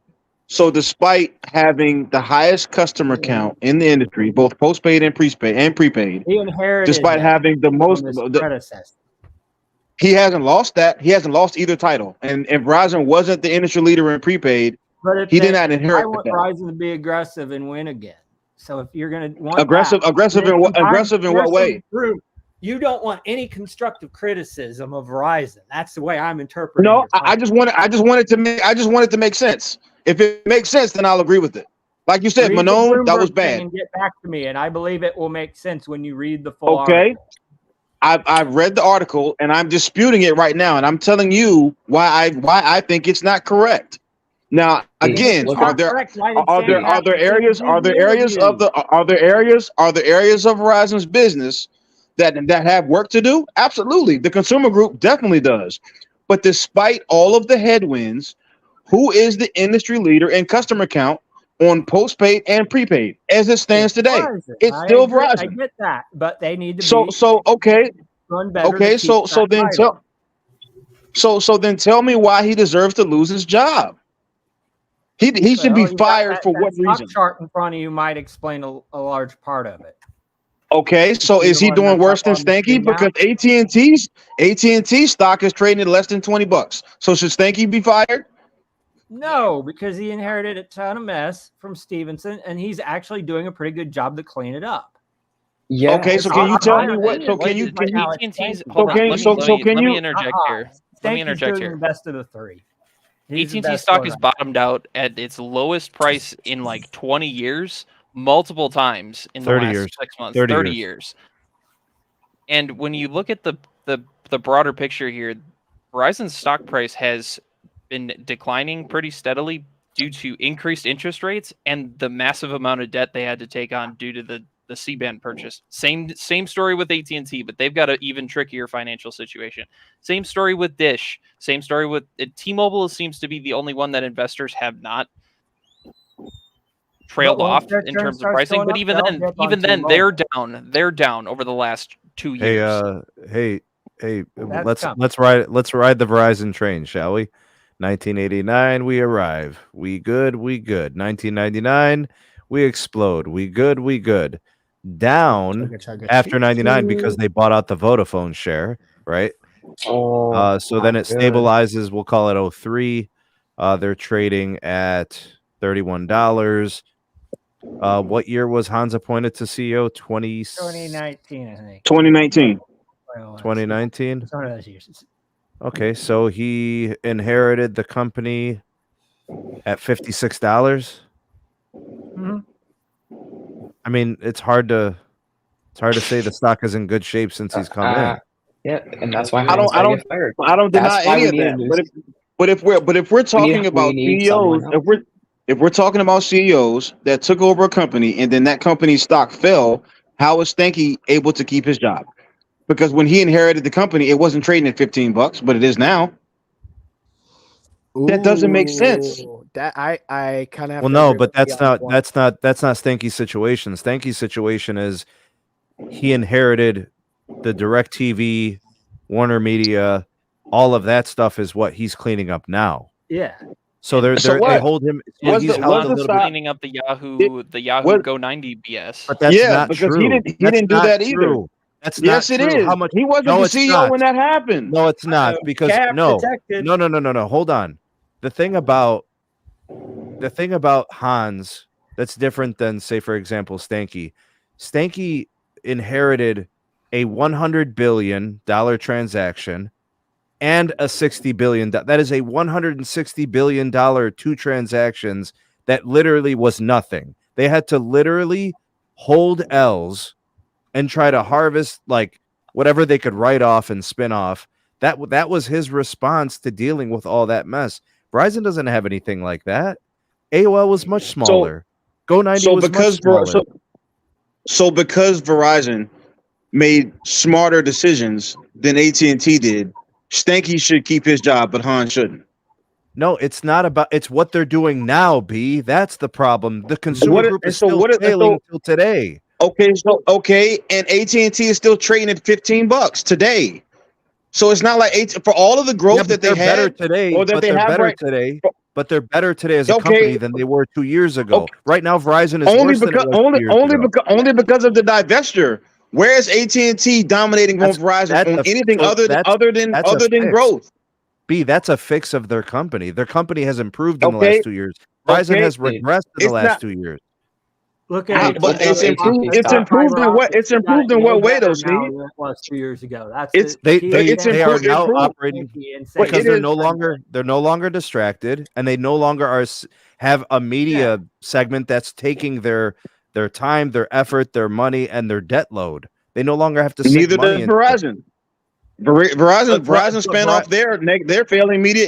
So despite having the highest customer count in the industry, both postpaid and prepaid, he inherited. Despite having the most, he hasn't lost that. He hasn't lost either title. And if Verizon wasn't the industry leader in prepaid, he did not inherit. I want Verizon to be aggressive and win again. So if you're going to want aggressive in what way? You don't want any constructive criticism of Verizon. That's the way I'm interpreting. No, I just want it to make sense. If it makes sense, then I'll agree with it. Like you said, Manon, that was bad. And get back to me, and I believe it will make sense when you read the full article. I've read the article, and I'm disputing it right now, and I'm telling you why I think it's not correct. Now, again, are there areas of Verizon's business that have work to do? Absolutely. The consumer group definitely does. But despite all of the headwinds, who is the industry leader in customer count on postpaid and prepaid as it stands today? Verizon. It's still Verizon. I get that, but they need to then tell me why he deserves to lose his job. He should be fired for what reason? Chart in front of you might explain a large part of it. Okay, so is he doing worse than Stanky? Because AT&T stock is trading at less than $20. So should Stanky be fired? No, because he inherited a ton of mess from Stevenson, and he's actually doing a pretty good job to clean it up. Yeah. Okay, so can you tell me what? So can you? Let me interject here. Let me interject here. The best of the three. AT&T stock has bottomed out at its lowest price in like 20 years, multiple times in the last 6 months. 30 years. And when you look at the broader picture here, Verizon's stock price has been declining pretty steadily due to increased interest rates and the massive amount of debt they had to take on due to the C-band purchase. Same story with AT&T, but they've got an even trickier financial situation. Same story with Dish. Same story with T-Mobile. Seems to be the only one that investors have not trailed off in terms of pricing. But even then, they're down over the last 2 years. Hey, let's ride the Verizon train, shall we? 1989, we arrive. We good. 1999, we explode. We good. Down after 99 because they bought out the Vodafone share, right? So then it stabilizes. We'll call it 03. They're trading at $31. What year was Hans appointed to CEO? 2019, I think. 2019. 2019. It's one of those years. Okay, so he inherited the company at $56. Mhm. I mean, it's hard to say the stock is in good shape since he's come in. Yeah, and that's why I don't get fired. I don't deny That's why any we of need a that. new. But if we're talking about need CEOs, someone else. if we're talking about CEOs that took over a company and then that company's stock fell, how is Stanky able to keep his job? Because when he inherited the company, it wasn't trading at $15, but it is now. That doesn't make sense. Ooh, That I kind of have Well, to no, agree but with that's you on not one. that's not Stanky's situation. Stanky's situation is he inherited the DirecTV, Warner Media, all of that stuff is what he's cleaning up now. Yeah. So they what? hold him. And Was he's the- held was a the little stock- bit. cleaning up the Yahoo what- Go 90 BS. But that's Yeah, not because true. he didn't That's do not that either. true. That's Yes, not it true. is. How much? He wasn't No, the it's CEO not. when that happened. No, it's not because Cap no. detected. No. Hold on. The thing about Hans that's different than, say, for example, Stanky. Stanky inherited a $100 billion transaction and a $60 billion. That is a $160 billion two transactions that literally was nothing. They had to literally hold L's and try to harvest like whatever they could write off and spin off. That was his response to dealing with all that mess. Verizon doesn't have anything like that. AOL was much smaller. Go 90 was much smaller. So because Verizon made smarter decisions than AT&T did, Stanky should keep his job, but Han shouldn't. No, it's not about. It's what they're doing now. B. That's the problem. The consumer group is still failing until today. Okay, and AT&T is still trading at $15 today. So it's not like for all of the growth that they better had today, or that but they they're have better right today. But they're better today as a company than they were 2 years ago. Right now, Verizon is only worse than it was 2 years ago. only because of the divestiture. Where is AT&T dominating on Verizon on anything other than growth? B, that's a fix of their company. Their company has improved in the last 2 years. Verizon has regressed in the last 2 years. Look at but it's improved. It's improved in what? It's improved in what way, though, Sneed? It was 2 years ago. That's They are now operating because they're no insane. longer distracted, and they no longer have a media segment that's taking their time, their effort, their money, and their debt load. They no longer have to sink Neither money does into Verizon. Verizon spun off their failing media,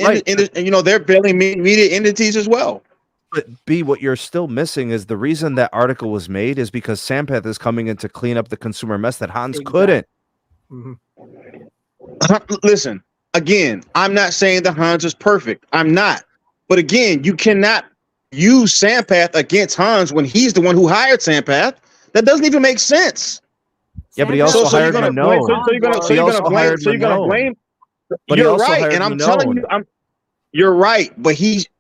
they're failing media entities as well. But B, what you're still missing is the reason that article was made is because Sampath is coming in to clean up the consumer mess that Hans couldn't. Listen, again, I'm not saying that Hans is perfect. I'm not. But again, you cannot use Sampath against Hans when he's the one who hired Sampath. That doesn't even make sense. Yeah, but he also hired Minot. So you're gonna blame. You're right, and I'm telling you, you're right. But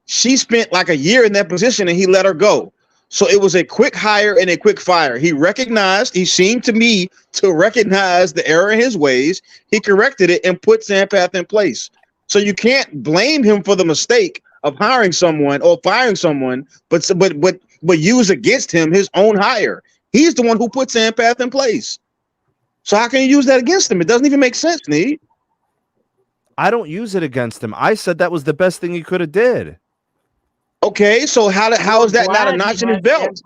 she spent like a year in that position and he let her go. So it was a quick hire and a quick fire. He seemed to me to recognize the error in his ways. He corrected it and put Sampath in place. So you can't blame him for the mistake of hiring someone or firing someone, but use against him his own hire. He's the one who put Sampath in place. So how can you use that against him? It doesn't even make sense, Sneed. I don't use it against him. I said that was the best thing he could have did. Okay, so how is that not a notch in his belt?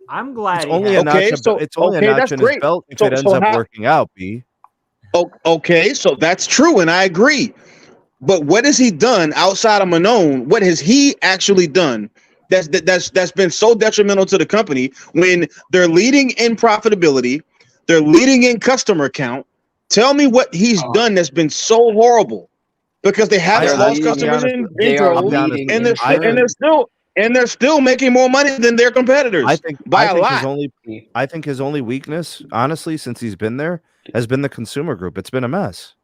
I'm glad. It's only a notch. It's only a notch in his belt if it ends up working out. B. Okay, so that's true, and I agree. But what has he done outside of Manon? What has he actually done that's been so detrimental to the company when they're leading in profitability, they're leading in customer count? Tell me what he's done that's been so horrible, because they haven't lost customers in growth, and they're still making more money than their competitors. I think his only weakness, honestly, since he's been there, has been the consumer group. It's been a mess.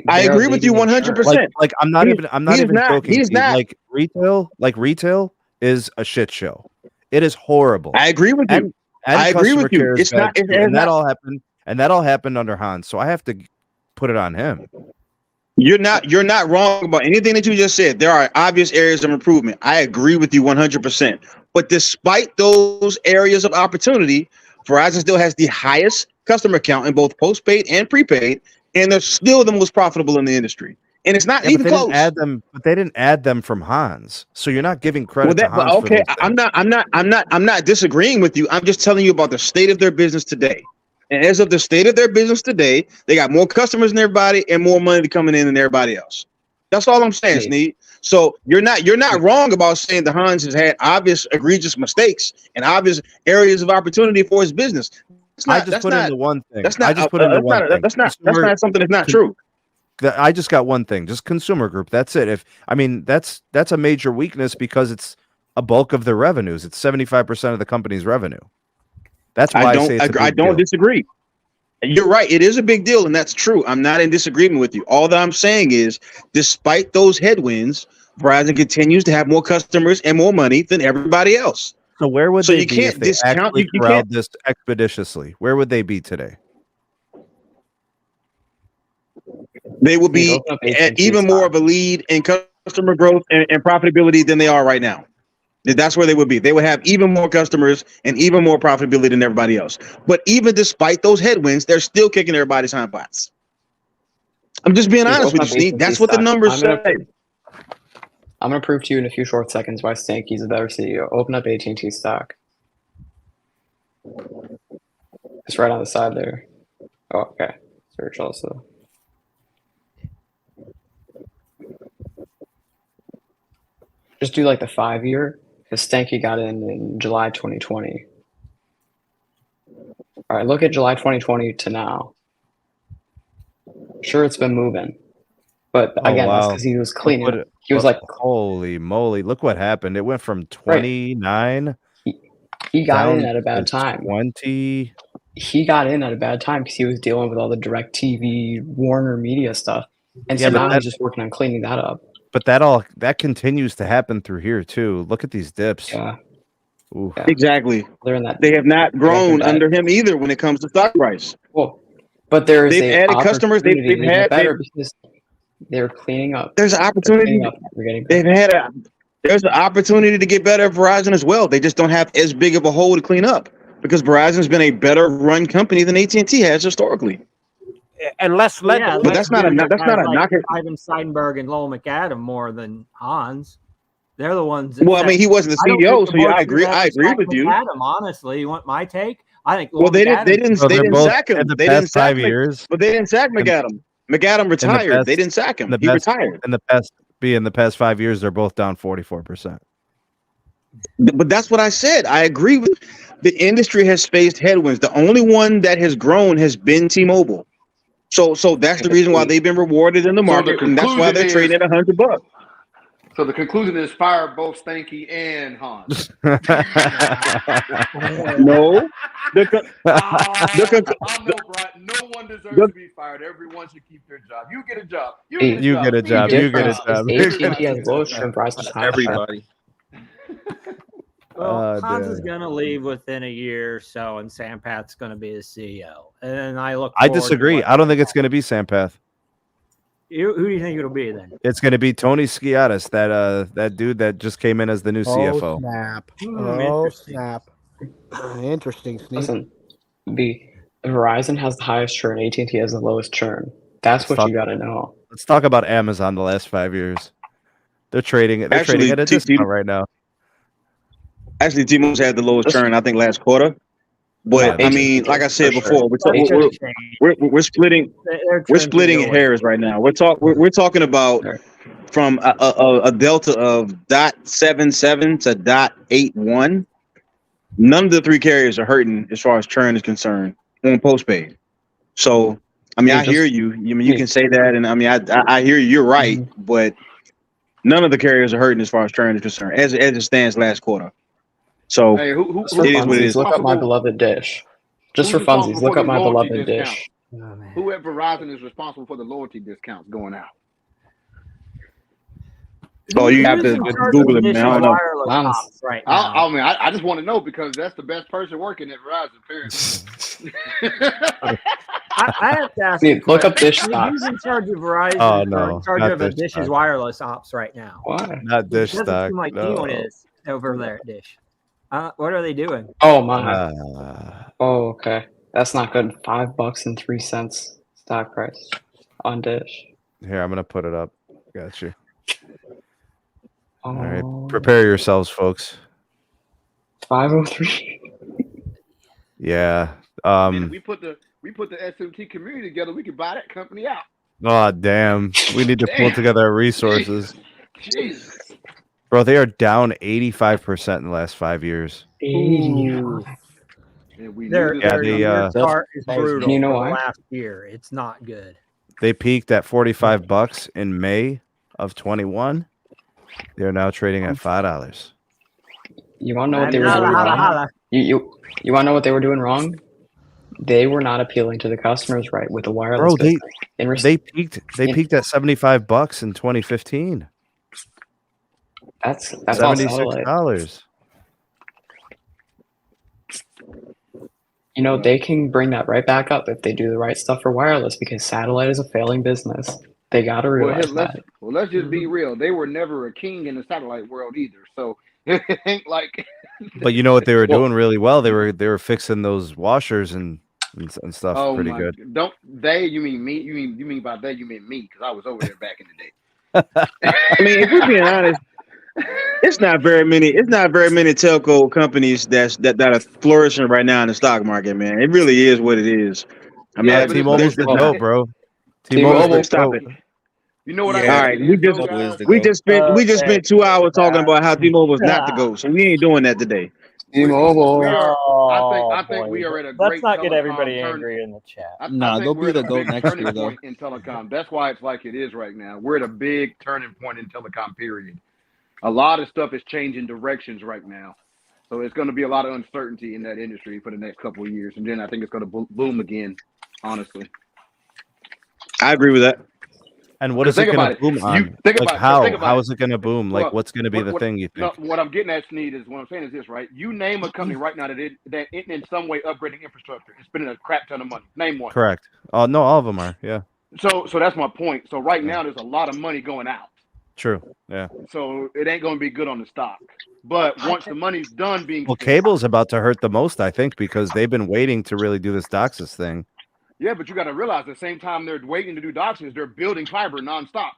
I agree with you 100%. Like I'm not even joking. He's not. Like retail is a shit show. It is horrible. I agree with you. And I agree with you. It's not. That all happened under Hans. So I have to put it on him. You're not wrong about anything that you just said. There are obvious areas of improvement. I agree with you 100%. But despite those areas of opportunity, Verizon still has the highest customer count in both postpaid and prepaid, and they're still the most profitable in the industry. And it's not even close. But they didn't add them from Hans. So you're not giving credit to Hans okay, for those I'm not disagreeing with you. I'm just telling you about the state of their business today. And as of the state of their business today, they got more customers than everybody and more money coming in than everybody else. That's all I'm saying, Sneed. So you're not wrong about saying the Hans has had obvious egregious mistakes and obvious areas of opportunity for his business. I just put in the one thing. That's not something that's not true. I just got one thing, just consumer group. That's it. That's a major weakness because it's a bulk of their revenues. It's 75% of the company's revenue. That's why I don't disagree. You're right. It is a big deal, and that's true. I'm not in disagreement with you. All that I'm saying is, despite those headwinds, Verizon continues to have more customers and more money than everybody else. So where would they be if they discount actually corralled this expeditiously? Where would they be today? They would be at even more of a lead in customer growth and profitability than they are right now. That's where they would be. They would have even more customers and even more profitability than everybody else. But even despite those headwinds, they're still kicking everybody's hind parts. I'm just being honest with you, Sneed. That's what the numbers say. I'm going to prove to you in a few short seconds why Stanky's a better CEO. Open up AT&T stock. It's right on the side there. Oh, okay. Search also. Just do like the 5-year. Because Stanky got in July 2020. All right, look at July 2020 to now. Sure, it's been moving. But again, that's because he was cleaning. He was like, holy moly, look what happened. It went from 29. He got in at a bad time. 20. He got in at a bad time because he was dealing with all the DirecTV, Warner Media stuff. And so now he's just working on cleaning that up. But that continues to happen through here too. Look at these dips. Yeah. Exactly. They're in that. They have not grown under him either when it comes to stock price. Well, but they've added customers. They've had better because they're cleaning up. There's an opportunity. There's an opportunity to get better at Verizon as well. They just don't have as big of a hole to clean up because Verizon's been a better run company than AT&T has historically. And less led. Yeah, but that's not a knock. Ivan Steinberg and Lowell McAdam more than Hans. They're the ones. Well, I mean, he wasn't the CEO, so I agree. I agree with you. McAdam, honestly, you want my take? I think. Well, they didn't sack him. They didn't sack 5 years. But they didn't sack McAdam. McAdam retired. They didn't sack him. He retired. In the past 5 years, they're both down 44%. But that's what I said. I agree with the industry has faced headwinds. The only one that has grown has been T-Mobile. So that's the reason why they've been rewarded in the market, and that's why they're trading at $100. So the conclusion is fire both Stanky and Hans. No. No one deserves to be fired. Everyone should keep their job. You get a job. You get a job. AT&T has low churn prices. Everybody. Well, Hans is going to leave within a year or so, and Sampath's going to be the CEO. And I disagree. I don't think it's going to be Sampath. Who do you think it'll be then? It's going to be Tony Skiatis, that dude that just came in as the new CFO. Snap. Snap. Interesting. Listen, Verizon has the highest churn. AT&T has the lowest churn. That's what you got to know. Let's talk about Amazon the last 5 years. They're trading at a discount right now. Actually, T-Mobile's had the lowest churn, I think, last quarter. But I mean, like I said before, we're splitting hairs right now. We're talking about from a delta of 0.77 to 0.81. None of the three carriers are hurting as far as churn is concerned on postpaid. So I mean, I hear you. I mean, you can say that, and I mean, I hear you. You're right, but none of the carriers are hurting as far as churn is concerned, as it stands last quarter. So hey, it is what it is. Look up my beloved Dish. Just for funsies, look up my beloved Dish. Who at Verizon is responsible for the loyalty discounts going out? Oh, you have to Google it, man. I don't know. Right I just want to know because that's the best person working at Verizon. Apparently. I have to ask. Look up Dish. Who's in charge of Verizon? Oh no, in charge of Dish's wireless ops right now. Why? Not Dish stock. stock. Like no. Dion is over there at Dish. What are they doing? Oh my. Uh, Oh, okay. That's not good. $5.03 stock price on Dish. here, I'm gonna put it up. Got you. All right, Oh, prepare yourselves, folks. 503. Yeah. Man, if we put the SMT community together, we could buy that company out. Oh, damn. We need to pull Damn. together our resources. Jesus. Bro, they are down 85% in the last 5 years. 85. And we Their knew this Yeah, was they coming. chart is That's brutal And you know for the why? last year. It's not good. they peaked at $45 in May of 21. They're now trading at $5. You want to know what they were Holla, doing holla, wrong? holla. You want to know what they were doing wrong? They were not appealing to the customers right with the wireless Bro, business. they peaked at $75 in 2015. That's all satellite. $76. You know, they can bring that right back up if they do the right stuff for wireless because satellite is a failing business. They got to realize that. Let's just be real. They were never a king in the satellite world either. So it ain't like. But you know what they were doing really well? They were fixing those washers and stuff Oh pretty my! good. Don't they? You mean me? You mean by they? You mean me? Because I was over there back in the day. I mean, if we're being honest, it's not very many telco companies that are flourishing right now in the stock market, man. It really is what it is. I mean, Yeah, but it's T-Mobile's the not- goat, bro. T-Mobile. Stop it. You know what Yeah, I All think right, it is, though, T-Mobile is guys? the we goat. just spent 2 hours talking about how T-Mobile's not the Ah. GOAT, so we ain't doing that today. T-Mobile. We are. Oh, I think we are at a let's great. not get telecom everybody turn- angry in the chat. I Nah, think they'll we're be at the a GOAT big next turning year, though. point in telecom. That's why it's like it is right now. We're at a big turning point in telecom. Period. A lot of stuff is changing directions right now, so it's going to be a lot of uncertainty in that industry for the next couple of years, and then I think it's going to boom again. Honestly, I agree with that. And what is it think going about to it. boom on? You think Like about it. how? Think about How it. is it going to boom? Like Well, what's going to be the thing you No, think? what I'm getting at, Sneed, is what I'm saying is this, right? You name a company right now that in some way upgrading infrastructure and spending a crap ton of money. Name one. Correct. Oh no, all of them are. Yeah. So that's my point. So right now there's a lot of money going out. True. Yeah. So it ain't going to be good on the stock. But once the money's done being Well, spent, cable's about to hurt the most, I think, because they've been waiting to really do this DOCSIS thing. yeah, but you got to realize at the same time they're waiting to do DOCSIS, they're building fiber nonstop.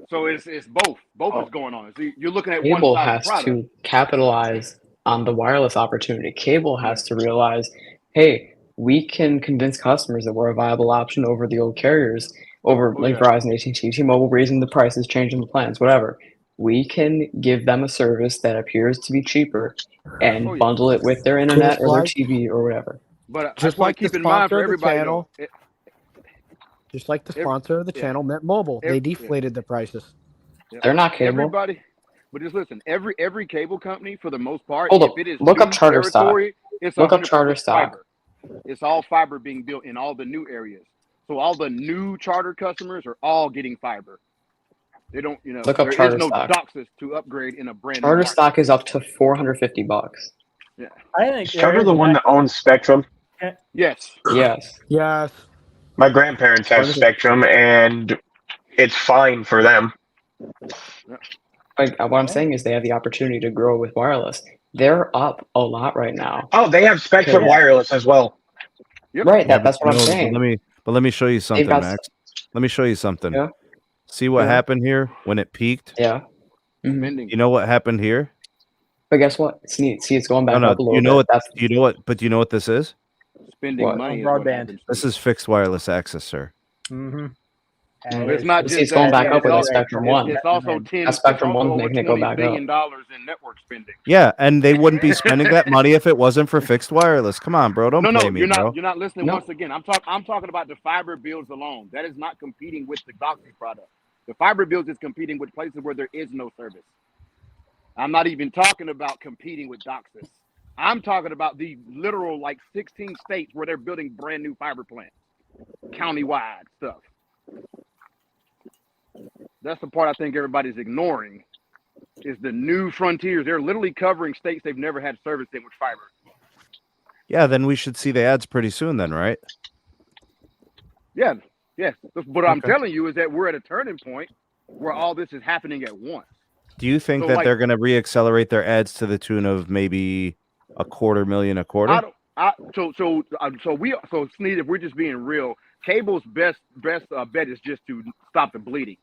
So it's both. Both is going on. So you're looking at Cable one side of has the product. to capitalize on the wireless opportunity. Cable has to realize, hey, we can convince customers that we're a viable option over the old carriers, over like Verizon, AT&T, T-Mobile, raising the prices, changing the plans, whatever. We can give them a service that appears to be cheaper and bundle it with their internet or their TV or whatever. But I Just want like to keep the in mind sponsor for of the everybody, channel. though. Just like the sponsor of the channel, Mint Mobile, they deflated the prices. They're not cable. Everybody, but just listen. Every cable company, for the most part, Hold if up. it is Look new up charter stock. territory, it's Look up 100% charter stock. fiber. It's all fiber being built in all the new areas. So all the new charter customers are all getting fiber. They don't, Look up there charter is no stock. DOCSIS to upgrade in a brand new Charter market. stock is up to $450. Yeah. I think Is Charter the one that owns Spectrum? Yes. Yes. Yes. My grandparents have Spectrum, and it's fine for them. Like what I'm saying is they have the opportunity to grow with wireless. They're up a lot right now. Oh, they have Spectrum Wireless as well. Yep. Right, Yeah, that's what I'm but saying. let me show you something, got- Max. Let me show you something. Yeah. See what Yeah. happened here when it peaked? Yeah. Spending. You know what happened here? But guess what? See, it's going back No, up a little you know bit. what? That's You know what? But do you know what this is? Spending What? money. On Is what broadband. happens. This is fixed wireless access, sir. Mm-hmm. It's not See, just it's going that. back up It's with a also- Spectrum One. It's also 10. That Spectrum it's also One's over making it go $20 back billion up. in network spending. Yeah, and they wouldn't be spending that money if it wasn't for fixed wireless. Come on, bro. Don't play me, you're bro. not. You're not listening. No. Once again, I'm talking about the fiber builds alone. That is not competing with the DOCSIS product. The fiber builds is competing with places where there is no service. I'm not even talking about competing with DOCSIS. I'm talking about the literal 16 states where they're building brand new fiber plants, countywide stuff. That's the part I think everybody's ignoring. Is the new frontiers. They're literally covering states they've never had service in with fiber. Yeah, then we should see the ads pretty soon then, right? Yeah, yes. What I'm Okay. telling you is that we're at a turning point where all this is happening at once. Do you think So, that like, they're going to reaccelerate their ads to the tune of maybe $250,000 a quarter? So Sneed, if we're just being real, cable's best bet is just to stop the bleeding.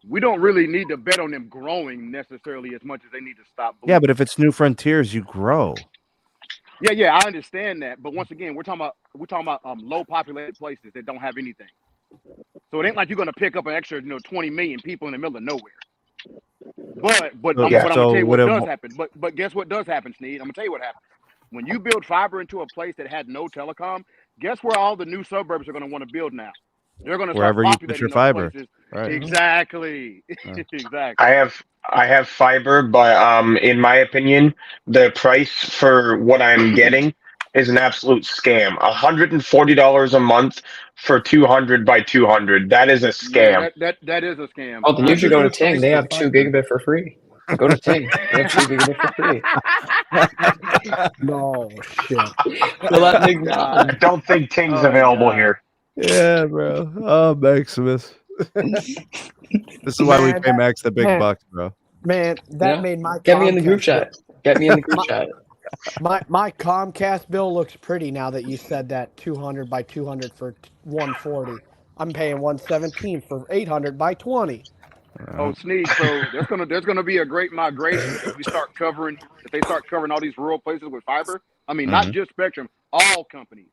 We don't really need to bet on them growing necessarily as much as they need to stop bleeding. Yeah, but if it's new frontiers, you grow. Yeah, I understand that, but once again, we're talking about low populated places that don't have anything. So it ain't like you're gonna pick up an extra 20 million people in the middle of nowhere. But I'm gonna tell you what does happen. But guess what does happen, Sneed? I'm gonna tell you what happens. When you build fiber into a place that had no telecom, guess where all the new suburbs are gonna want to build now? They're gonna start Wherever you put populating your those fiber. places. Right. Exactly. Exactly. I have fiber, but in my opinion, the price for what I'm getting is an absolute scam. $140 a month for 200 by 200. That is a scam. Yeah, that is a scam. Oh, then you should go to Ting. They have 2 gigabit for free. Go to Ting. They have 2 gigabit for free. No shit. Fill that big I don't think Ting's available here. Yeah, bro. Oh, Maximus. This is why we pay Max the big bucks, bro. Man, that made my Get me in the group chat. Get me in the group chat. My Comcast bill looks pretty now that you said that 200 by 200 for 140. I'm paying 117 for 800 by 20. Oh, Sneed. So there's gonna be a great migration if they start covering all these rural places with fiber. I mean, not just Spectrum, all companies.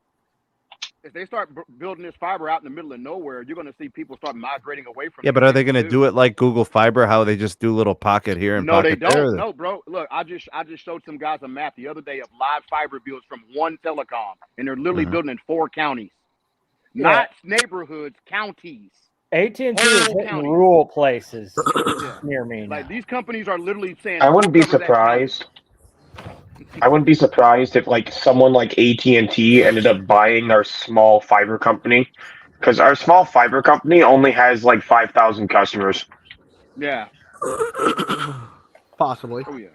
If they start building this fiber out in the middle of nowhere, you're going to see people start migrating away from. Yeah, but are they going to do it like Google Fiber? How they just do little pocket here and no, pocket they don't. there? No, bro. Look, I just showed some guys a map the other day of live fiber builds from one telecom, and they're literally building in 4 counties, not neighborhoods, counties. AT&T is hitting rural places near me now. Like these companies are literally saying, I wouldn't be surprised. I wouldn't be surprised if like someone like AT&T ended up buying our small fiber company, because our small fiber company only has like 5,000 customers. Yeah. Possibly. Oh yeah.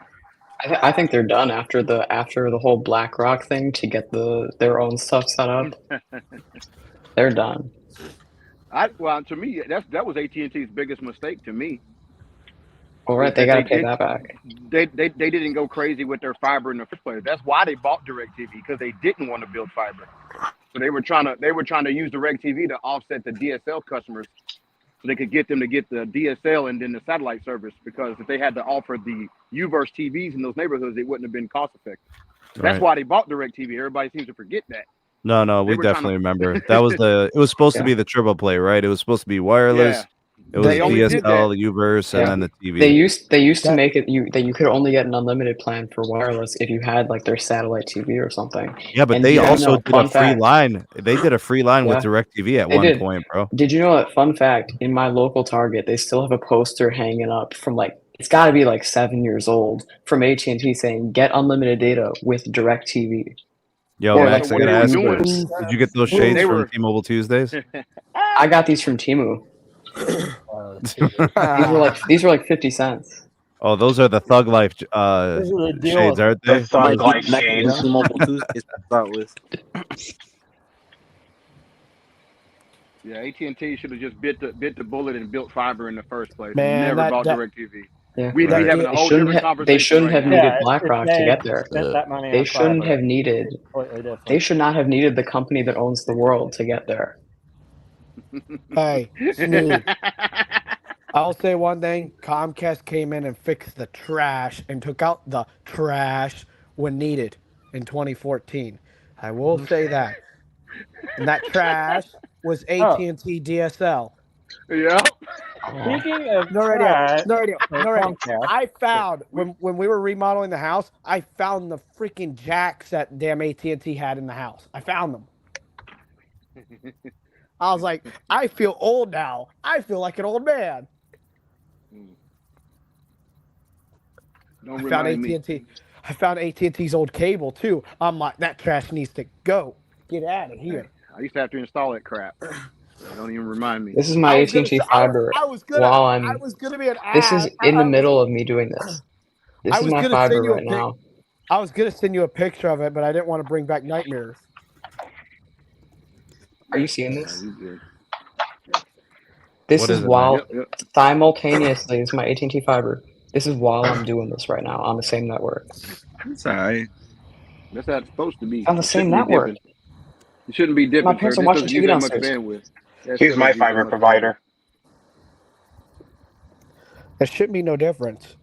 I think they're done after the whole BlackRock thing to get their own stuff set up. They're done. To me, that was AT&T's biggest mistake. To me. All right, they got to pay that back. They didn't go crazy with their fiber in the first place. That's why they bought DirecTV, because they didn't want to build fiber. So they were trying to use DirecTV to offset the DSL customers, so they could get them to get the DSL and then the satellite service. Because if they had to offer the Uverse TVs in those neighborhoods, it wouldn't have been cost effective. That's why they bought DirecTV. Everybody seems to forget that. No, we definitely remember. That was it was supposed to be the triple play, right? It was supposed to be wireless. Yeah. It was DSL, Uverse, and then the TV. They used to make it that you could only get an unlimited plan for wireless if you had like their satellite TV or something. Yeah, but they also did a free line. They did a free line with DirecTV at one point, bro. Did you know that? Fun fact: in my local Target, they still have a poster hanging up from it's got to be 7 years old, from AT&T saying "Get unlimited data with DirecTV." Yo, Max, I gotta ask you, did you get those shades from T-Mobile Tuesdays? I got these from Temu. These were like 50 cents. Oh, those are the Thug Life shades, aren't they? The Thug Life shades. T-Mobile Tuesdays to start with. Yeah, AT&T should have just bit the bullet and built fiber in the first place. Man, never bought DirecTV. Yeah. We'd be having a whole different conversation. They shouldn't have needed BlackRock to get there. They shouldn't have needed. They should not have needed the company that owns the world to get there. Hey, Sneed. I'll say one thing. Comcast came in and fixed the trash and took out the trash when needed in 2014. I will say that. And that trash was AT&T DSL. Yeah. Speaking of No radio. I found when we were remodeling the house, I found the freaking jacks that damn AT&T had in the house. I found them. I was like, I feel old now. I feel like an old man. I found AT&T's old cable too. I'm like, that trash needs to go. Get out of here. I used to have to install that crap. Don't even remind me. This is my AT&T fiber. This is in the middle of me doing this. This is my fiber right now. I was gonna send you a picture of it, but I didn't want to bring back nightmares. Are you seeing this? This is simultaneously. It's my AT&T fiber. This is while I'm doing this right now on the same network. It's all right. That's how it's supposed to be. On the It same shouldn't be network. dipping. You shouldn't be dipping, My sir. parents are This watching doesn't TV use that much downstairs. bandwidth. That Here's still my doesn't use that fiber much provider. There shouldn't be no difference.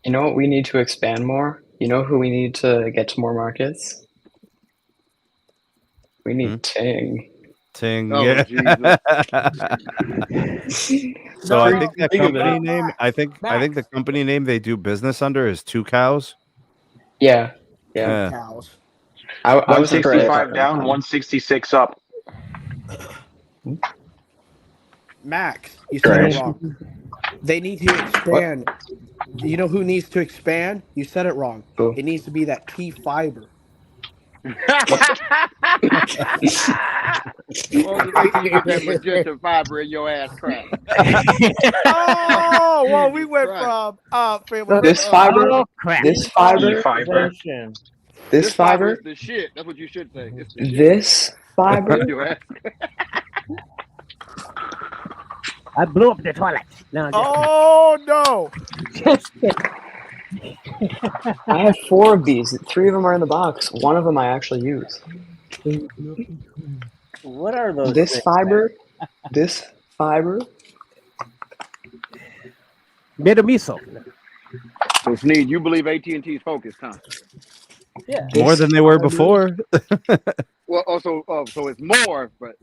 You know what we need to expand more? You know who we need to get to more markets? We need Ting. Ting. Oh, Yeah. Jesus. So I No, think that Think of company it. name. I think the company name they do business under is Two Cows. Yeah. Yeah. cows. I was impressed. 165 down, 166 up. Max, you said it Trash. wrong. They need to expand. You know who needs to expand? You said it wrong. Who? It needs to be that T fiber. Well, you need to get that Magenta fiber in your ass crack. Oh, well, we went Right. from family. This fiber. Oh, crap. This fiber. E-fiber. This fiber. is the shit. That's what you should say. It's the shit. This fiber. Your ass. I blew up the toilet. No, just Oh no! I have 4 of these. 3 of them are in the box. 1 of them I actually use. What are those? This things, fiber. This fiber. made a miso. So, Sneed, you believe AT&T is focused, huh? Yeah. More than they were before. Well, also, so it's more, but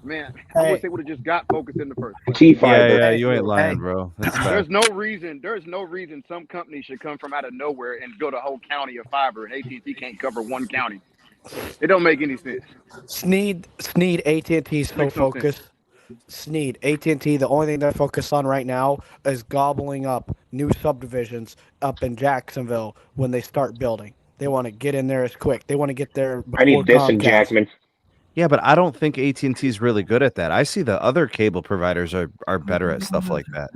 man, I Hey. wish they would have just got focused in the first place. T-fiber. Yeah, you ain't lying, Hey. bro. That's There's fact. no reason some company should come from out of nowhere and go to a whole county of fiber, and AT&T can't cover one county. It don't make any sense. Sneed, AT&T is so Makes no sense. focused. Sneed, AT&T, the only thing they're focused on right now is gobbling up new subdivisions up in Jacksonville when they start building. They want to get in there as quick. They want to get there before I need this in Comcast. Jackman. Yeah, but I don't think AT&T is really good at that. I see the other cable providers are better at stuff like that.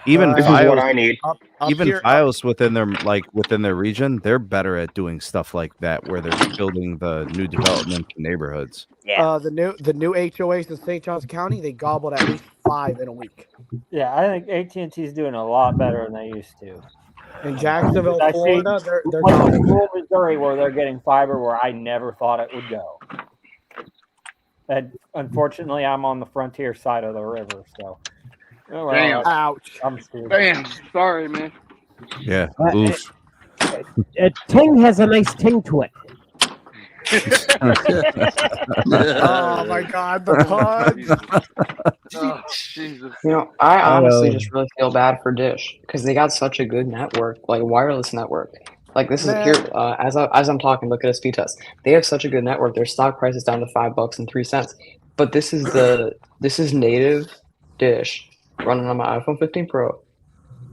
Even This is what Fios, I need. Up even here, Fios within their region, they're better at doing stuff like that where they're building the new development neighborhoods. the new HOAs in St. Johns County, they gobbled at least 5 in a week. Yeah, I think AT&T is doing a lot better than they used to. In Jacksonville, I see- Florida, they're Like gobbling. in rural Missouri, where they're getting fiber where I never thought it would go. And unfortunately, I'm on the frontier side of the river, so. Oh, well, Damn. Ouch. I'm screwed. Damn, sorry, man. Yeah. Uh, Oof. Ting has a nice ting to it. Oh my God, the pun. Oh, Jesus. You know, I honestly Um, just really feel bad for Dish because they got such a good network, like wireless network. Like this is here as I'm talking. Look at a speed test. They have such a good network. Their stock price is down to $5.03. But this is native Dish running on my iPhone 15 Pro,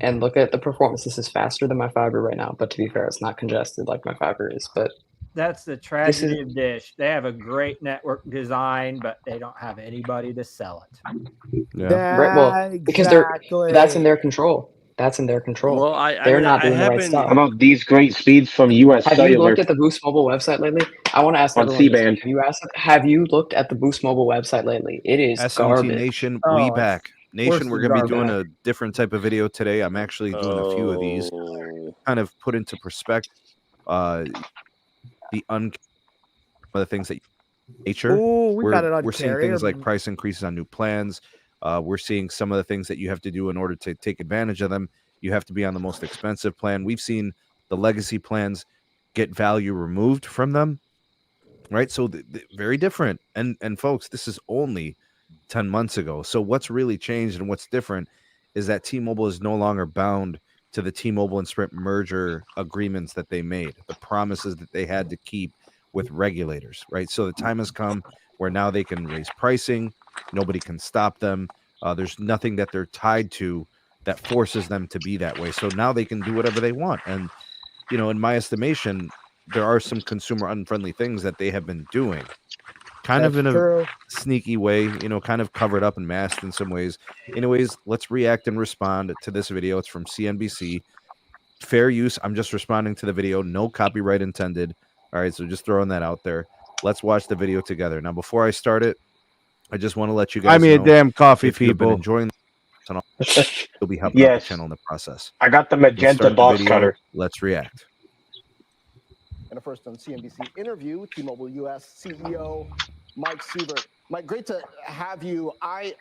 and look at the performance. This is faster than my fiber right now. But to be fair, it's not congested like my fiber is. But That's the tragedy of Dish. They have a great network design, but they don't have anybody to sell it. Yeah. right, well, because that's in their control. That's in their control. Well, They're not doing the right stuff. How about these great speeds from US Have you Cellular looked at the Boost Mobile website lately? I want to ask on everyone this. C-band? Have you looked at the Boost Mobile website lately? It is SMT garbage. Nation, Oh, we it's back. Nation, worse we're than going to be doing garbage. a different type of video today. I'm actually doing a few of these, kind of put into perspective the things that nature. Ooh, we got it on We're seeing carrier. things like price increases on new plans. We're seeing some of the things that you have to do in order to take advantage of them. You have to be on the most expensive plan. We've seen the legacy plans get value removed from them, right? So very different. And folks, this is only 10 months ago. So what's really changed and what's different is that T-Mobile is no longer bound to the T-Mobile and Sprint merger agreements that they made, the promises that they had to keep with regulators, right? So the time has come where now they can raise pricing. Nobody can stop them. There's nothing that they're tied to that forces them to be that way. So now they can do whatever they want. And, you know, in my estimation, there are some consumer unfriendly things that they have been doing kind of in a sneaky way, you know, kind of covered up and masked in some ways. Anyways, let's react and respond to this video. It's from CNBC. Fair use. I'm just responding to the video. No copyright intended. All right, so just throwing that out there. Let's watch the video together. Now, before I start it, I just want to let you Buy guys me a know damn coffee, if you've been people. enjoying this, and you'll be helping out the Yes, channel in the process. I got the Let's Magenta start the boss video. cutter. Let's react. And a first on CNBC interview, T-Mobile US CEO Mike Sievert. Mike, great to have you. I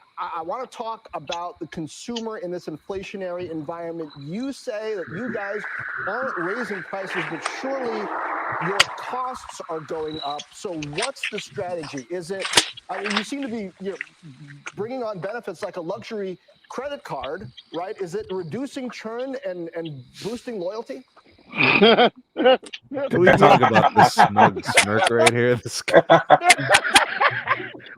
want to talk about the consumer in this inflationary environment. You say that you guys aren't raising prices, but surely your costs are going up. So what's the strategy? Is it, I mean, you seem to be bringing on benefits like a luxury credit card, right? Is it reducing churn and boosting loyalty? Can we talk about this smug smirk right here? This guy.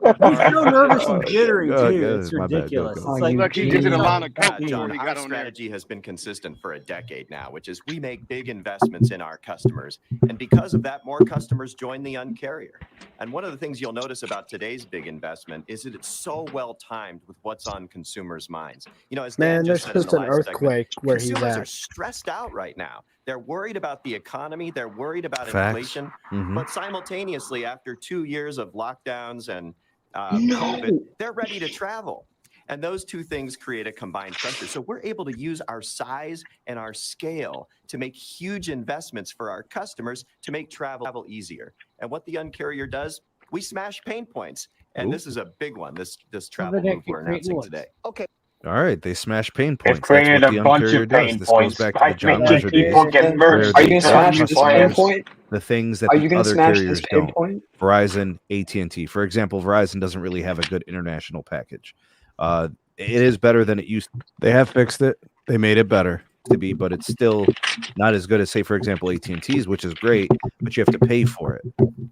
He's so nervous and jittery Go, too. go, It's my bad. ridiculous. Go. It's like he did a lot of coke John, before he our got on there. strategy has been consistent for a decade now, which is we make big investments in our customers. And because of that, more customers join the Un-carrier. And one of the things you'll notice about today's big investment is that it's so well timed with what's on consumers' minds. You know, as Dan Man, there's just said in just the an last segment, earthquake where he's consumers are at. stressed out right now. They're worried about the economy. They're worried about Facts. inflation. Mhm. But simultaneously, after 2 years of lockdowns and COVID, they're ready to travel. And those two things create a combined pressure. So we're able to use our size and our scale to make huge investments for our customers to make travel easier. And what the Un-carrier does, we smash pain points. And Ooh. this is a big one, this travel move we're announcing today. Okay. All right, they smash pain points. It's created That's what a the bunch Un-carrier of does. pain This points goes back to by the John making Legere days, people get merged where Are you they gonna offer smash this customers pinpoint? the things that Are the you gonna other smash this carriers don't. pinpoint? Verizon, AT&T, for example, Verizon doesn't really have a good international package. It is better than it used to. They have fixed it. They made it better to be, but it's still not as good as, say, for example, AT&T's, which is great, but you have to pay for it,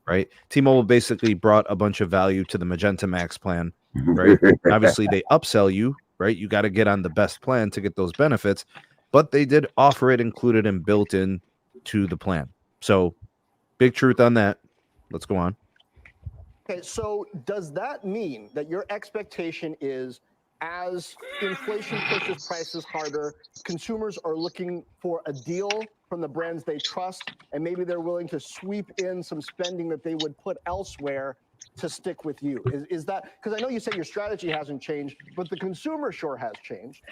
right? T-Mobile basically brought a bunch of value to the Magenta MAX plan, right? Obviously, they upsell you, right? You got to get on the best plan to get those benefits, but they did offer it included and built in to the plan. So, big truth on that. Let's go on. Okay, so does that mean that your expectation is as inflation pushes prices harder, consumers are looking for a deal from the brands they trust, and maybe they're willing to sweep in some spending that they would put elsewhere to stick with you? Is that, because I know you say your strategy hasn't changed, but the consumer sure has changed.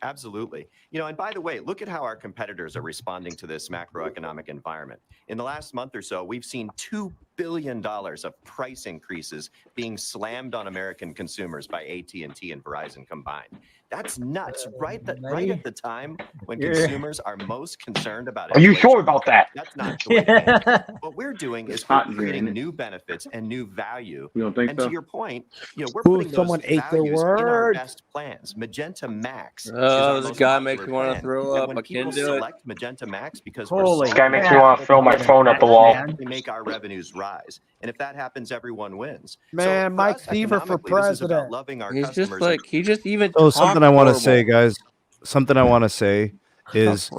Absolutely. You know, and by the way, look at how our competitors are responding to this macroeconomic environment. In the last month or so, we've seen $2 billion of price increases being slammed on American consumers by AT&T and Verizon combined. That's nuts. Right at the time when consumers are most concerned about Are you inflation. sure about that? That's not the way to manage it. What we're doing is we're hot in here, creating ain't it? new benefits and new value. You don't think And so? to your point, you know, we're Ooh, putting those someone ate their values in our word. best plans. Magenta MAX is Oh, our this most guy popular makes me want to plan. throw And up. when I people can't do it. select Magenta MAX because Holy we're This guy makes me crap. want to throw my phone at the wall. Man. we make our revenues rise. And if that happens, everyone wins. Man, so for Mike us, Sievert for economically, this is about president. loving our He's customers. just like, he just even So something I want to say, guys, something I want to say is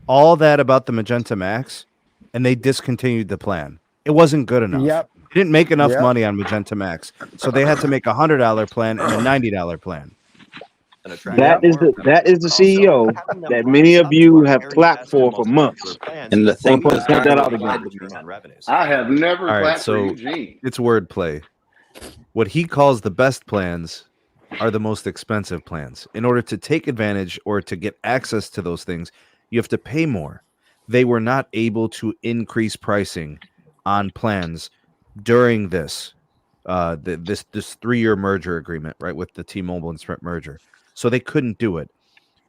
all that about the Magenta MAX, and they discontinued the plan. It wasn't good enough. Yep. They didn't make enough Yep. money on Magenta MAX, so they had to make a $100 plan and a $90 plan. That is the CEO that many of you have clapped for months. And the thing point that out again. I have never All right, clapped for so Eugene. it's wordplay. What he calls the best plans are the most expensive plans. In order to take advantage or to get access to those things, you have to pay more. They were not able to increase pricing on plans during this this 3-year merger agreement, right, with the T-Mobile and Sprint merger. So they couldn't do it.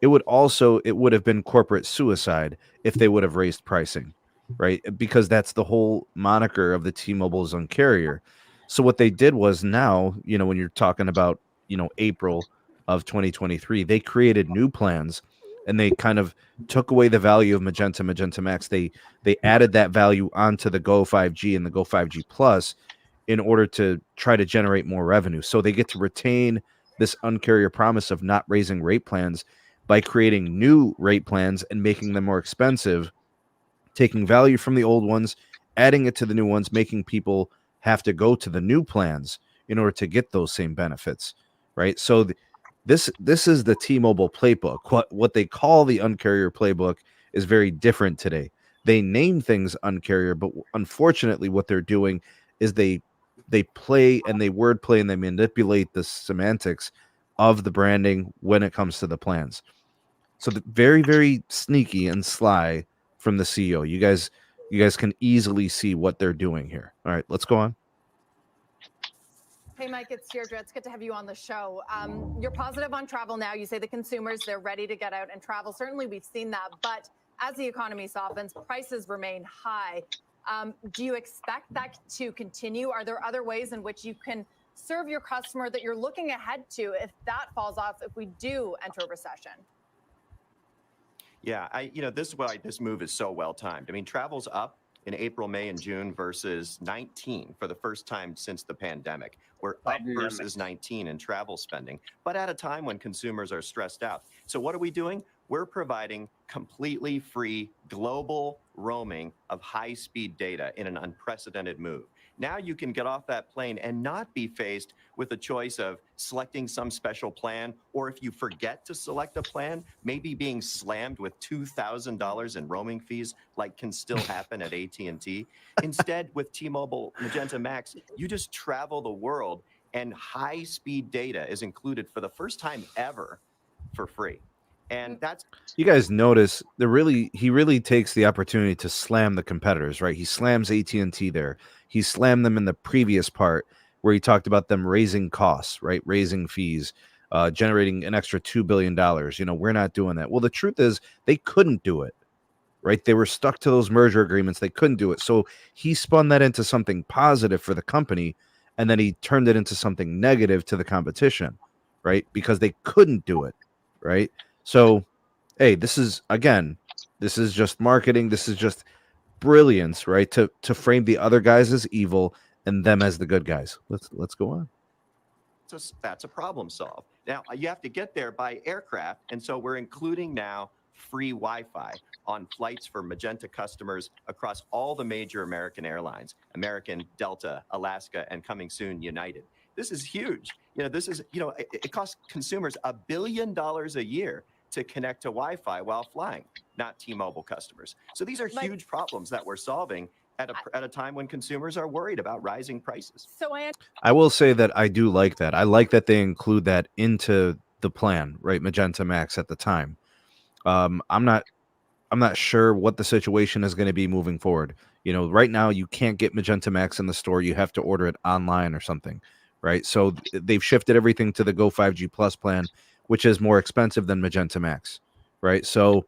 It would have been corporate suicide if they would have raised pricing, right? Because that's the whole moniker of the T-Mobile's Un-carrier. So what they did was now, you know, when you're talking about, you know, April of 2023, they created new plans and they kind of took away the value of Magenta MAX. They added that value onto the Go 5G and the Go 5G Plus in order to try to generate more revenue. So they get to retain this Un-carrier promise of not raising rate plans by creating new rate plans and making them more expensive, taking value from the old ones, adding it to the new ones, making people have to go to the new plans in order to get those same benefits, right? So this is the T-Mobile playbook. What they call the Un-carrier playbook is very different today. They name things Un-carrier, but unfortunately what they're doing is they they play and they wordplay and they manipulate the semantics of the branding when it comes to the plans. So very, very sneaky and sly from the CEO. You guys can easily see what they're doing here. All right, let's go on. Hey, Mike, it's Deirdre. It's good to have you on the show. You're positive on travel now. You say the consumers, they're ready to get out and travel. Certainly, we've seen that. But as the economy softens, prices remain high. Do you expect that to continue? Are there other ways in which you can serve your customer that you're looking ahead to if that falls off, if we do enter a recession? Yeah, this is why this move is so well timed. I mean, travel's up in April, May, and June versus 19 for the first time since the pandemic. We're up versus 19 in travel spending, but at a time when consumers are stressed out. So what are we doing? We're providing completely free global roaming of high-speed data in an unprecedented move. Now you can get off that plane and not be faced with a choice of selecting some special plan, or if you forget to select a plan, maybe being slammed with $2,000 in roaming fees, like can still happen at AT&T. Instead, with T-Mobile Magenta MAX, you just travel the world, and high-speed data is included for the first time ever for free. And that's, you guys notice he really takes the opportunity to slam the competitors, right? He slams AT&T there. He slammed them in the previous part where he talked about them raising costs, right? Raising fees, generating an extra $2 billion. We're not doing that. Well, the truth is they couldn't do it, right? They were stuck to those merger agreements. They couldn't do it. So he spun that into something positive for the company, and then he turned it into something negative to the competition, right? Because they couldn't do it, right? So, hey, this is just marketing. This is just brilliance, right? To frame the other guys as evil and them as the good guys. Let's go on. that's a problem solved. Now, you have to get there by aircraft, and so we're including now free Wi-Fi on flights for Magenta customers across all the major American airlines, American, Delta, Alaska, and coming soon, United. This is huge. It costs consumers $1 billion a year to connect to Wi-Fi while flying, not T-Mobile customers. So these are huge problems that we're solving at a time when consumers are worried about rising prices. I will say that I do like that. I like that they include that into the plan, right? Magenta MAX at the time. I'm not sure what the situation is going to be moving forward. Right now you can't get Magenta MAX in the store. You have to order it online or something, right? So they've shifted everything to the Go 5G Plus plan, which is more expensive than Magenta MAX, right? So,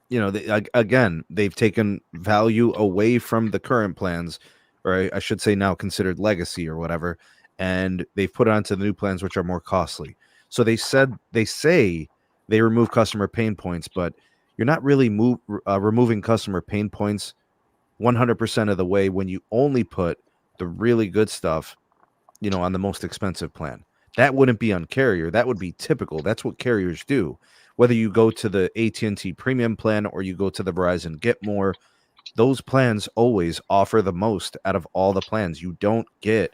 they've taken value away from the current plans, or I should say now considered legacy or whatever, and they've put it onto the new plans, which are more costly. So they say they remove customer pain points, but you're not really removing customer pain points 100% of the way when you only put the really good stuff, on the most expensive plan. That wouldn't be on carrier. That would be typical. That's what carriers do. Whether you go to the AT&T premium plan or you go to the Verizon Get More, those plans always offer the most out of all the plans. You don't get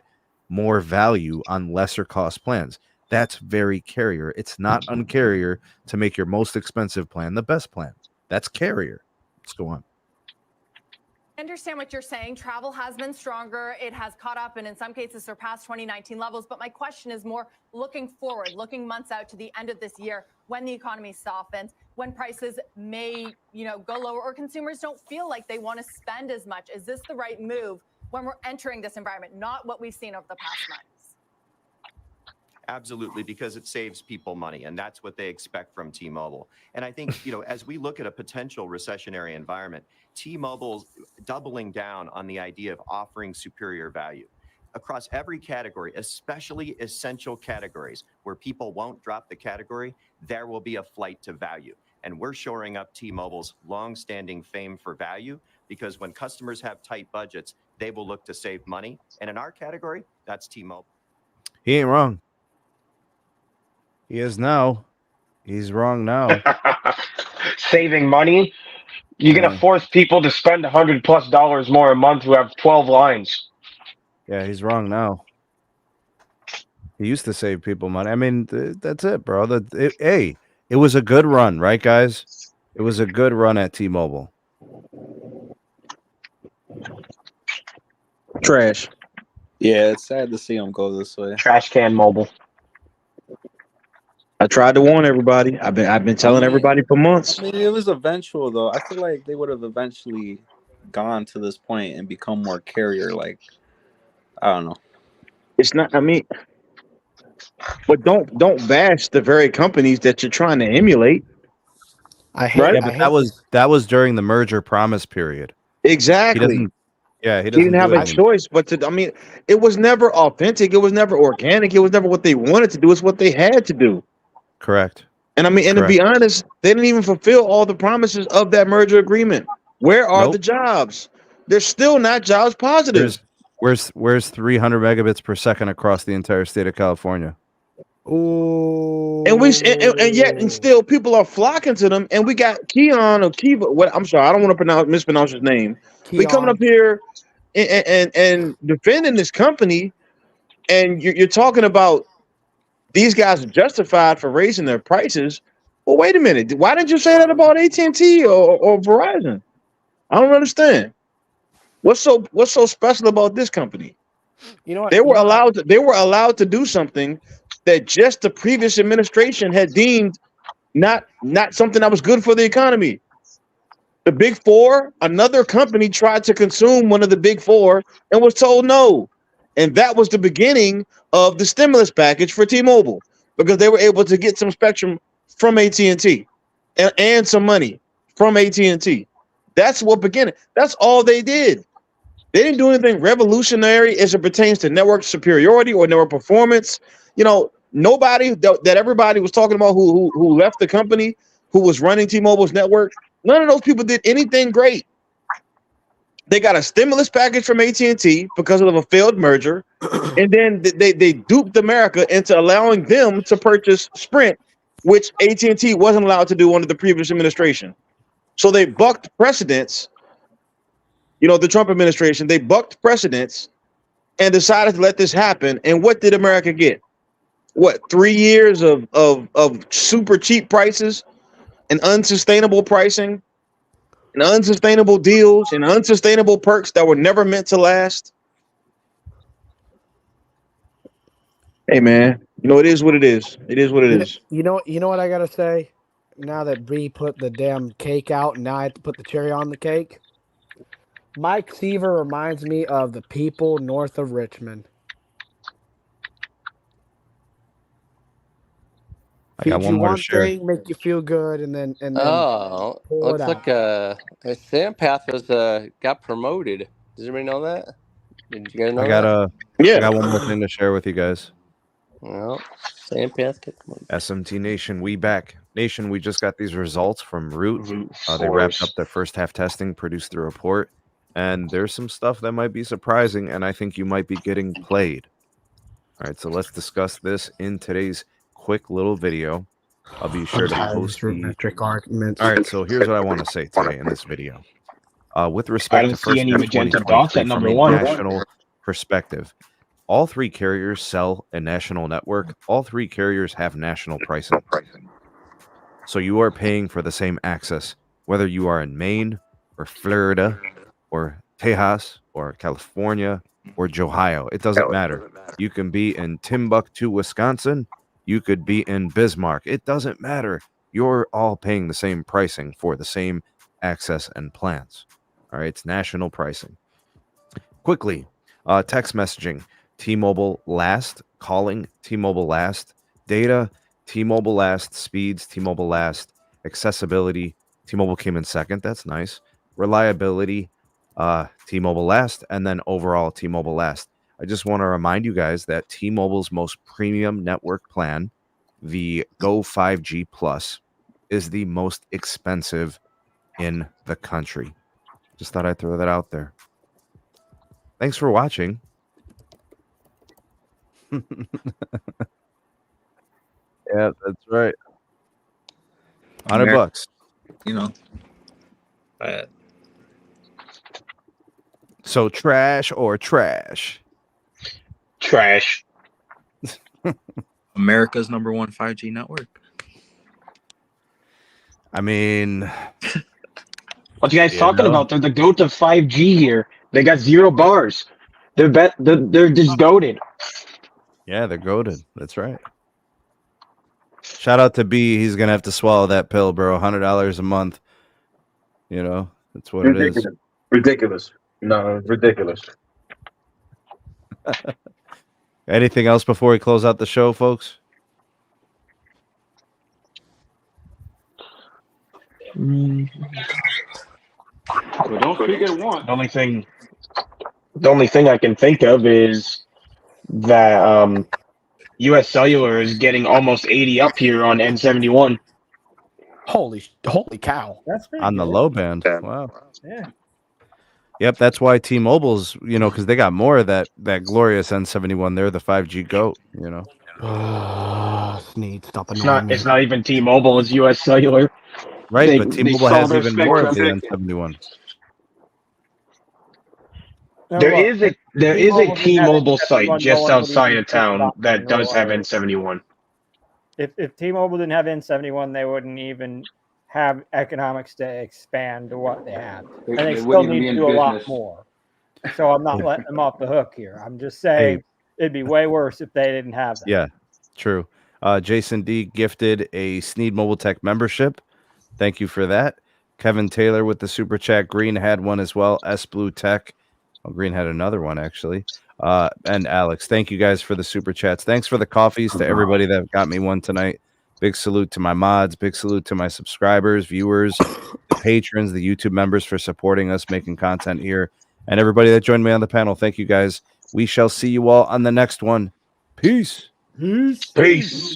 more value on lesser cost plans. That's very carrier. It's not uncarrier to make your most expensive plan the best plan. That's carrier. Let's go on. I understand what you're saying. Travel has been stronger. It has caught up and in some cases surpassed 2019 levels. But my question is more looking forward, looking months out to the end of this year when the economy softens, when prices may, go lower or consumers don't feel like they want to spend as much. Is this the right move when we're entering this environment, not what we've seen over the past months? Absolutely, because it saves people money, and that's what they expect from T-Mobile. And I think, as we look at a potential recessionary environment, T-Mobile's doubling down on the idea of offering superior value across every category, especially essential categories where people won't drop the category. There will be a flight to value. And we're shoring up T-Mobile's long-standing fame for value, because when customers have tight budgets, they will look to save money. And in our category, that's T-Mobile. He ain't wrong. He is now. He's wrong now. Saving money. You're going to force people to spend $100+ more a month who have 12 lines. Yeah, he's wrong now. He used to save people money. I mean, that's it, bro. It was a good run, right, guys? It was a good run at T-Mobile. Trash. Yeah, it's sad to see them go this way. Trash can mobile. I tried to warn everybody. I've been telling everybody for months. I mean, it was eventual though. I feel like they would have eventually gone to this point and become more carrier. Like, I don't know. It's not. I mean, but don't bash the very companies that you're trying to emulate. I hate. Right? Yeah, I but hate that was during the merger promise period. He Exactly. doesn't. Yeah, he He doesn't didn't have do it a anymore. choice but to. I mean, it was never authentic. It was never organic. It was never what they wanted to do. It's what they had to do. Correct. And I mean, and to be honest, they didn't even fulfill all the promises of that merger agreement. Where are the Nope. jobs? They're still not jobs positive. Where's 300 megabits per second across the entire state of California? Ooh. And yet and still people are flocking to them. And we got Keon or Kiva. What I'm sorry, I don't want to mispronounce his name. We coming up here and defending this company, and you're talking about these guys are justified for raising their prices. Well, wait a minute. Why didn't you say that about AT&T or Verizon? I don't understand. What's so special about this company? You know what? They were allowed to do something that just the previous administration had deemed not something that was good for the economy. The Big Four, another company tried to consume one of the Big Four and was told no. And that was the beginning of the stimulus package for T-Mobile, because they were able to get some spectrum from AT&T and some money from AT&T. That's what began it. That's all they did. They didn't do anything revolutionary as it pertains to network superiority or network performance. You know, nobody that everybody was talking about who left the company, who was running T-Mobile's network, none of those people did anything great. They got a stimulus package from AT&T because of a failed merger, and then they duped America into allowing them to purchase Sprint, which AT&T wasn't allowed to do under the previous administration. So they bucked precedents. You know, the Trump administration, they bucked precedents and decided to let this happen. And what did America get? What, 3 years of super cheap prices and unsustainable pricing and unsustainable deals and unsustainable perks that were never meant to last? Hey, man, you know, it is what it is. It is what it is. You know what I gotta say? Now that Bree put the damn cake out, and now I have to put the cherry on the cake. Mike Seaver reminds me of the people north of Richmond. I got one more to share. Thing, make you feel good, and then Oh, pull looks it like Sampath was got promoted. Does everybody know that? Did you guys know I got that? I got one more thing to share with you guys. Well, Sampath got promoted. SMT Nation, we back. Nation, we just got these results from Root. They wrapped up their first half testing, produced the report, and there's some stuff that might be surprising, and I think you might be getting played. All right, so let's discuss this in today's quick little video. I'll be sure to post the metric arguments. All right, so here's what I want to say today in this video. With respect to FirstNet Magenta dots at 2023 number from a one. national perspective, all three carriers sell a national network. All three carriers have national pricing. So you are paying for the same access, whether you are in Maine or Florida or Tejas or California or Ohio. It doesn't matter. You can be in Timbuktu, Wisconsin. You could be in Bismarck. It doesn't matter. You're all paying the same pricing for the same access and plans. All right, it's national pricing. Quickly, text messaging, T-Mobile last, calling, T-Mobile last, data, T-Mobile last, speeds, T-Mobile last, accessibility, T-Mobile came in second. That's nice. Reliability, T-Mobile last, and then overall T-Mobile last. I just want to remind you guys that T-Mobile's most premium network plan, the Go 5G Plus, is the most expensive in the country. Just thought I'd throw that out there. Thanks for watching. Yeah, that's right. $100. You know. So trash or trash? Trash. America's #1 5G network. I mean, What you guys talking about? They're the goat of 5G here. They got 0 bars. They're just goaded. Yeah, they're goaded. That's right. Shout out to B. He's gonna have to swallow that pill, bro. $100 a month. You know, that's what it is. Ridiculous. No, ridiculous. Anything else before we close out the show, folks? Well, don't speak at once. The only thing I can think of is that U.S. Cellular is getting almost 80 up here on N71. Holy cow! That's pretty On the good. low band. Wow. Yeah. Yep, that's why T-Mobile's, because they got more of that glorious N71. They're the 5G GOAT, Sneed, stop It's not even T-Mobile, it's U.S. Cellular. Right, but T-Mobile has their even more of the spectrum. N71. There is a T-Mobile site just outside of town that does have N71. If T-Mobile didn't have N71, they wouldn't even have economics to expand to what they have. And they still need to do a lot more. So I'm not letting them off the hook here. I'm just saying it'd be way worse if they didn't have that. Yeah, true. Jason D gifted a Sneed Mobile Tech membership. Thank you for that. Kevin Taylor with the super chat. Green had one as well. S Blue Tech. Oh, Green had another one actually. And Alex, thank you guys for the super chats. Thanks for the coffees to everybody that got me one tonight. Big salute to my mods. Big salute to my subscribers, viewers, the patrons, the YouTube members for supporting us, making content here, and everybody that joined me on the panel. Thank you guys. We shall see you all on the next one. Peace. Peace. Peace.